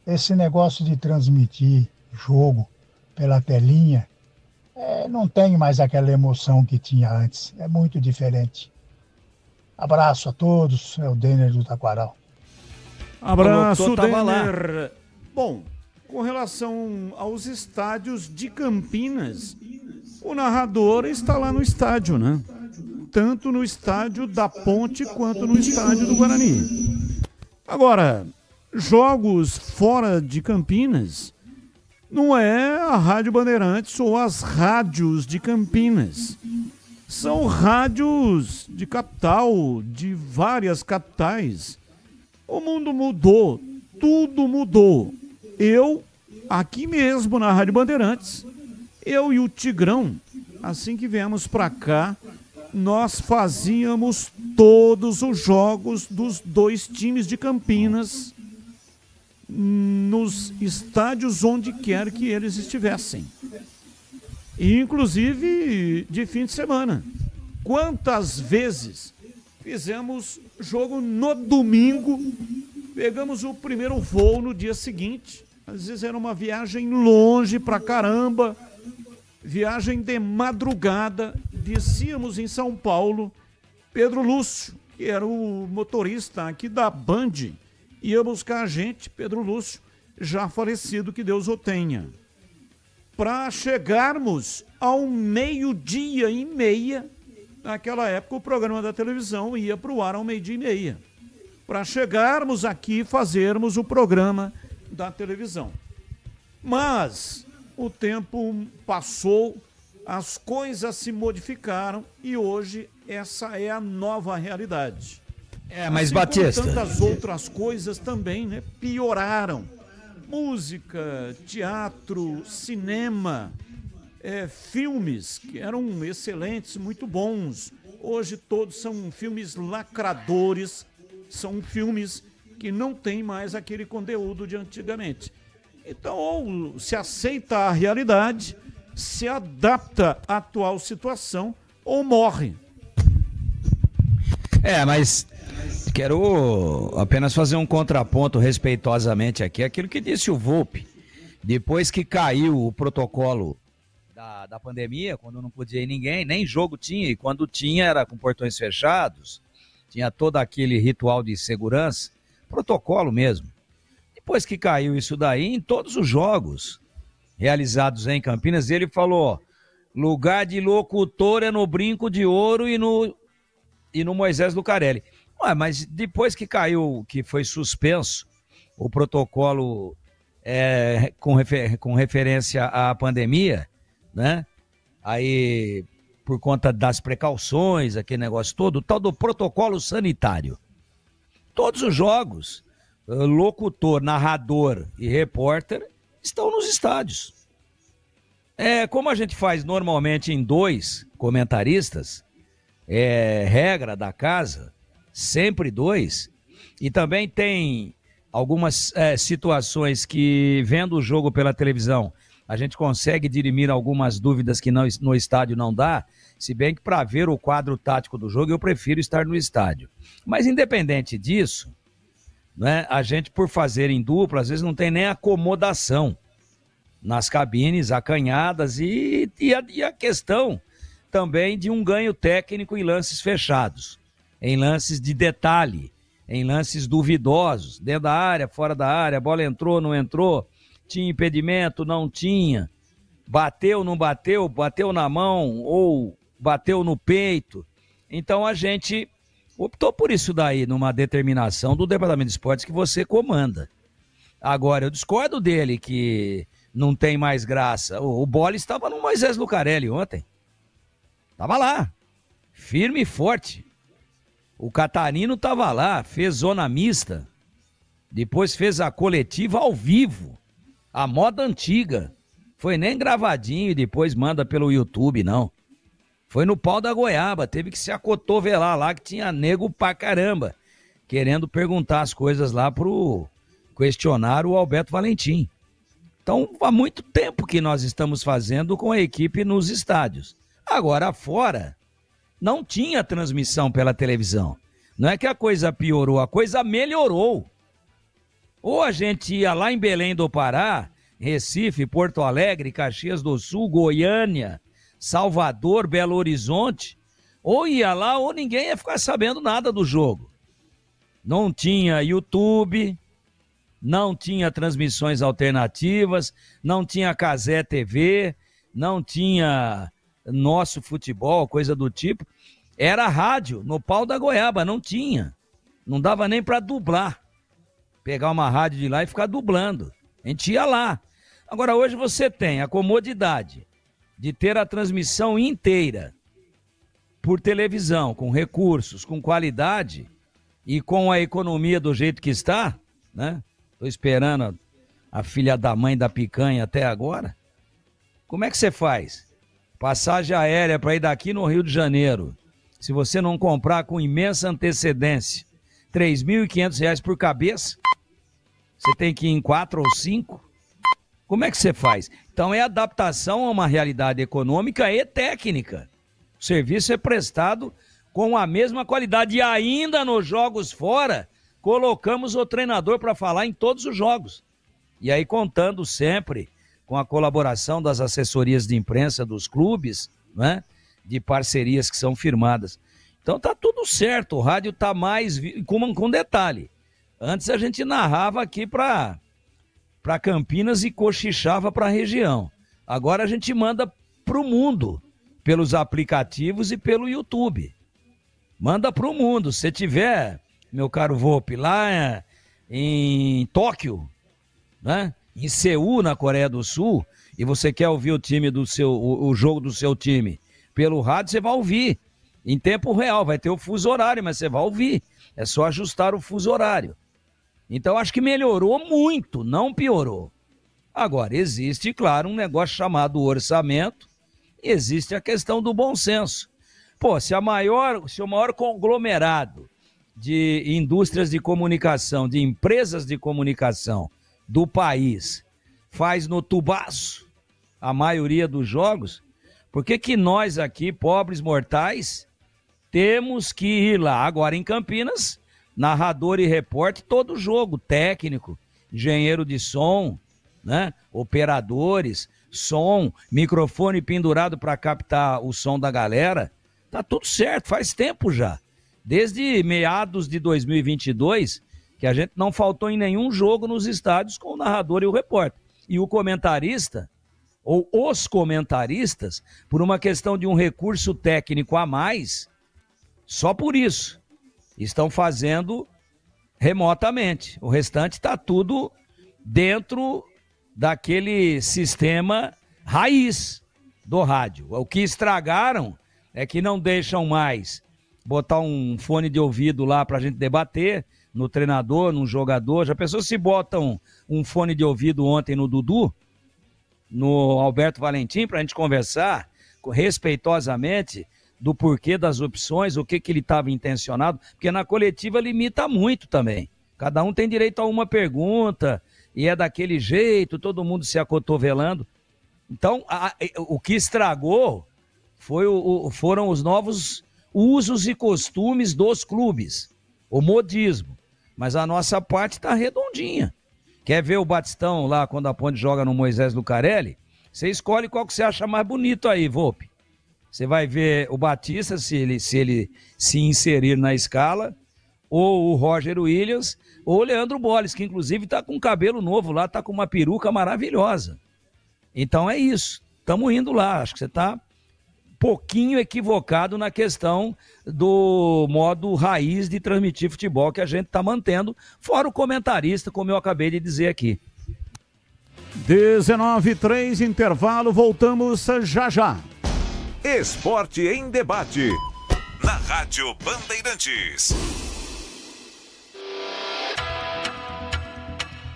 Esse negócio de transmitir jogo pela telinha não tem mais aquela emoção que tinha antes. É muito diferente. Abraço a todos, é o Denner do Taquaral. Abraço, Denner. Bom, com relação aos estádios de Campinas, o narrador está lá no estádio, né? Tanto no estádio da Ponte quanto no estádio do Guarani. Agora, jogos fora de Campinas não é a Rádio Bandeirantes ou as rádios de Campinas. São rádios de capital, de várias capitais. O mundo mudou, tudo mudou. Eu, aqui mesmo na Rádio Bandeirantes, eu e o Tigrão, assim que viemos para cá, nós fazíamos todos os jogos dos 2 times de Campinas nos estádios onde quer que eles estivessem. Inclusive de fim de semana. Quantas vezes fizemos jogo no domingo, pegamos o primeiro voo no dia seguinte, às vezes era uma viagem longe pra caramba, viagem de madrugada, descíamos em São Paulo, Pedro Lúcio, que era o motorista aqui da Band, ia buscar a gente, Pedro Lúcio, já falecido, que Deus o tenha. Para chegarmos ao 12h30, naquela época o programa da televisão ia para o ar ao 12h30. Para chegarmos aqui e fazermos o programa da televisão. Mas o tempo passou, as coisas se modificaram e hoje essa é a nova realidade. Mas assim Batista, como tantas outras coisas também, né, pioraram. Música, teatro, cinema, filmes que eram excelentes, muito bons. Hoje todos são filmes lacradores, são filmes que não têm mais aquele conteúdo de antigamente. Então, ou se aceita a realidade, se adapta à atual situação, ou morre. Mas quero apenas fazer um contraponto respeitosamente aqui, aquilo que disse o Volpe. Depois que caiu o protocolo da pandemia, quando não podia ir ninguém, nem jogo tinha, e quando tinha era com portões fechados, tinha todo aquele ritual de segurança, protocolo mesmo. Depois que caiu isso daí, em todos os jogos realizados em Campinas, ele falou: lugar de locutor é no Brinco de Ouro e no Moisés Lucarelli. Mas depois que caiu, que foi suspenso o protocolo com referência à pandemia, né? Aí, por conta das precauções, aquele negócio todo, o tal do protocolo sanitário, Todos os jogos, locutor, narrador e repórter estão nos estádios. Como a gente faz normalmente em 2 comentaristas, regra da casa, sempre 2, e também tem algumas situações que, vendo o jogo pela televisão, a gente consegue dirimir algumas dúvidas que no estádio não dá, se bem que para ver o quadro tático do jogo eu prefiro estar no estádio. Mas independente disso, né, a gente, por fazer em dupla, às vezes não tem nem acomodação nas cabines acanhadas e a questão também de um ganho técnico em lances fechados, em lances de detalhe, em lances duvidosos, dentro da área, fora da área, a bola entrou, não entrou, tinha impedimento, não tinha, bateu, não bateu, bateu na mão ou bateu no peito. Então a gente optou por isso daí, numa determinação do Departamento de Esportes que você comanda. Agora, eu discordo dele que não tem mais graça. O Bolle estava no Moisés Lucarelli ontem. Estava lá, firme e forte. O Catarino estava lá, fez zona mista. Depois fez a coletiva ao vivo. A moda antiga. Foi nem gravadinho e depois manda pelo YouTube, não. Foi no pau da goiaba, teve que se acotovelar lá, que tinha nego pra caramba, querendo perguntar as coisas lá pro questionário o Alberto Valentim. Então, há muito tempo que nós estamos fazendo com a equipe nos estádios. Agora, fora, não tinha transmissão pela televisão. Não é que a coisa piorou, a coisa melhorou. Ou a gente ia lá em Belém do Pará, Recife, Porto Alegre, Caxias do Sul, Goiânia, Salvador, Belo Horizonte, ou ia lá ou ninguém ia ficar sabendo nada do jogo. Não tinha YouTube, não tinha transmissões alternativas, não tinha Cazé TV, não tinha Nosso Futebol, coisa do tipo. Era rádio, no pau da goiaba, não tinha. Não dava nem para dublar. Pegar uma rádio de lá e ficar dublando. A gente ia lá. Agora hoje você tem a comodidade de ter a transmissão inteira por televisão, com recursos, com qualidade e com a economia do jeito que está, né? Tô esperando a filha da mãe da picanha até agora. Como é que você faz? Passagem aérea para ir daqui no Rio de Janeiro. Se você não comprar com imensa antecedência, R$ 3.500 por cabeça, você tem que ir em 4 ou 5. Como é que você faz? Então é adaptação a uma realidade econômica e técnica. O serviço é prestado com a mesma qualidade. E ainda nos jogos fora, colocamos o treinador para falar em todos os jogos. E aí contando sempre com a colaboração das assessorias de imprensa dos clubes, né? De parcerias que são firmadas. Então tá tudo certo, o rádio tá mais... Com detalhe, antes a gente narrava aqui para Campinas e cochichava para a região. Agora a gente manda para o mundo, pelos aplicativos e pelo YouTube. Manda para o mundo. Se tiver, meu caro Volpe, lá em Tóquio, né? Em Seul, na Coreia do Sul, e você quer ouvir o jogo do seu time pelo rádio, você vai ouvir. Em tempo real, vai ter o fuso horário, mas você vai ouvir. É só ajustar o fuso horário. Então, acho que melhorou muito, não piorou. Agora, existe, claro, um negócio chamado orçamento, e existe a questão do bom senso. Pô, se o maior conglomerado de indústrias de comunicação, de empresas de comunicação do país, faz no tubaço a maioria dos jogos, por que nós aqui, pobres mortais, temos que ir lá? Agora, em Campinas, narrador e repórter, todo jogo, técnico, engenheiro de som, né? Operadores, som, microfone pendurado para captar o som da galera, tá tudo certo, faz tempo já. Desde meados de 2022, que a gente não faltou em nenhum jogo nos estádios com o narrador e o repórter. E o comentarista, ou os comentaristas, por uma questão de um recurso técnico a mais, só por isso, estão fazendo remotamente. O restante está tudo dentro daquele sistema raiz do rádio. O que estragaram é que não deixam mais botar um fone de ouvido lá para a gente debater, no treinador, num jogador. Já pensou se botam um fone de ouvido ontem no Dudu, no Alberto Valentim, para a gente conversar respeitosamente do porquê das opções, o que ele estava intencionado, porque na coletiva limita muito também. Cada um tem direito a uma pergunta, e é daquele jeito, todo mundo se acotovelando. Então, o que estragou foram os novos usos e costumes dos clubes, o modismo. Mas a nossa parte está redondinha. Quer ver o Batistão lá, quando a Ponte joga no Moisés Lucarelli? Você escolhe qual que você acha mais bonito aí, Volpe. Você vai ver o Batista, se ele se inserir na escala, ou o Roger Williams, ou o Leandro Bolles, que inclusive está com um cabelo novo lá, está com uma peruca maravilhosa. Então é isso, estamos indo lá. Acho que você está pouquinho equivocado na questão do modo raiz de transmitir futebol que a gente está mantendo, fora o comentarista, como eu acabei de dizer aqui. 19:03, intervalo, voltamos já já. Esporte em debate, na Rádio Bandeirantes.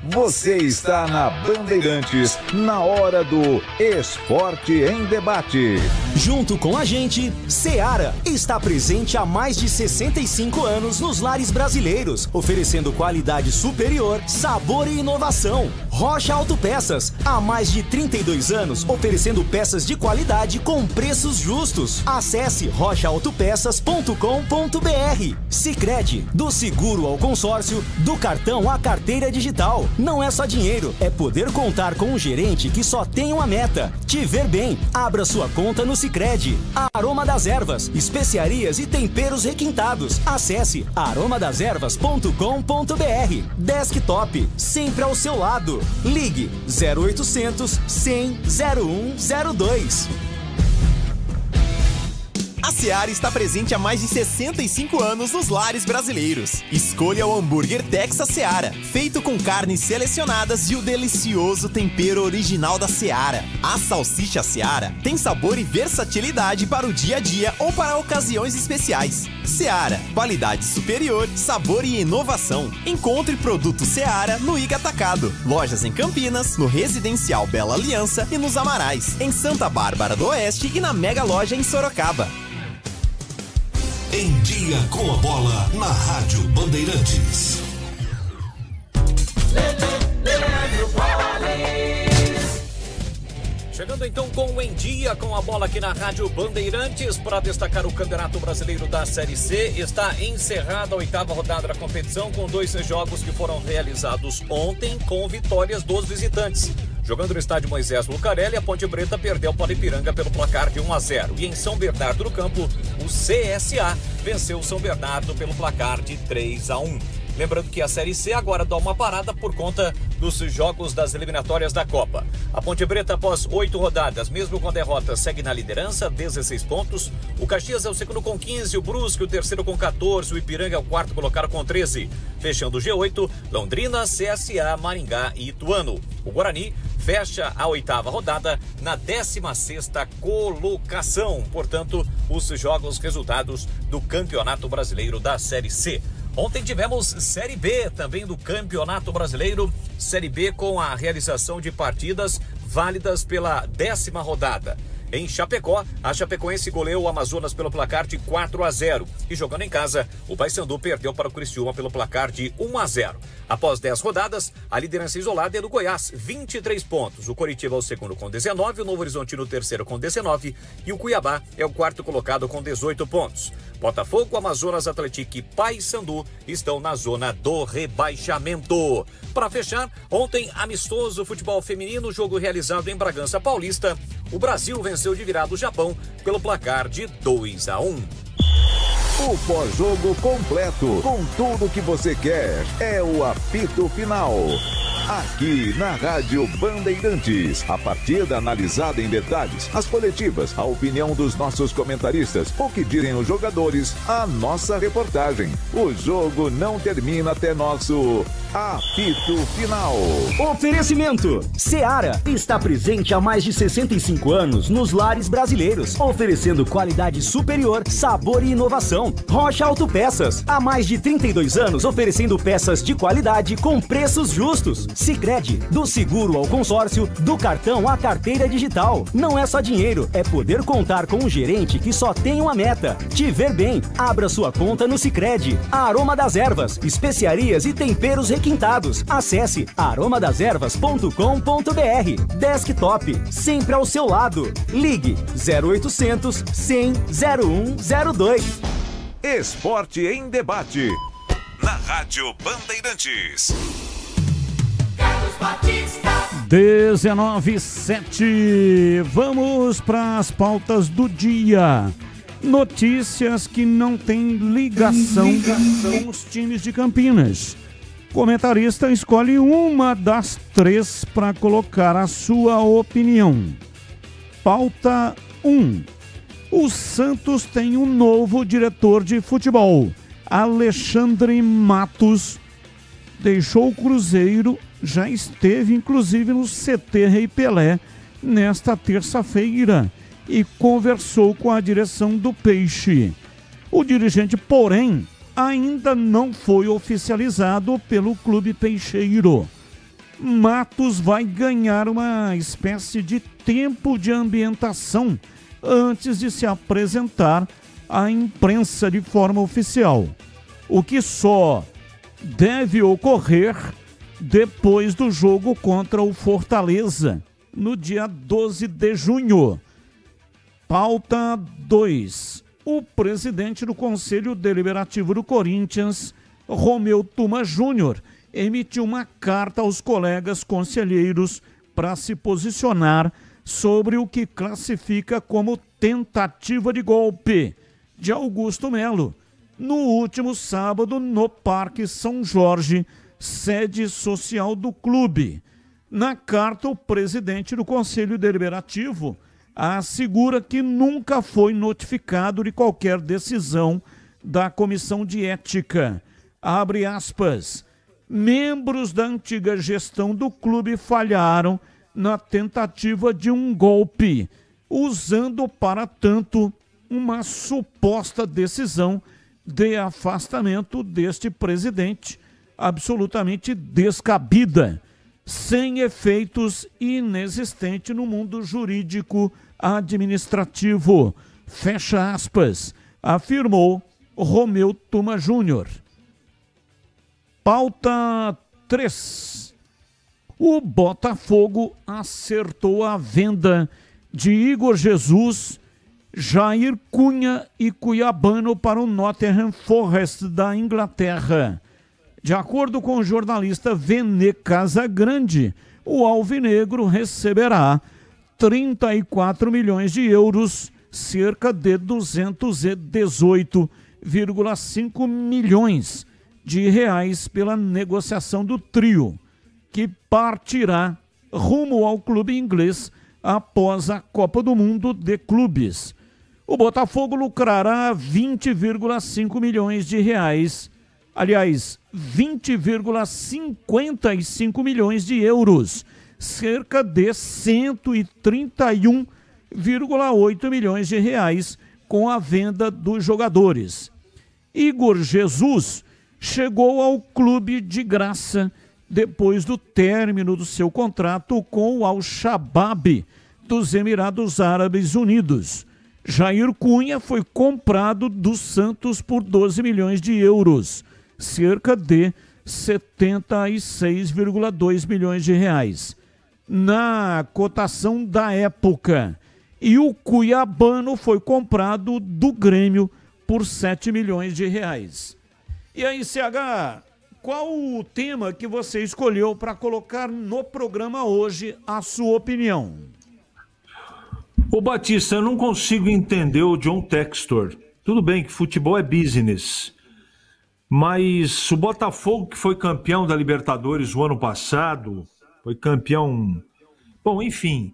Você está na Bandeirantes, na hora do Esporte em Debate. Junto com a gente, Seara está presente há mais de 65 anos nos lares brasileiros, oferecendo qualidade superior, sabor e inovação. Rocha Autopeças, há mais de 32 anos, oferecendo peças de qualidade com preços justos. Acesse rochaautopeças.com.br. Sicredi, do seguro ao consórcio, do cartão à carteira digital. Não é só dinheiro, é poder contar com um gerente que só tem uma meta: te ver bem. Abra sua conta no Sicredi. Aroma das Ervas, especiarias e temperos requintados. Acesse aromadeservas.com.br. Desktop, sempre ao seu lado. Ligue 0800 100 0102. A Seara está presente há mais de 65 anos nos lares brasileiros. Escolha o hambúrguer Texas Seara, feito com carnes selecionadas e o delicioso tempero original da Seara. A salsicha Seara tem sabor e versatilidade para o dia a dia ou para ocasiões especiais. Seara, qualidade superior, sabor e inovação. Encontre produto Seara no Iga Atacado. Lojas em Campinas, no Residencial Bela Aliança e nos Amarais, em Santa Bárbara do Oeste e na Mega Loja em Sorocaba. Em Dia com a Bola, na Rádio Bandeirantes. Chegando então com o Em Dia com a Bola aqui na Rádio Bandeirantes para destacar o Campeonato Brasileiro da Série C. Está encerrada a 8ª rodada da competição com 2 jogos que foram realizados ontem com vitórias dos visitantes. Jogando no estádio Moisés Lucarelli, a Ponte Preta perdeu para o Ipiranga pelo placar de 1-0. E em São Bernardo do Campo, o CSA venceu o São Bernardo pelo placar de 3-1. Lembrando que a Série C agora dá uma parada por conta dos jogos das eliminatórias da Copa. A Ponte Preta, após 8 rodadas, mesmo com derrota, segue na liderança, 16 pontos. O Caxias é o segundo com 15, o Brusque o terceiro com 14, o Ipiranga é o quarto colocado com 13. Fechando o G8, Londrina, CSA, Maringá e Ituano. O Guarani fecha a 8ª rodada na 16ª colocação. Portanto, os jogos resultados do Campeonato Brasileiro da Série C. Ontem tivemos Série B também do Campeonato Brasileiro, Série B com a realização de partidas válidas pela 10ª rodada. Em Chapecó, a Chapecoense goleou o Amazonas pelo placar de 4-0. E jogando em casa, o Paysandu perdeu para o Criciúma pelo placar de 1-0. Após 10 rodadas, a liderança isolada é do Goiás, 23 pontos. O Coritiba é o segundo com 19, o Novo Horizontino o terceiro com 19 e o Cuiabá é o quarto colocado com 18 pontos. Botafogo, Amazonas, Atlético e Paysandu estão na zona do rebaixamento. Para fechar, ontem, amistoso futebol feminino, jogo realizado em Bragança Paulista. O Brasil venceu de virada o Japão pelo placar de 2-1. O pós-jogo completo, com tudo que você quer, é o apito final. Aqui na Rádio Bandeirantes, a partida analisada em detalhes, as coletivas, a opinião dos nossos comentaristas, o que dizem os jogadores, a nossa reportagem. O jogo não termina até nosso Apito Final. Oferecimento. Seara está presente há mais de 65 anos nos lares brasileiros, oferecendo qualidade superior, sabor e inovação. Rocha Autopeças, há mais de 32 anos oferecendo peças de qualidade com preços justos. Sicredi, do seguro ao consórcio, do cartão à carteira digital. Não é só dinheiro, é poder contar com um gerente que só tem uma meta: te ver bem. Abra sua conta no Sicredi. Aroma das Ervas, especiarias e temperos requintados. Acesse aromadeservas.com.br. Desktop, sempre ao seu lado. Ligue 0800 100 0102. Esporte em debate. Na Rádio Bandeirantes. 19:07. Vamos para as pautas do dia. Notícias que não têm ligação com os times de Campinas. Comentarista escolhe uma das 3 para colocar a sua opinião. Pauta 1. O Santos tem um novo diretor de futebol. Alexandre Matos deixou o Cruzeiro, já esteve inclusive no CT Rei Pelé nesta terça-feira e conversou com a direção do Peixe. O dirigente, porém, ainda não foi oficializado pelo Clube Peixeiro. Matos vai ganhar uma espécie de tempo de ambientação antes de se apresentar à imprensa de forma oficial, o que só deve ocorrer depois do jogo contra o Fortaleza, no dia 12 de junho. Pauta 2. O presidente do Conselho Deliberativo do Corinthians, Romeu Tuma Júnior, emitiu uma carta aos colegas conselheiros para se posicionar sobre o que classifica como tentativa de golpe de Augusto Melo, no último sábado no Parque São Jorge, sede social do clube. Na carta, o presidente do Conselho Deliberativo assegura que nunca foi notificado de qualquer decisão da Comissão de Ética. Abre aspas. Membros da antiga gestão do clube falharam na tentativa de um golpe, usando para tanto uma suposta decisão de afastamento deste presidente, absolutamente descabida, sem efeitos e inexistente no mundo jurídico administrativo. Fecha aspas, afirmou Romeu Tuma Júnior. Pauta 3. O Botafogo acertou a venda de Igor Jesus, Jair Cunha e Cuiabano para o Nottingham Forest da Inglaterra. De acordo com o jornalista Vene Casagrande, o alvinegro receberá 34 milhões de euros, cerca de 218,5 milhões de reais pela negociação do trio, que partirá rumo ao clube inglês após a Copa do Mundo de Clubes. O Botafogo lucrará 20,5 milhões de reais, aliás, 20,55 milhões de euros, cerca de 131,8 milhões de reais com a venda dos jogadores. Igor Jesus chegou ao clube de graça depois do término do seu contrato com o Al-Shabaab dos Emirados Árabes Unidos. Jair Cunha foi comprado do Santos por 12 milhões de euros, cerca de 76,2 milhões de reais, na cotação da época. E o Cuiabano foi comprado do Grêmio por 7 milhões de reais. E aí, CH, qual o tema que você escolheu para colocar no programa hoje, a sua opinião? Ô Batista, eu não consigo entender o John Textor. Tudo bem que futebol é business, mas o Botafogo, que foi campeão da Libertadores o ano passado, foi campeão... Bom, enfim,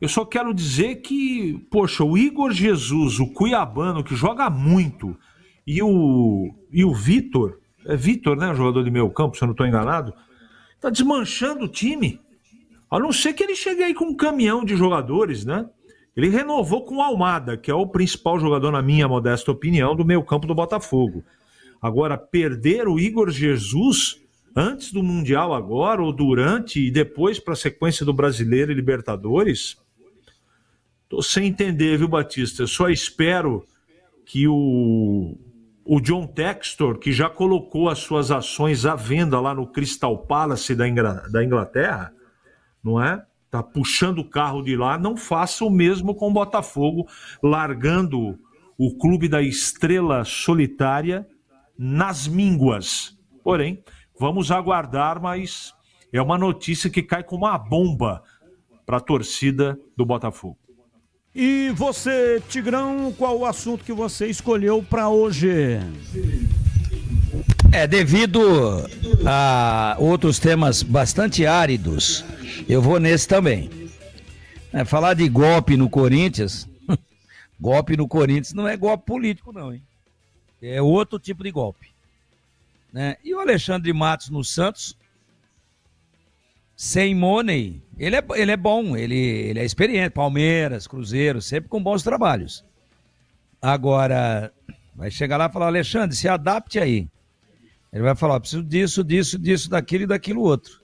eu só quero dizer que, poxa, o Igor Jesus, o Cuiabano, que joga muito, e o Vitor, É Vitor, né? O jogador de meio campo, se eu não estou enganado. Tá desmanchando o time. A não ser que ele chegue aí com um caminhão de jogadores, né? Ele renovou com o Almada, que é o principal jogador, na minha modesta opinião, do meio campo do Botafogo. Agora, perder o Igor Jesus antes do Mundial agora, ou durante, e depois para a sequência do Brasileiro e Libertadores, tô sem entender, viu, Batista? Eu só espero que o John Textor, que já colocou as suas ações à venda lá no Crystal Palace da Inglaterra, não é? Tá puxando o carro de lá, não faça o mesmo com o Botafogo, largando o clube da estrela solitária nas mínguas. Porém, vamos aguardar, mas é uma notícia que cai como uma bomba para a torcida do Botafogo. E você, Tigrão, qual o assunto que você escolheu para hoje? Devido a outros temas bastante áridos, eu vou nesse também. Falar de golpe no Corinthians, golpe no Corinthians não é golpe político não, hein? É outro tipo de golpe. Né? E o Alexandre Matos no Santos, sem money, ele é bom, ele é experiente, Palmeiras, Cruzeiro, sempre com bons trabalhos. Agora, vai chegar lá e falar, Alexandre, se adapte aí. Ele vai falar, preciso disso, daquilo e daquilo outro.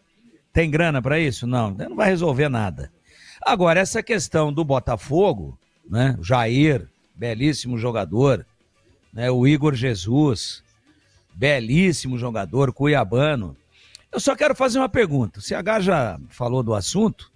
Tem grana para isso? Não, não vai resolver nada. Agora, essa questão do Botafogo, né? O Jair, belíssimo jogador, né? O Igor Jesus, belíssimo jogador, cuiabano. Eu só quero fazer uma pergunta. O CH já falou do assunto,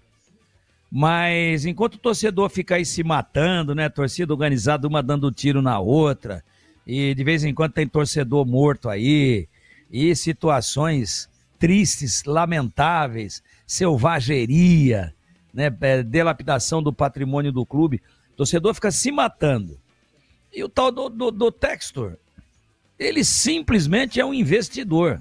mas enquanto o torcedor fica aí se matando, né? Torcida organizada, uma dando tiro na outra, e de vez em quando tem torcedor morto aí, e situações tristes, lamentáveis, selvageria, né? Delapidação do patrimônio do clube, o torcedor fica se matando. E o tal do Textor, ele simplesmente é um investidor.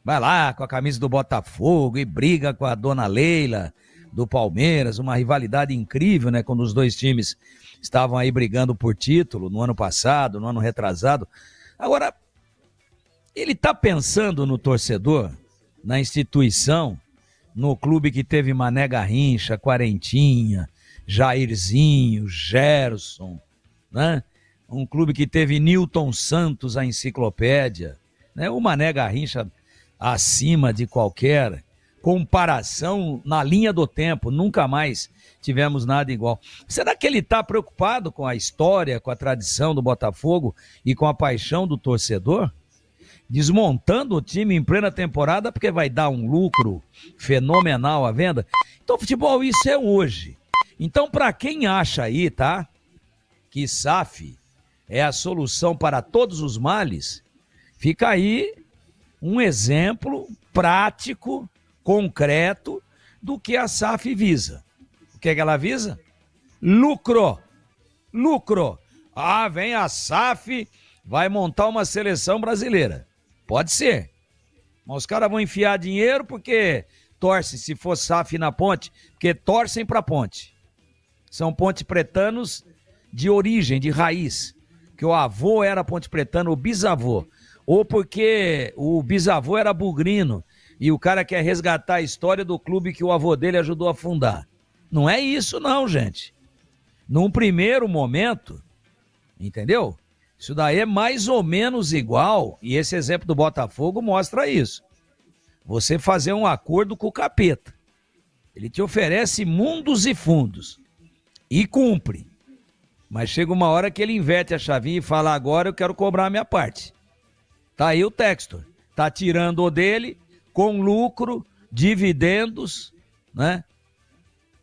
Vai lá com a camisa do Botafogo e briga com a dona Leila do Palmeiras, uma rivalidade incrível, né? Quando os dois times estavam aí brigando por título no ano passado, no ano retrasado. Agora, ele tá pensando no torcedor, na instituição, no clube que teve Mané Garrincha, Quarentinha, Jairzinho, Gerson, né? Um clube que teve Newton Santos, a enciclopédia, né? O Mané Garrincha acima de qualquer comparação na linha do tempo, nunca mais tivemos nada igual. Será que ele está preocupado com a história, com a tradição do Botafogo e com a paixão do torcedor? Desmontando o time em plena temporada porque vai dar um lucro fenomenal à venda? Então, futebol, isso é hoje. Então, para quem acha aí, tá, que SAF é a solução para todos os males, fica aí um exemplo prático, concreto, do que a SAF visa. O que é que ela visa? Lucro. Lucro. Ah, vem a SAF, vai montar uma seleção brasileira. Pode ser. Mas os caras vão enfiar dinheiro porque torcem, se for SAF na Ponte, porque torcem para a Ponte. São ponte-pretanos de origem, de raiz. Que o avô era ponte-pretano, o bisavô. Ou porque o bisavô era bugrino e o cara quer resgatar a história do clube que o avô dele ajudou a fundar. Não é isso não, gente. Num primeiro momento, entendeu? Isso daí é mais ou menos igual, e esse exemplo do Botafogo mostra isso. Você fazer um acordo com o capeta. Ele te oferece mundos e fundos e cumpre. Mas chega uma hora que ele inverte a chavinha e fala, agora eu quero cobrar a minha parte. Tá aí o Textor, tá tirando o dele com lucro, dividendos, né?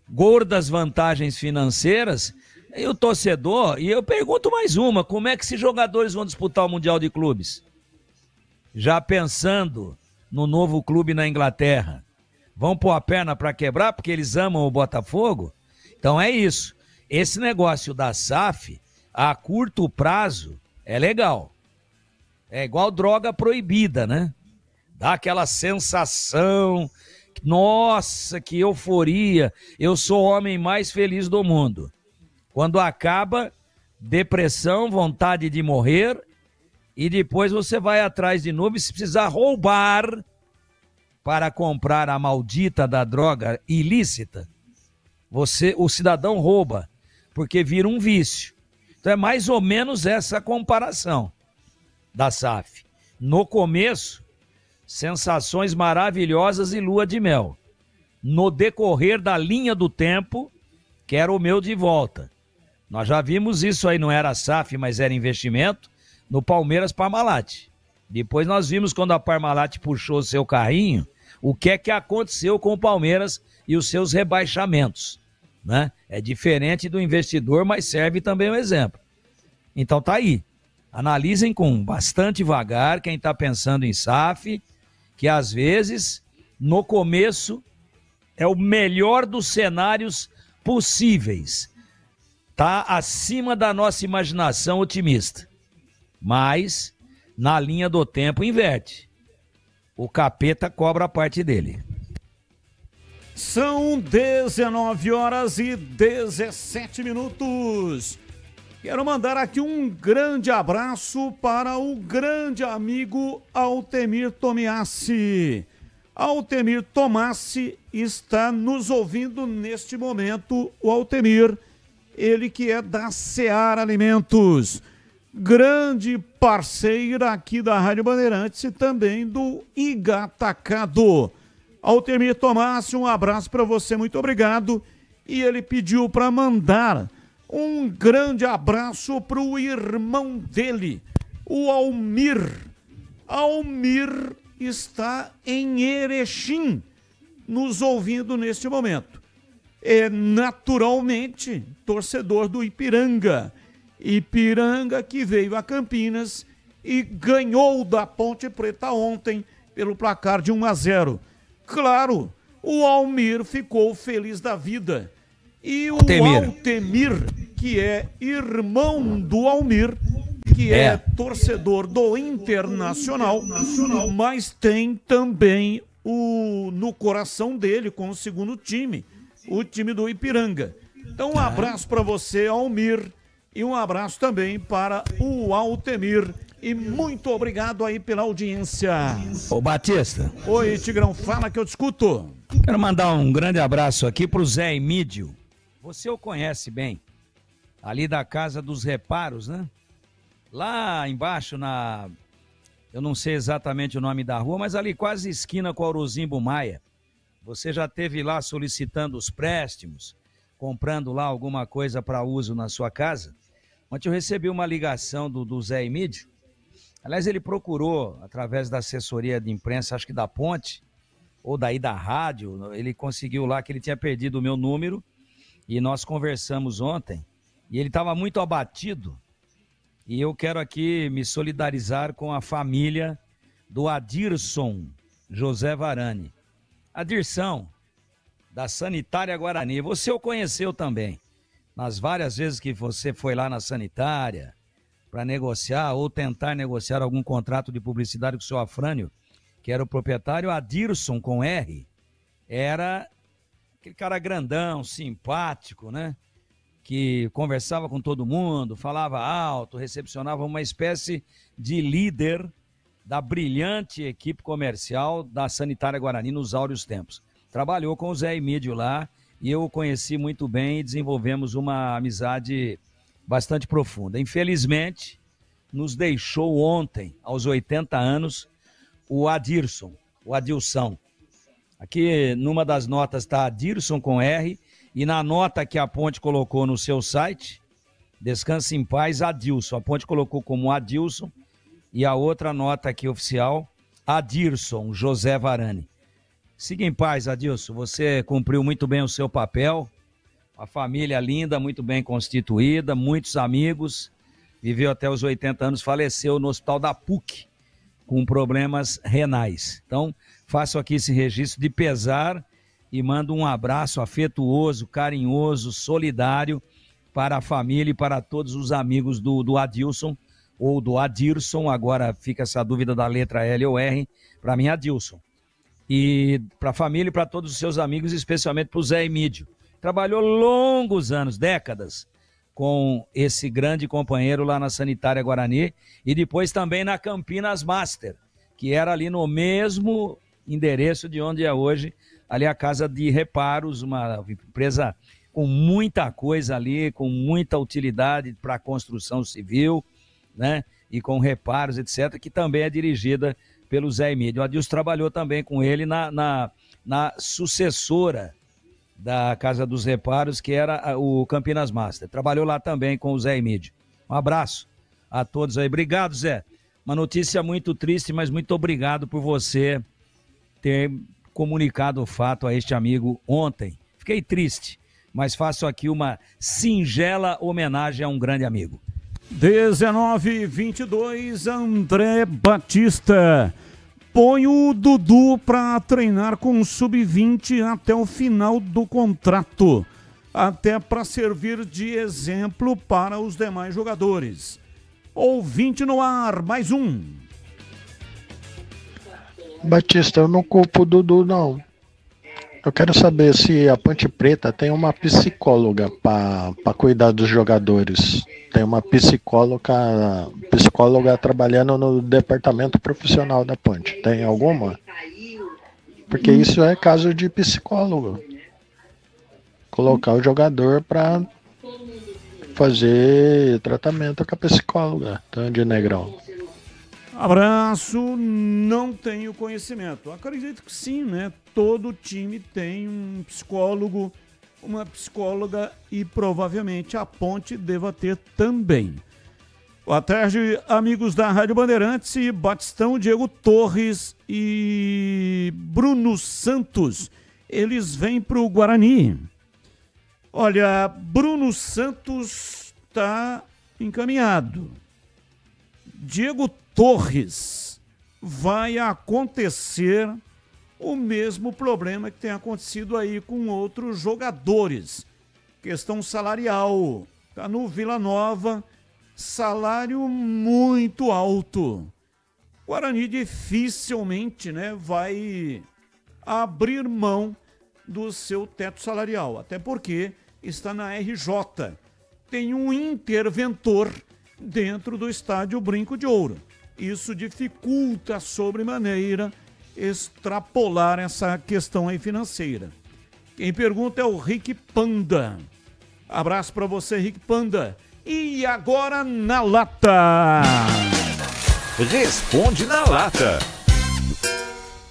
Gordas vantagens financeiras, e o torcedor, e eu pergunto mais uma, como é que esses jogadores vão disputar o Mundial de Clubes? Já pensando no novo clube na Inglaterra, vão pôr a perna para quebrar porque eles amam o Botafogo? Então é isso, esse negócio da SAF, a curto prazo, é legal. É igual droga proibida, né? Dá aquela sensação, nossa, que euforia, eu sou o homem mais feliz do mundo. Quando acaba, depressão, vontade de morrer e depois você vai atrás de novo e se precisar roubar para comprar a maldita da droga ilícita, o cidadão rouba, porque vira um vício. Então é mais ou menos essa comparação da SAF. No começo, sensações maravilhosas e lua de mel. No decorrer da linha do tempo, quero o meu de volta. Nós já vimos isso aí, não era SAF, mas era investimento, no Palmeiras Parmalat. Depois nós vimos quando a Parmalat puxou o seu carrinho, o que é que aconteceu com o Palmeiras e os seus rebaixamentos, né? É diferente do investidor, mas serve também um exemplo. Então tá aí. Analisem com bastante vagar quem está pensando em SAF, que às vezes, no começo, é o melhor dos cenários possíveis. Tá acima da nossa imaginação otimista. Mas, na linha do tempo, inverte. O capeta cobra a parte dele. São 19 horas e 17 minutos. Quero mandar aqui um grande abraço para o grande amigo Altemir Tomiassi. Altemir Tomassi está nos ouvindo neste momento. O Altemir, ele que é da Seara Alimentos, grande parceira aqui da Rádio Bandeirantes e também do Iga Atacado. Altemir Tomassi, um abraço para você, muito obrigado. E ele pediu para mandar um grande abraço para o irmão dele, o Almir. Almir está em Erechim, nos ouvindo neste momento. É naturalmente torcedor do Ipiranga. Ipiranga que veio a Campinas e ganhou da Ponte Preta ontem pelo placar de 1-0. Claro, o Almir ficou feliz da vida. E o Altemir, que é irmão do Almir, que é torcedor do Internacional, mas tem também no coração dele com o segundo time, o time do Ipiranga. Então um abraço para você, Almir, e um abraço também para o Altemir. E muito obrigado aí pela audiência. Ô Batista. Oi, Tigrão, fala que eu te escuto. Quero mandar um grande abraço aqui pro Zé Emídio. Você o conhece bem, ali da Casa dos Reparos, né? Lá embaixo eu não sei exatamente o nome da rua, mas ali quase esquina com a Orozimbo Maia. Você já esteve lá solicitando os préstimos, comprando lá alguma coisa para uso na sua casa? Ontem eu recebi uma ligação do Zé Emídio. Aliás, ele procurou, através da assessoria de imprensa, acho que da Ponte, ou daí da rádio, ele conseguiu lá que ele tinha perdido o meu número, e nós conversamos ontem, e ele estava muito abatido, e eu quero aqui me solidarizar com a família do Adirson José Varani. Adirson, da Sanitária Guarani, você o conheceu também, nas várias vezes que você foi lá na Sanitária para negociar ou tentar negociar algum contrato de publicidade com o seu Afrânio, que era o proprietário. Adirson, com R, era aquele cara grandão, simpático, né? Que conversava com todo mundo, falava alto, recepcionava, uma espécie de líder da brilhante equipe comercial da Sanitária Guarani nos áureos tempos. Trabalhou com o Zé Emídio lá e eu o conheci muito bem e desenvolvemos uma amizade bastante profunda. Infelizmente, nos deixou ontem, aos 80 anos, o Adirson, o Adilson. Aqui, numa das notas, está Adirson com R, e na nota que a Ponte colocou no seu site, Descanse em Paz, Adilson. A Ponte colocou como Adilson, e a outra nota aqui oficial, Adirson José Varani. Siga em paz, Adilson. Você cumpriu muito bem o seu papel. Uma família linda, muito bem constituída, muitos amigos. Viveu até os 80 anos, faleceu no hospital da PUC, com problemas renais. Então, faço aqui esse registro de pesar e mando um abraço afetuoso, carinhoso, solidário para a família e para todos os amigos do Adilson, ou do Adirson, agora fica essa dúvida da letra L ou R, para mim Adilson. E para a família e para todos os seus amigos, especialmente para o Zé Emídio. Trabalhou longos anos, décadas, com esse grande companheiro lá na Sanitária Guarani e depois também na Campinas Master, que era ali no mesmo endereço de onde é hoje, ali a Casa de Reparos, uma empresa com muita coisa ali, com muita utilidade para a construção civil, né? E com reparos, etc., que também é dirigida pelo Zé Emílio. O Adilson trabalhou também com ele na sucessora da Casa dos Reparos, que era o Campinas Master. Trabalhou lá também com o Zé Emílio. Um abraço a todos aí. Obrigado, Zé. Uma notícia muito triste, mas muito obrigado por você ter comunicado o fato a este amigo ontem. Fiquei triste, mas faço aqui uma singela homenagem a um grande amigo. 19:22, André Batista. Põe o Dudu para treinar com o Sub-20 até o final do contrato, até para servir de exemplo para os demais jogadores. Ouvinte no ar, mais um. Batista, eu não culpo o Dudu, não. Eu quero saber se a Ponte Preta tem uma psicóloga para cuidar dos jogadores. Tem uma psicóloga trabalhando no departamento profissional da Ponte. Tem alguma? Porque isso é caso de psicólogo. Colocar o jogador para fazer tratamento com a psicóloga, tá, de Negrão. Abraço, não tenho conhecimento. Acredito que sim, né? Todo time tem um psicólogo, uma psicóloga e provavelmente a Ponte deva ter também. Boa tarde, amigos da Rádio Bandeirantes, e Batistão, Diego Torres e Bruno Santos. Eles vêm para o Guarani. Olha, Bruno Santos está encaminhado. Diego Torres, vai acontecer o mesmo problema que tem acontecido aí com outros jogadores. Questão salarial. Está no Vila Nova, salário muito alto. Guarani dificilmente, né, vai abrir mão do seu teto salarial, até porque está na RJ. Tem um interventor dentro do estádio Brinco de Ouro. Isso dificulta sobremaneira extrapolar essa questão aí financeira. Quem pergunta é o Rick Panda. Abraço para você, Rick Panda. E agora na lata. Responde na lata.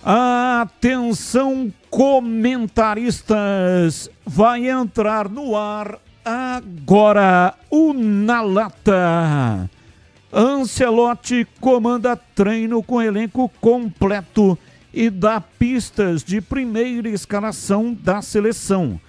Atenção, comentaristas. Vai entrar no ar agora o Na Lata. Ancelotti comanda treino com elenco completo e dá pistas de primeira escalação da seleção.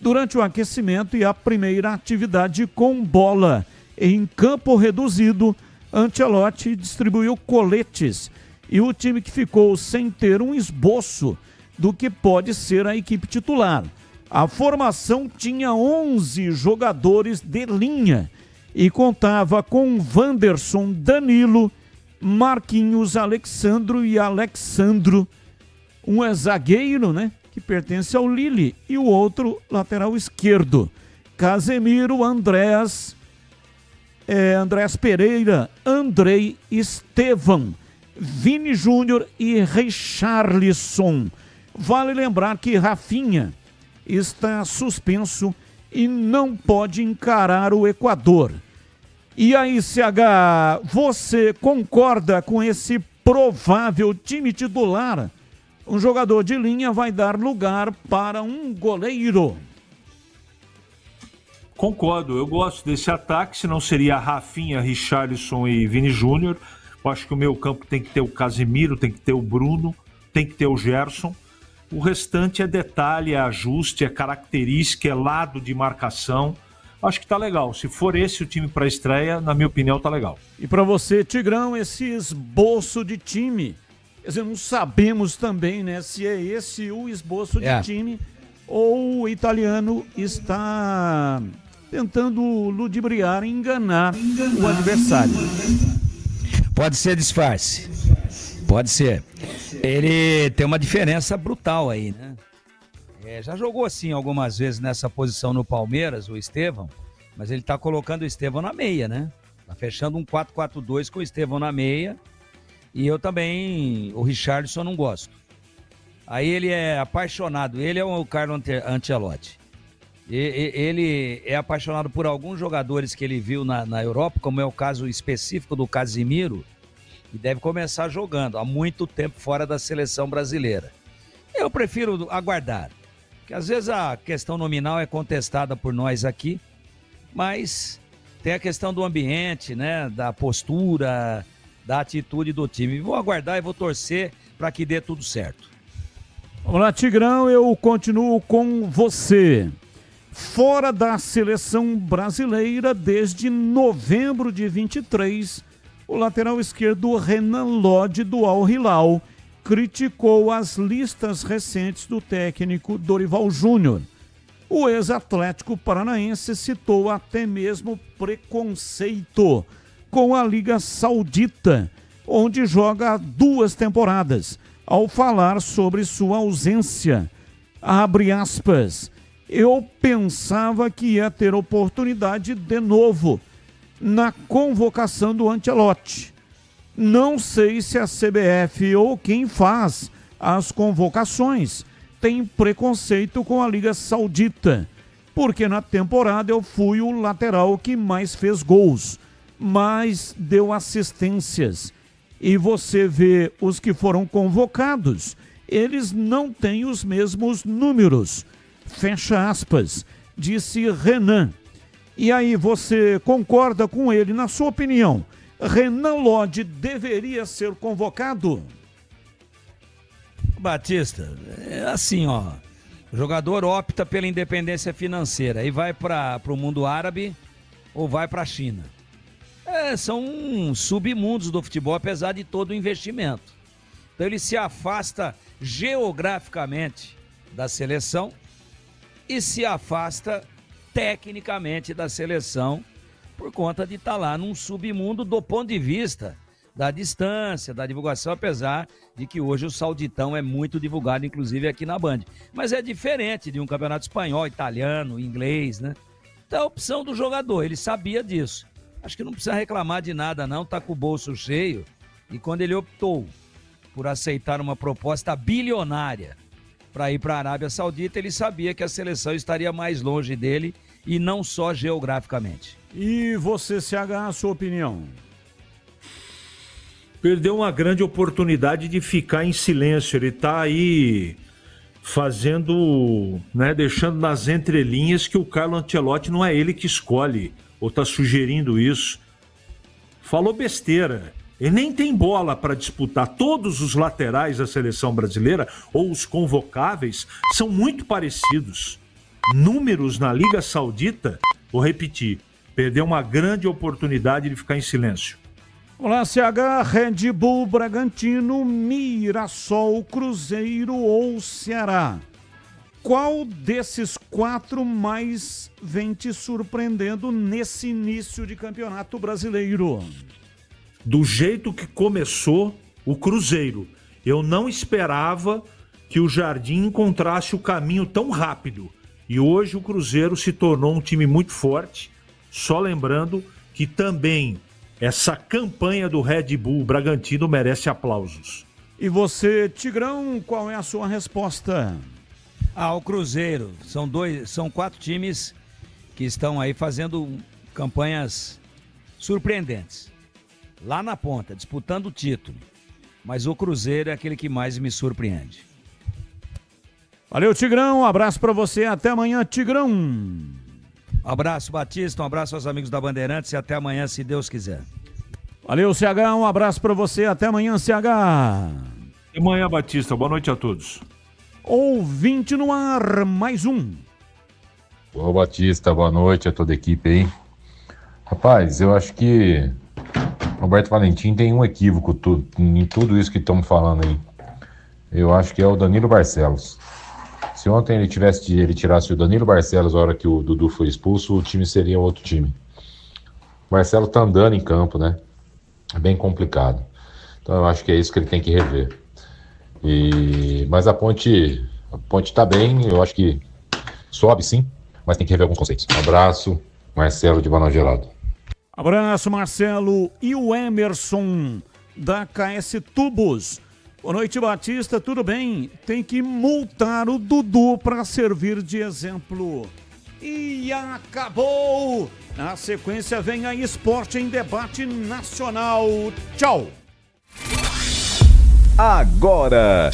Durante o aquecimento e a primeira atividade com bola em campo reduzido, Ancelotti distribuiu coletes e o time que ficou sem ter um esboço do que pode ser a equipe titular. A formação tinha 11 jogadores de linha e contava com Wanderson, Danilo, Marquinhos, Alexandro e Alexandro. Um é zagueiro, né, que pertence ao Lille, e o outro lateral esquerdo. Casemiro, Andrés Pereira, Andrei, Estevão, Vini Júnior e Richarlison. Vale lembrar que Rafinha está suspenso e não pode encarar o Equador. E aí, CH, você concorda com esse provável time titular? Um jogador de linha vai dar lugar para um goleiro. Concordo, eu gosto desse ataque, senão seria Rafinha, Richarlison e Vini Júnior. Eu acho que o meio campo tem que ter o Casemiro, tem que ter o Bruno, tem que ter o Gerson. O restante é detalhe, é ajuste, é característica, é lado de marcação. Acho que tá legal. Se for esse o time para estreia, na minha opinião, tá legal. E para você, Tigrão, esse esboço de time, quer dizer, não sabemos também, né, se é esse o esboço de time ou o italiano está tentando ludibriar, enganar o adversário. Pode ser disfarce. Pode ser. Ele tem uma diferença brutal aí, né? Já jogou assim algumas vezes nessa posição no Palmeiras, o Estevão, Mas ele tá colocando o Estevão na meia, né? Tá fechando um 4-4-2 com o Estevão na meia. E eu também, o Richarlison não gosto. Aí ele é apaixonado, ele é o Carlo Ancelotti. Ele é apaixonado por alguns jogadores que ele viu na Europa, como é o caso específico do Casimiro, e deve começar jogando há muito tempo fora da seleção brasileira. Eu prefiro aguardar, porque às vezes a questão nominal é contestada por nós aqui, mas tem a questão do ambiente, né, da postura, da atitude do time. Vou aguardar e vou torcer para que dê tudo certo. Vamos lá, Tigrão, eu continuo com você. Fora da seleção brasileira desde novembro de 23, o lateral esquerdo Renan Lodge do Al Hilal criticou as listas recentes do técnico Dorival Júnior. O ex-atlético paranaense citou até mesmo preconceito com a Liga Saudita, onde joga há 2 temporadas, ao falar sobre sua ausência. Abre aspas, eu pensava que ia ter oportunidade de novo na convocação do Ancelotti. Não sei se a CBF ou quem faz as convocações tem preconceito com a Liga Saudita, porque na temporada eu fui o lateral que mais fez gols, mais deu assistências. E você vê os que foram convocados, eles não têm os mesmos números. Fecha aspas, disse Renan. E aí, você concorda com ele? Na sua opinião, Renan Lodge deveria ser convocado? Batista, é assim, ó. O jogador opta pela independência financeira e vai para o mundo árabe ou vai para a China. São submundos do futebol, apesar de todo o investimento. Então ele se afasta geograficamente da seleção e se afasta tecnicamente da seleção por conta de estar lá num submundo do ponto de vista da distância, da divulgação, apesar de que hoje o Sauditão é muito divulgado, inclusive aqui na Band. Mas é diferente de um campeonato espanhol, italiano, inglês, né? Então é a opção do jogador, ele sabia disso. Acho que não precisa reclamar de nada não, tá com o bolso cheio. E quando ele optou por aceitar uma proposta bilionária para ir para a Arábia Saudita, ele sabia que a seleção estaria mais longe dele e não só geograficamente. E você, CH, a sua opinião? Perdeu uma grande oportunidade de ficar em silêncio. Ele tá aí fazendo, né, deixando nas entrelinhas que o Carlo Ancelotti não é ele que escolhe, ou tá sugerindo isso. Falou besteira. Ele nem tem bola para disputar. Todos os laterais da seleção brasileira, ou os convocáveis, são muito parecidos. Números na Liga Saudita, vou repetir, perdeu uma grande oportunidade de ficar em silêncio. Olá, CH, Red Bull, Bragantino, Mirassol, Cruzeiro ou Ceará? Qual desses 4 mais vem te surpreendendo nesse início de campeonato brasileiro? Do jeito que começou o Cruzeiro. Eu não esperava que o Jardim encontrasse o caminho tão rápido. E hoje o Cruzeiro se tornou um time muito forte. Só lembrando que também essa campanha do Red Bull Bragantino merece aplausos. E você, Tigrão, qual é a sua resposta? O Cruzeiro. São 4 times que estão aí fazendo campanhas surpreendentes. Lá na ponta, disputando o título. Mas o Cruzeiro é aquele que mais me surpreende. Valeu, Tigrão. Um abraço pra você. Até amanhã, Tigrão. Um abraço, Batista. Um abraço aos amigos da Bandeirantes e até amanhã, se Deus quiser. Valeu, CH. Um abraço pra você. Até amanhã, CH. Até amanhã, Batista. Boa noite a todos. Ouvinte no ar, mais um. Ô, Batista, boa noite a toda a equipe aí. Rapaz, eu acho que Roberto Valentim tem um equívoco em tudo isso que estamos falando aí. Eu acho que é o Danilo Barcelos. Se ontem ele tirasse o Danilo Barcelos na hora que o Dudu foi expulso, o time seria outro time. O Marcelo tá andando em campo, né? É bem complicado. Então eu acho que é isso que ele tem que rever. Mas a ponte tá bem, eu acho que sobe sim, mas tem que rever alguns conceitos. Um abraço Marcelo de Banal Gelado. Abraço, Marcelo. E o Emerson, da KS Tubos. Boa noite, Batista. Tudo bem? Tem que multar o Dudu para servir de exemplo. E acabou! Na sequência vem a Esporte em Debate Nacional. Tchau! Agora,